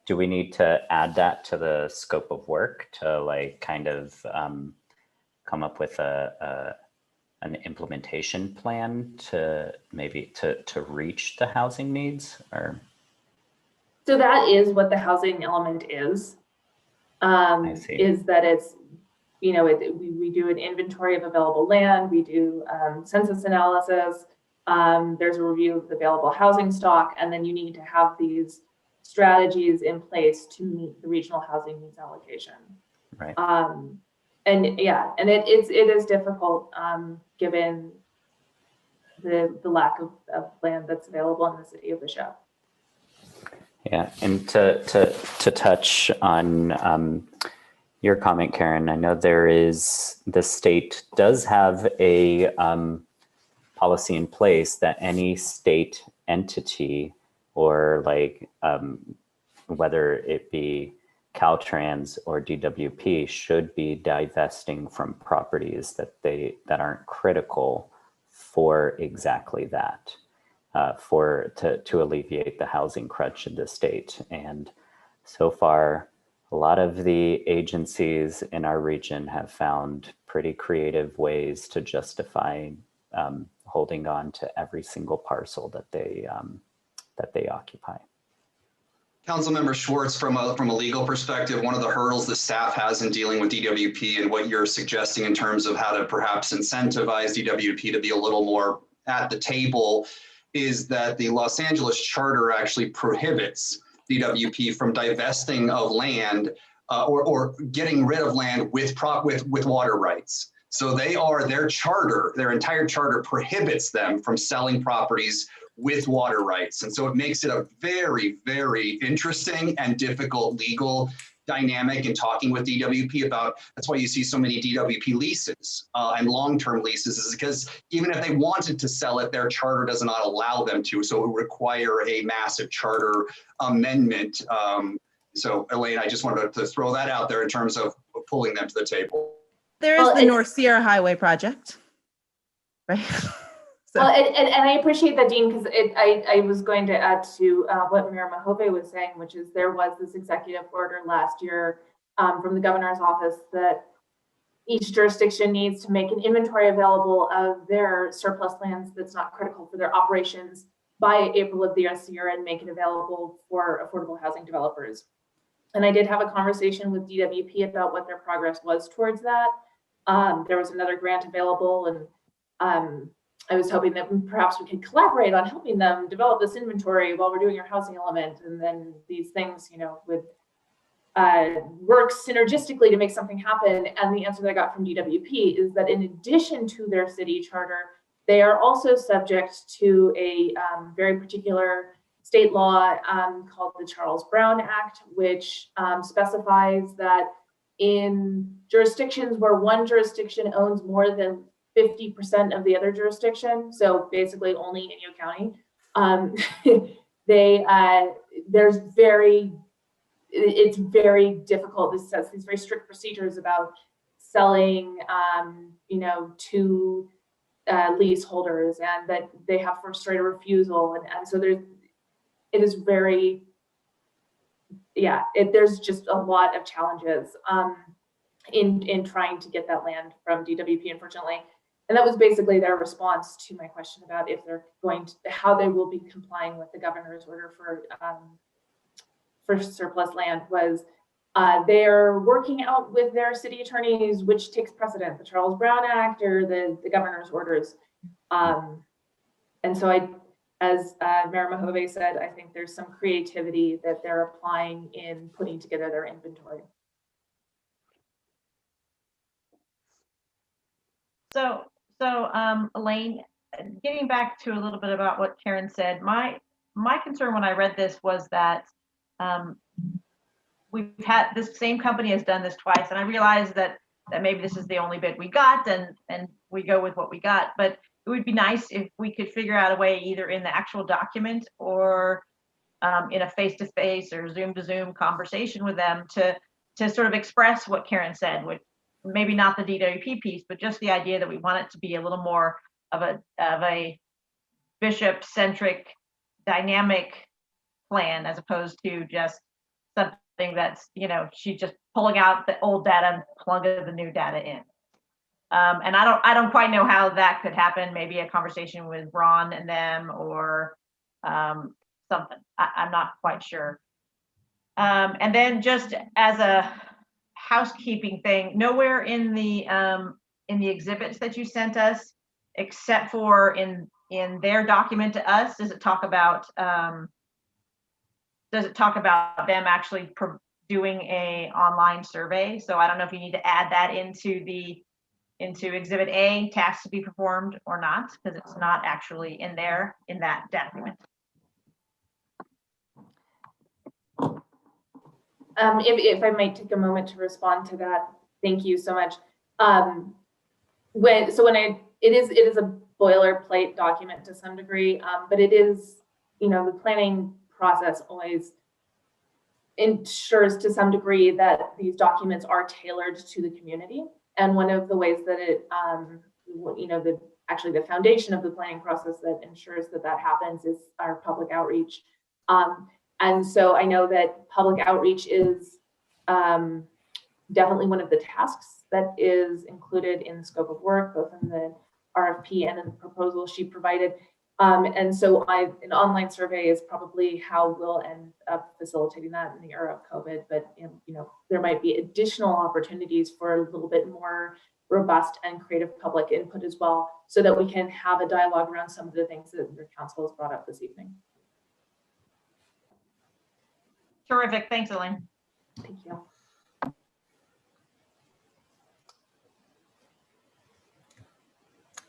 do we need to add that to the scope of work to kind of come up with an implementation plan to maybe to reach the housing needs? Or so that is what the housing element is. Is that it's, we do an inventory of available land, we do census analysis, there's a review of the available housing stock, and then you need to have these strategies in place to meet the regional housing needs allocation. Right. And it is difficult given the lack of land that's available in the city of Bishop. Yeah, and to touch on your comment, Karen, I know the state does have a policy in place that any state entity, or whether it be Caltrans or DWP, should be divesting from properties that aren't critical for exactly that, to alleviate the housing crunch in the state. And so far, a lot of the agencies in our region have found pretty creative ways to justify holding on to every single parcel that they occupy. Councilmember Schwartz, from a legal perspective, one of the hurdles the staff has in dealing with DWP and what you're suggesting in terms of how to perhaps incentivize DWP to be a little more at the table is that the Los Angeles Charter actually prohibits DWP from divesting of land or getting rid of land with water rights. So their charter, their entire charter prohibits them from selling properties with water rights. And so it makes it a very, very interesting and difficult legal dynamic in talking with DWP about. That's why you see so many DWP leases and long-term leases, is because even if they wanted to sell it, their charter does not allow them to. So it would require a massive charter amendment. So Elaine, I just wanted to throw that out there in terms of pulling them to the table. There is the North Sierra Highway project, right? Well, and I appreciate that, Dean, because I was going to add to what Mayor Mahove was saying, which is there was this executive order last year from the governor's office that each jurisdiction needs to make an inventory available of their surplus lands that's not critical for their operations by April of this year and make it available for affordable housing developers. And I did have a conversation with DWP about what their progress was towards that. There was another grant available, and I was hoping that perhaps we could collaborate on helping them develop this inventory while we're doing our housing element. And then these things, would work synergistically to make something happen. And the answer that I got from DWP is that in addition to their city charter, they are also subject to a very particular state law called the Charles Brown Act, which specifies that in jurisdictions where one jurisdiction owns more than 50% of the other jurisdiction, so basically only Inyo County, it's very difficult. This sets these very strict procedures about selling, to leaseholders, and that they have first right of refusal, and so there's just a lot of challenges in trying to get that land from DWP, unfortunately. And that was basically their response to my question about if they're how they will be complying with the governor's order for surplus land was they're working out with their city attorneys which takes precedent, the Charles Brown Act or the governor's orders. And so as Mayor Mahove said, I think there's some creativity that they're applying in putting together their inventory. So Elaine, getting back to a little bit about what Karen said, my concern when I read this was that we've had this same company has done this twice, and I realized that maybe this is the only bid we got, and we go with what we got. But it would be nice if we could figure out a way, either in the actual document or in a face-to-face or Zoom-to-Zoom conversation with them, to sort of express what Karen said, which maybe not the DWP piece, but just the idea that we want it to be a little more of a bishop-centric, dynamic plan, as opposed to just something that's, she's just pulling out the old data and plugging the new data in. And I don't quite know how that could happen. Maybe a conversation with Ron and them, or something. I'm not quite sure. And then just as a housekeeping thing, nowhere in the exhibits that you sent us, except for in their document to us, does it talk about them actually doing a online survey? So I don't know if you need to add that into Exhibit A, tasks to be performed, or not, because it's not actually in there in that document. If I might take a moment to respond to that, thank you so much. It is a boilerplate document to some degree, but it is, the planning process always ensures to some degree that these documents are tailored to the community. And one of the ways that it, the foundation of the planning process that ensures that happens is our public outreach. And so I know that public outreach is definitely one of the tasks that is included in the scope of work, both in the RFP and in the proposal she provided. And so an online survey is probably how we'll end up facilitating that in the era of COVID. But there might be additional opportunities for a little bit more robust and creative public input as well, so that we can have a dialogue around some of the things that your council has brought up this evening. Terrific. Thanks, Elaine. Thank you.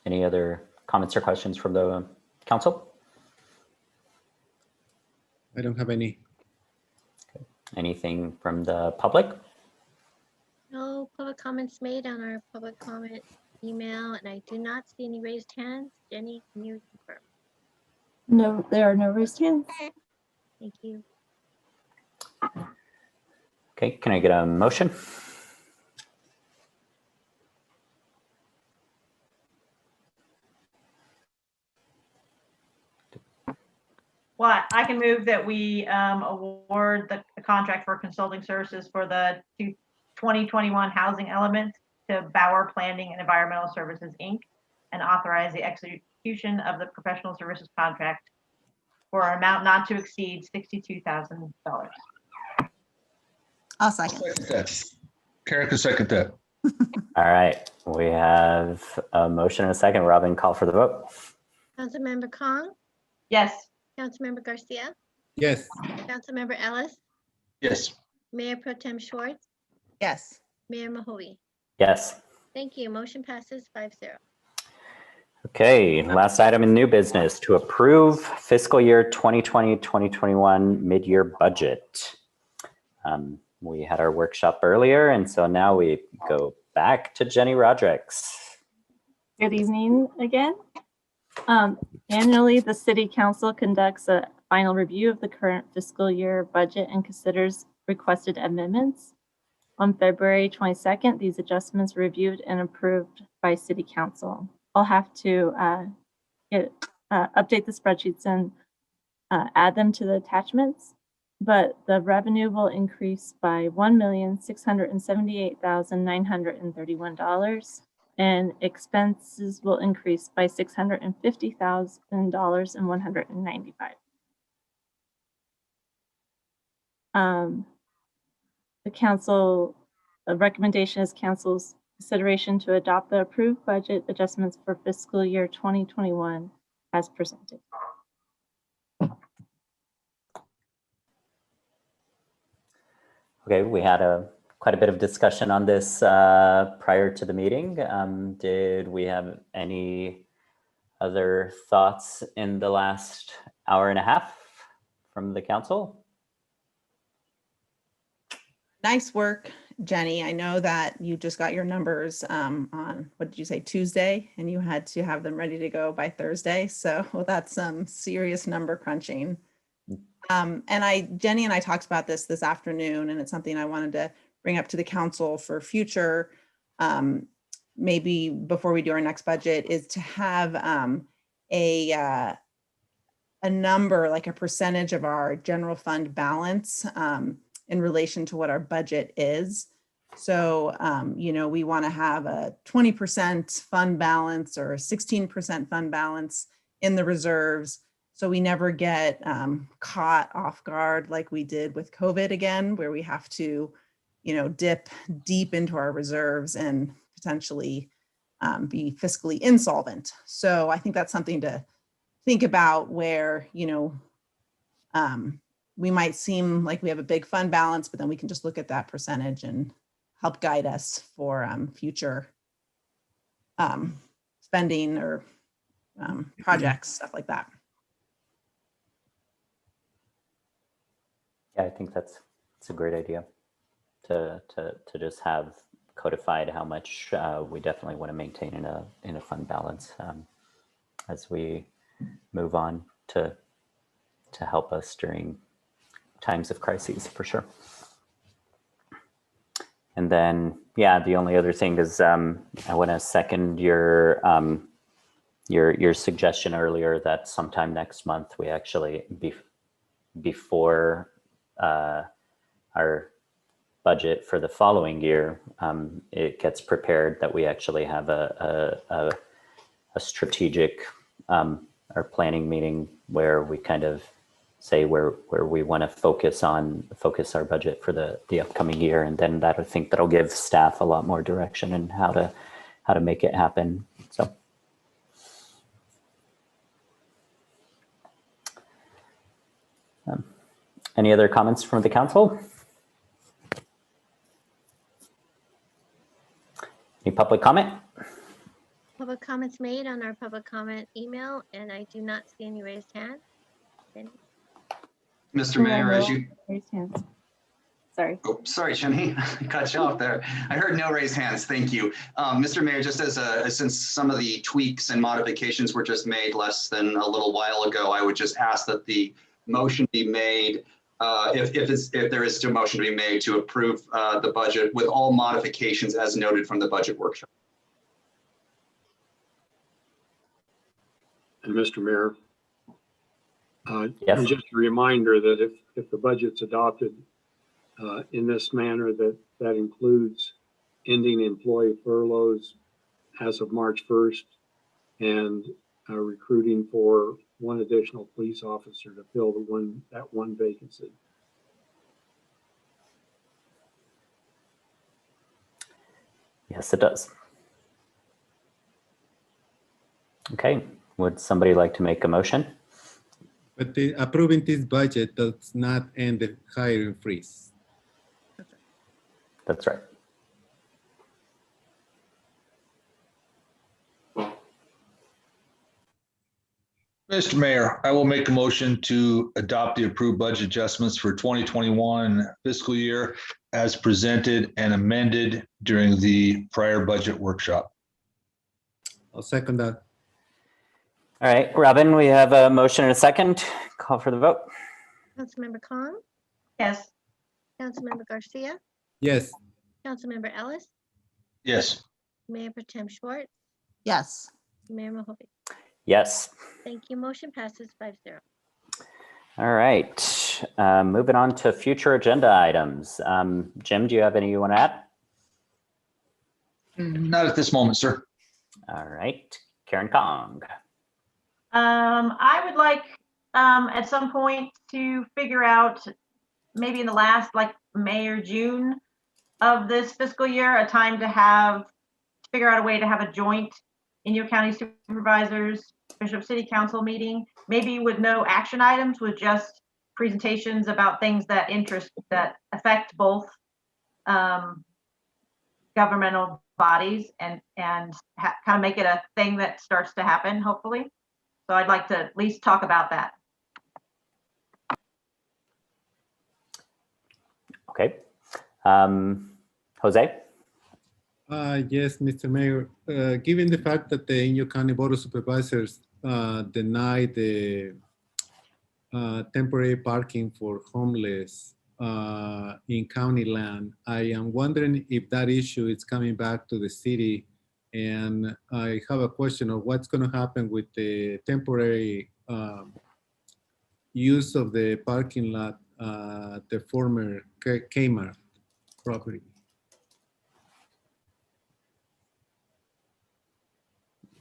Any other comments or questions from the council? I don't have any. Anything from the public? No public comments made on our public comment email, and I do not see any raised hands. Jenny, can you confirm? No, there are no raised hands. Thank you. Okay, can I get a motion? Well, I can move that we award the contract for consulting services for the 2021 housing element to Bauer Planning and Environmental Services, Inc., and authorize the execution of the professional services contract for an amount not to exceed $62,000. I'll second. Karen can second that. All right, we have a motion and a second. Robin, call for the vote. Councilmember Kong, Yes. Councilmember Garcia, Yes. Councilmember Ellis, Yes. Mayor Pro Tem Schwartz, Yes. Mayor Mahui. Yes. Thank you. Motion passes 5-0. Okay, last item in new business, to approve fiscal year 2020-2021 mid-year budget. We had our workshop earlier, and so now we go back to Jenny Rodrigues. Good evening again. Annually, the City Council conducts a final review of the current fiscal year budget and considers requested amendments. On February 22nd, these adjustments were reviewed and approved by City Council. I'll have to update the spreadsheets and add them to the attachments, but the revenue will increase by $1,678,931, and expenses will increase by $650,195. The council, a recommendation is council's consideration to adopt the approved budget adjustments for fiscal year 2021 as presented. Okay, we had quite a bit of discussion on this prior to the meeting. Did we have any other thoughts in the last hour and a half from the council? Nice work, Jenny. I know that you just got your numbers on, what did you say, Tuesday, and you had to have them ready to go by Thursday. So that's some serious number crunching. And Jenny and I talked about this afternoon, and it's something I wanted to bring up to the council for future, maybe before we do our next budget, is to have a number, like a percentage of our general fund balance in relation to what our budget is. So, we want to have a 20% fund balance or a 16% fund balance in the reserves, so we never get caught off guard like we did with COVID again, where we have to, dip deep into our reserves and potentially be fiscally insolvent. So I think that's something to think about, where, we might seem like we have a big fund balance, but then we can just look at that percentage and help guide us for future spending or projects, stuff like that. Yeah, I think that's a great idea to just have codified how much we definitely want to maintain in a fund balance as we move on to help us during times of crises, for sure. And then, yeah, the only other thing is I want to second your suggestion earlier that sometime next month we actually before our budget for the following year, it gets prepared, that we actually have a strategic our planning meeting where we kind of say where we want to focus our budget for the upcoming year, and then I think that'll give staff a lot more direction in how to make it happen. So. Any other comments from the council? Any public comment? Public comments made on our public comment email, and I do not see any raised hands. Any? Mr. Mayor, as you, Raised hands. Sorry. oh, sorry, Jenny, I cut you off there. I heard no raised hands. Thank you. Mr. Mayor, just since some of the tweaks and modifications were just made less than a little while ago, I would just ask that the motion be made, if there is still a motion to be made to approve the budget with all modifications as noted from the budget workshop. And Mr. Mayor, Yes. and just a reminder that if the budget's adopted in this manner, that includes ending employee furloughs as of March 1st and recruiting for one additional police officer to fill that one vacancy. Yes, it does. Okay, would somebody like to make a motion? But approving this budget does not end the hiring freeze. That's right. Mr. Mayor, I will make a motion to adopt the approved budget adjustments for 2021 fiscal year as presented and amended during the prior budget workshop. I'll second that. All right, Robin, we have a motion and a second. Call for the vote. Councilmember Khan, Yes. Councilmember Garcia, Yes. Councilmember Ellis, Yes. Mayor Pro Tem Schwartz, Yes. Mayor Mohope. Yes. Thank you. Motion passes 5-0. All right, moving on to future agenda items. Jim, do you have any you want to add? Not at this moment, sir. All right, Karen Kong. I would like at some point to figure out, maybe in the last like May or June of this fiscal year, a time to figure out a way to have a joint Inyo County Supervisors, Bishop City Council meeting, maybe with no action items, with just presentations about things that affect both governmental bodies and kind of make it a thing that starts to happen, hopefully. So I'd like to at least talk about that. Okay. Jose? Yes, Mr. Mayor, given the fact that the Inyo County Board of Supervisors denied the temporary parking for homeless in county land, I am wondering if that issue is coming back to the city. And I have a question of what's going to happen with the temporary use of the parking lot, the former Kmart property.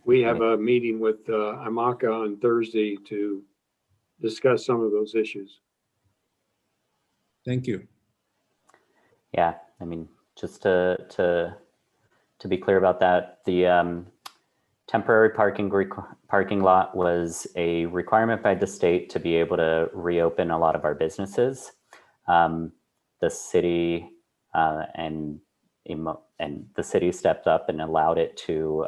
We have a meeting with Amaka on Thursday to discuss some of those issues. Thank you. Yeah, I mean, just to be clear about that, the temporary parking lot was a requirement by the state to be able to reopen a lot of our businesses. The city and the city stepped up and allowed it to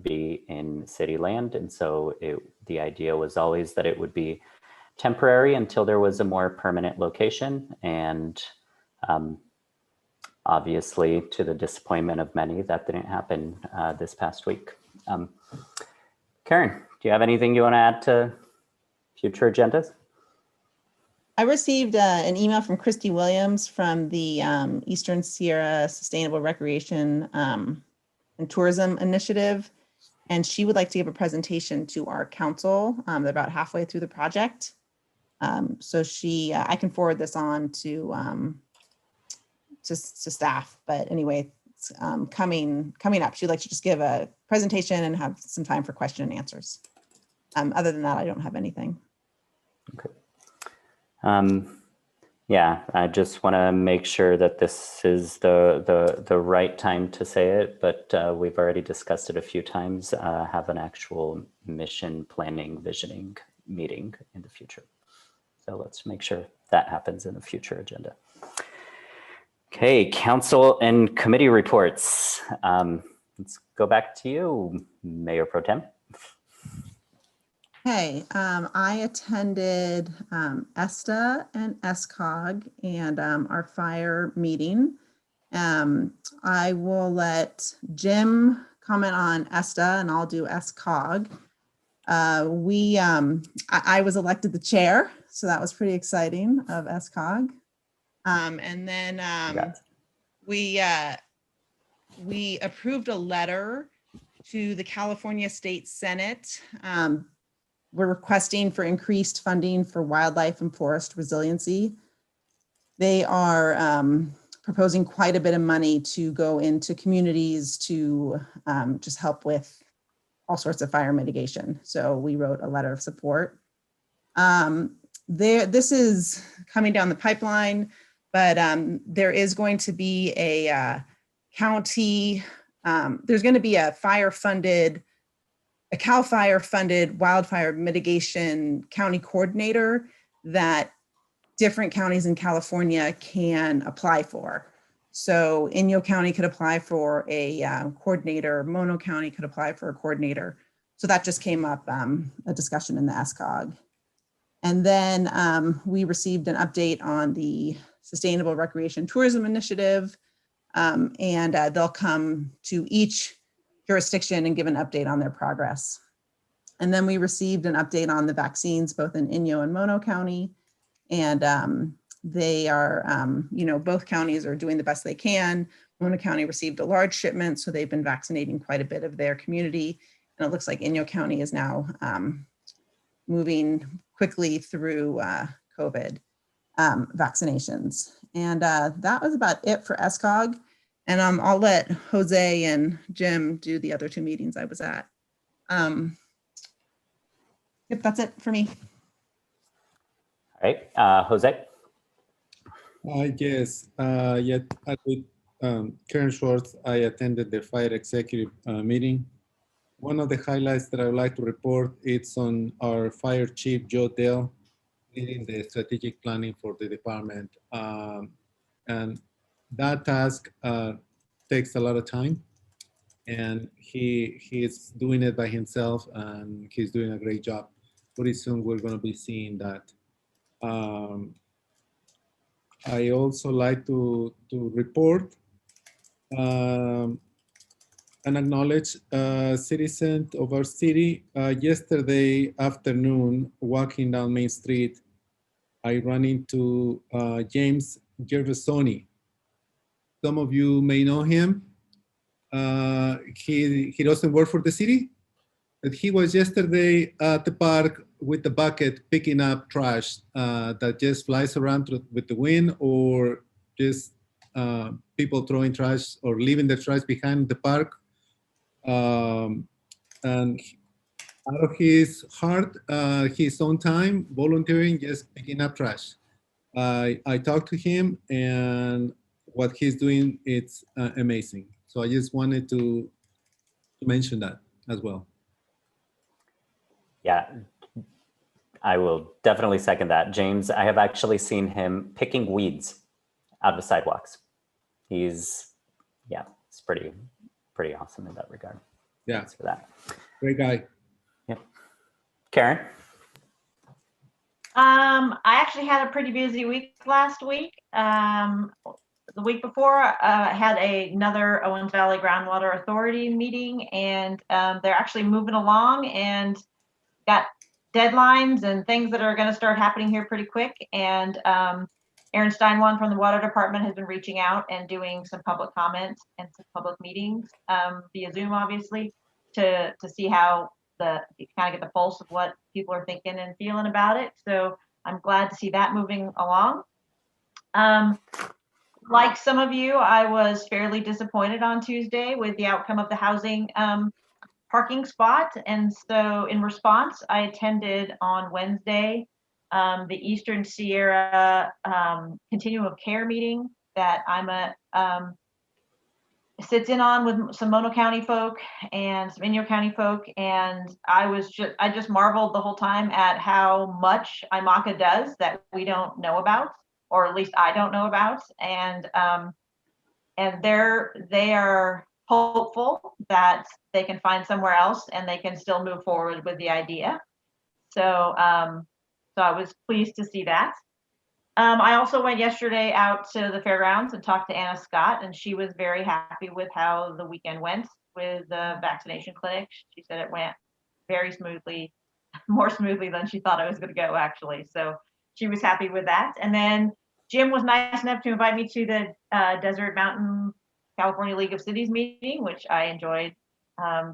be in city land. And so the idea was always that it would be temporary until there was a more permanent location. And obviously, to the disappointment of many, that didn't happen this past week. Karen, do you have anything you want to add to future agendas? I received an email from Christy Williams from the Eastern Sierra Sustainable Recreation and Tourism Initiative, and she would like to give a presentation to our council. They're about halfway through the project. So I can forward this on to staff, but anyway, it's coming up. She'd like to just give a presentation and have some time for question and answers. Other than that, I don't have anything. Yeah, I just want to make sure that this is the right time to say it, but we've already discussed it a few times. Have an actual mission planning visioning meeting in the future. So let's make sure that happens in a future agenda. Okay, council and committee reports. Let's go back to you, Mayor Pro Tem. Hey, I attended ESTA and SCOG and our fire meeting. I will let Jim comment on ESTA and I'll do SCOG. I was elected the chair, so that was pretty exciting of SCOG. And then we approved a letter to the California State Senate. We're requesting for increased funding for wildlife and forest resiliency. They are proposing quite a bit of money to go into communities to just help with all sorts of fire mitigation. So we wrote a letter of support. This is coming down the pipeline, but there is going to be a county, there's going to be a CAL FIRE funded wildfire mitigation county coordinator that different counties in California can apply for. So Inyo County could apply for a coordinator, Mono County could apply for a coordinator. So that just came up, a discussion in the SCOG. And then we received an update on the Sustainable Recreation Tourism Initiative, and they'll come to each jurisdiction and give an update on their progress. And then we received an update on the vaccines, both in Inyo and Mono County. And they are, both counties are doing the best they can. Mono County received a large shipment, so they've been vaccinating quite a bit of their community. And it looks like Inyo County is now moving quickly through COVID vaccinations. And that was about it for SCOG. And I'll let Jose and Jim do the other two meetings I was at. Yep, that's it for me. All right, Jose. Yes, with Karen Schwartz, I attended the fire executive meeting. One of the highlights that I would like to report, it's on our fire chief, Joe Dale, leading the strategic planning for the department. And that task takes a lot of time, and he's doing it by himself, and he's doing a great job. Pretty soon we're going to be seeing that. I also like to report and acknowledge a citizen of our city. Yesterday afternoon, walking down Main Street, I ran into James Gervasoni. Some of you may know him. He doesn't work for the city, but he was yesterday at the park with the bucket picking up trash that just flies around with the wind, or just people throwing trash or leaving their trash behind the park. And out of his heart, his own time, volunteering, just picking up trash. I talked to him, and what he's doing, it's amazing. So I just wanted to mention that as well. Yeah, I will definitely second that. James, I have actually seen him picking weeds out of sidewalks. It's pretty awesome in that regard. Yeah. Thanks for that. Great guy. Yep. Karen? I actually had a pretty busy week last week. The week before, I had another Owens Valley Groundwater Authority meeting, and they're actually moving along and got deadlines and things that are going to start happening here pretty quick. And Aaron Steinwan from the Water Department has been reaching out and doing some public comments and some public meetings via Zoom, obviously, to see how you kind of get the pulse of what people are thinking and feeling about it. So I'm glad to see that moving along. Like some of you, I was fairly disappointed on Tuesday with the outcome of the housing parking spot. And so in response, I attended on Wednesday the Eastern Sierra Continuum of Care meeting that IMA sits in on with some Mono County folk and some Inyo County folk. And I just marveled the whole time at how much IMACA does that we don't know about, or at least I don't know about. And they are hopeful that they can find somewhere else and they can still move forward with the idea. So, so I was pleased to see that. I also went yesterday out to the fairgrounds and talked to Anna Scott, and she was very happy with how the weekend went with the vaccination clinic. She said it went very smoothly, more smoothly than she thought it was going to go, actually. So she was happy with that. And then Jim was nice enough to invite me to the Desert Mountain California League of Cities meeting, which I enjoyed.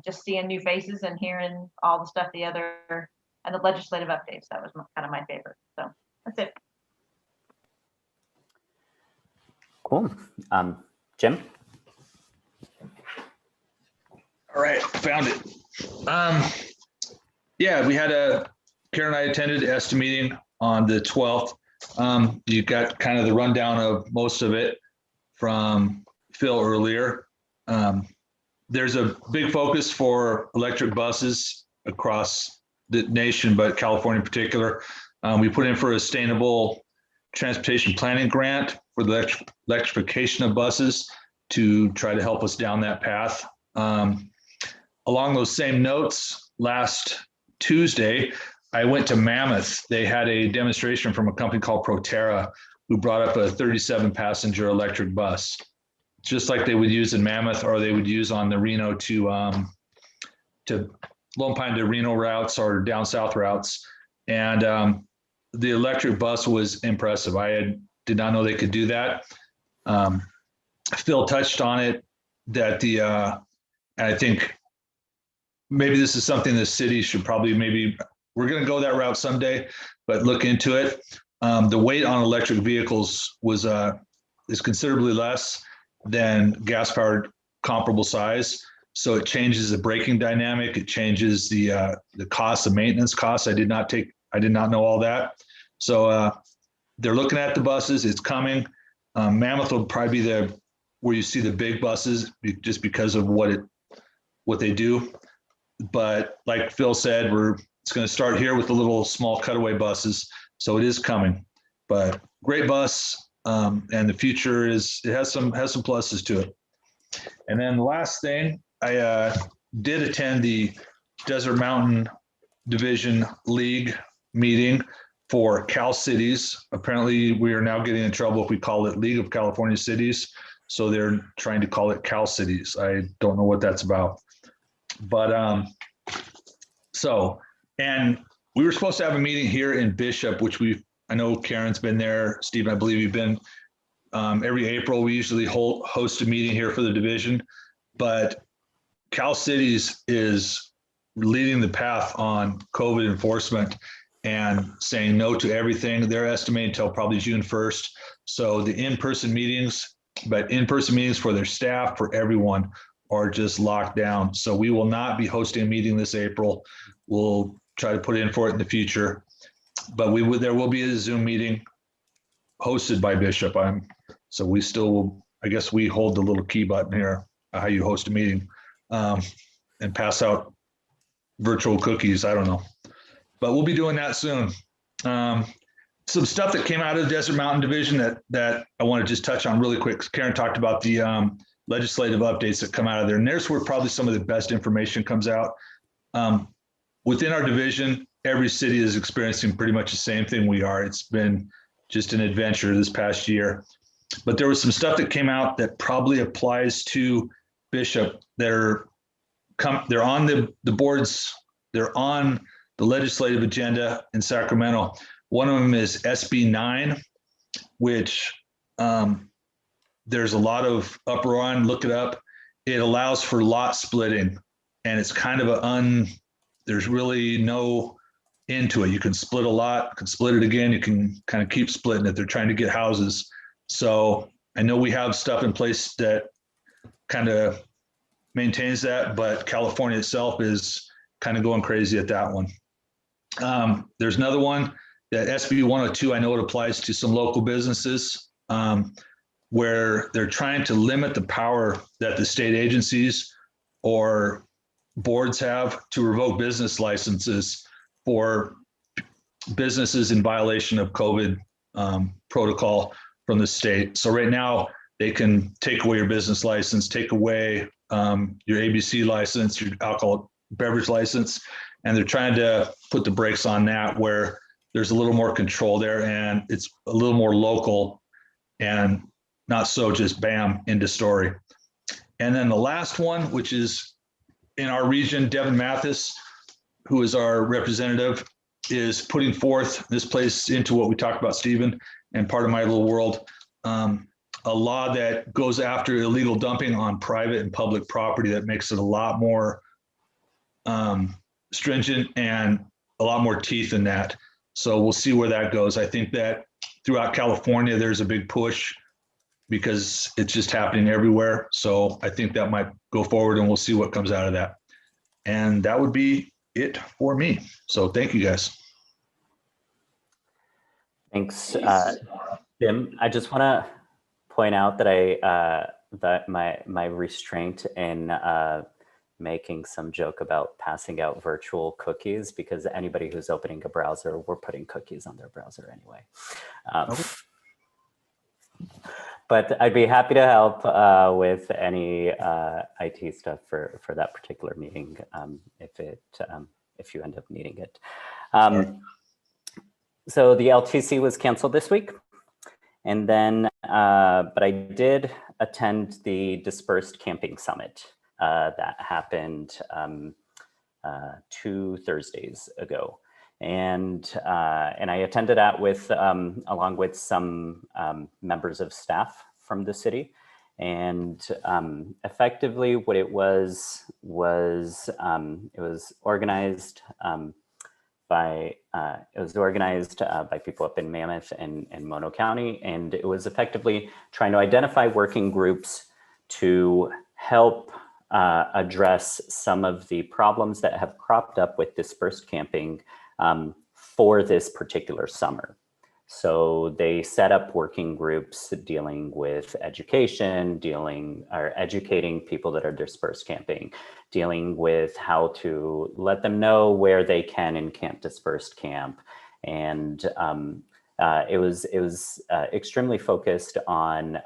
Just seeing new faces and hearing all the stuff and the legislative updates. That was kind of my favorite. So that's it. Cool. Jim? All right, found it. Yeah, we had Karen and I attended the ESTA meeting on the 12th. You got kind of the rundown of most of it from Phil earlier. There's a big focus for electric buses across the nation, but California in particular. We put in for a sustainable transportation planning grant for the electrification of buses to try to help us down that path. Along those same notes, last Tuesday, I went to Mammoth. They had a demonstration from a company called Proterra, who brought up a 37-passenger electric bus, just like they would use in Mammoth, or they would use on the Reno to Lone Pine to Reno routes or down south routes. And the electric bus was impressive. Did not know they could do that. Phil touched on it, that and I think maybe this is something the city should probably we're going to go that route someday, but look into it. The weight on electric vehicles is considerably less than gas-powered comparable size. So it changes the braking dynamic. It changes the cost, the maintenance costs. I did not know all that. So they're looking at the buses. It's coming. Mammoth will probably be where you see the big buses, just because of what they do. But like Phil said, it's going to start here with the little small cutaway buses. So it is coming. But great bus, and the future has some pluses to it. And then the last thing, I did attend the Desert Mountain Division League meeting for Cal Cities. Apparently, we are now getting in trouble if we call it League of California Cities. So they're trying to call it Cal Cities. I don't know what that's about. But and we were supposed to have a meeting here in Bishop, which I know Karen's been there. Stephen, I believe you've been. Every April, we usually host a meeting here for the division. But Cal Cities is leading the path on COVID enforcement and saying no to everything. They're estimating until probably June 1st. So the in-person meetings for their staff, for everyone, are just locked down. So we will not be hosting a meeting this April. We'll try to put in for it in the future. But there will be a Zoom meeting hosted by Bishop. So we still will, I guess we hold the little key button here, how you host a meeting, and pass out virtual cookies. I don't know, but we'll be doing that soon. Some stuff that came out of the Desert Mountain Division that I want to just touch on really quick. Karen talked about the legislative updates that come out of there, and there's where probably some of the best information comes out. Within our division, every city is experiencing pretty much the same thing we are. It's been just an adventure this past year. But there was some stuff that came out that probably applies to Bishop. They're on the boards. They're on the legislative agenda in Sacramento. One of them is SB 9, which there's a lot of uproar on. Look it up. It allows for lot splitting, and it's kind of there's really no end to it. You can split a lot, can split it again. You can kind of keep splitting it. They're trying to get houses. So I know we have stuff in place that kind of maintains that, but California itself is kind of going crazy at that one. There's another one that SB 102, I know it applies to some local businesses where they're trying to limit the power that the state agencies or boards have to revoke business licenses for businesses in violation of COVID protocol from the state. So right now they can take away your business license, take away your ABC license, your alcohol beverage license, and they're trying to put the brakes on that where there's a little more control there and it's a little more local and not so just bam, into story. And then the last one, which is in our region, Devin Mathis, who is our representative, is putting forth, this plays into what we talked about, Stephen, and part of my little world, a law that goes after illegal dumping on private and public property that makes it a lot more stringent and a lot more teeth in that. So we'll see where that goes. I think that throughout California, there's a big push because it's just happening everywhere. So I think that might go forward and we'll see what comes out of that. And that would be it for me. So thank you guys. Thanks, Jim. I just want to point out that that my restraint in making some joke about passing out virtual cookies, because anybody who's opening a browser, we're putting cookies on their browser anyway. But I'd be happy to help with any IT stuff for that particular meeting if you end up needing it. So the LTC was canceled this week, and then but I did attend the Dispersed Camping Summit that happened 2 Thursdays ago. And I attended that with along with some members of staff from the city, and effectively what it was it was organized by people up in Mammoth and Mono County, and it was effectively trying to identify working groups to help address some of the problems that have cropped up with dispersed camping for this particular summer. So they set up working groups dealing with education, educating people that are dispersed camping, dealing with how to let them know where they can and can't dispersed camp. And it was extremely focused on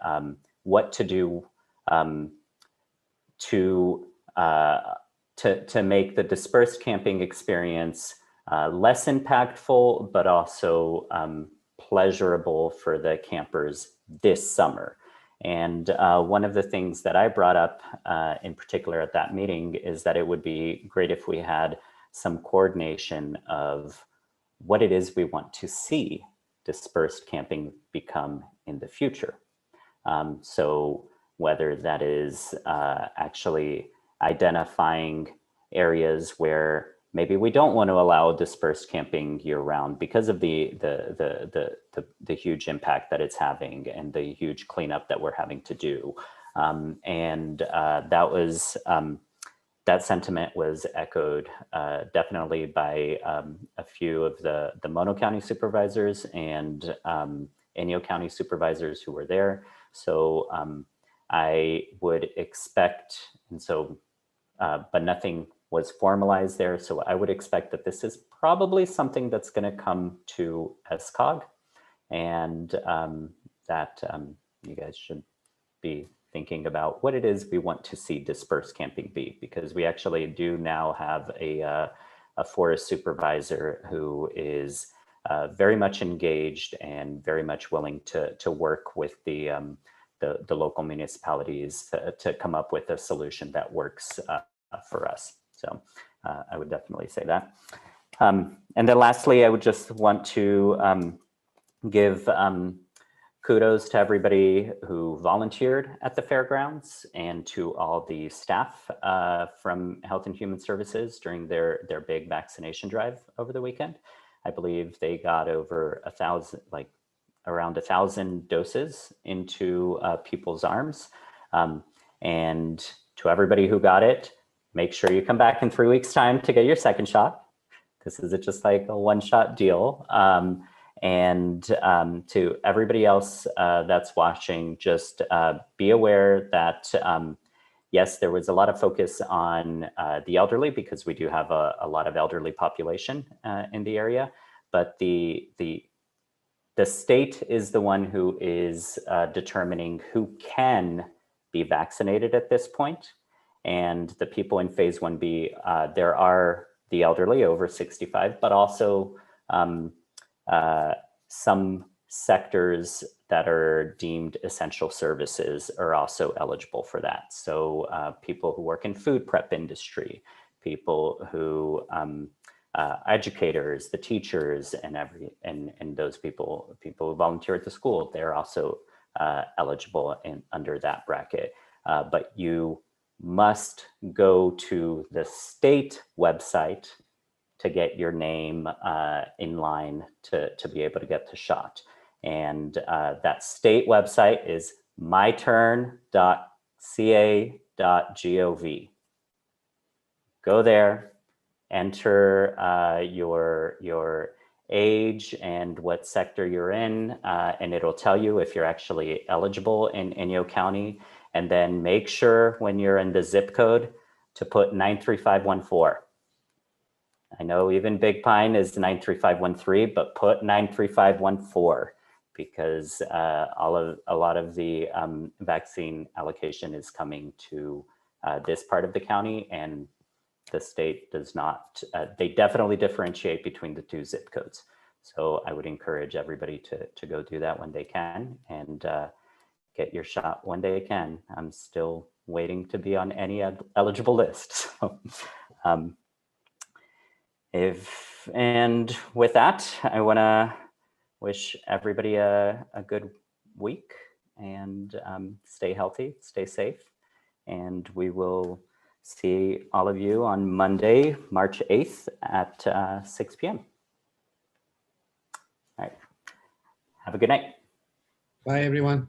what to do to make the dispersed camping experience less impactful, but also pleasurable for the campers this summer. And one of the things that I brought up in particular at that meeting is that it would be great if we had some coordination of what it is we want to see dispersed camping become in the future. So whether that is actually identifying areas where maybe we don't want to allow dispersed camping year round because of the huge impact that it's having and the huge cleanup that we're having to do. That sentiment was echoed definitely by a few of the Mono County supervisors and Inyo County supervisors who were there. So I would expect, and so, but nothing was formalized there. So I would expect that this is probably something that's going to come to SCOG, and that you guys should be thinking about what it is we want to see dispersed camping be, because we actually do now have a forest supervisor who is very much engaged and very much willing to work with the local municipalities to come up with a solution that works for us. So I would definitely say that. And then lastly, I would just want to give kudos to everybody who volunteered at the fairgrounds and to all the staff from Health and Human Services during their big vaccination drive over the weekend. I believe they got over 1,000, like around 1,000 doses into people's arms. And to everybody who got it, make sure you come back in 3 weeks' time to get your second shot. This isn't just like a one-shot deal. And to everybody else that's watching, just be aware that yes, there was a lot of focus on the elderly because we do have a lot of elderly population in the area, but the state is the one who is determining who can be vaccinated at this point. And the people in phase 1B, there are the elderly over 65, but also some sectors that are deemed essential services are also eligible for that. So people who work in food prep industry, people who educators, the teachers, and those people who volunteer at the school, they're also eligible under that bracket. But you must go to the state website to get your name in line to be able to get the shot. And that state website is myturn.ca.gov. Go there, enter your age and what sector you're in, and it'll tell you if you're actually eligible in Inyo County. And then make sure when you're in the zip code to put 93514. I know even Big Pine is 93513, but put 93514 because a lot of the vaccine allocation is coming to this part of the county, and the state does not. They definitely differentiate between the two zip codes. So I would encourage everybody to go do that when they can and get your shot when they can. I'm still waiting to be on any eligible list. So, and with that, I want to wish everybody a good week and stay healthy, stay safe. And we will see all of you on Monday, March 8th at 6 p.m. All right. Have a good night. Bye, everyone.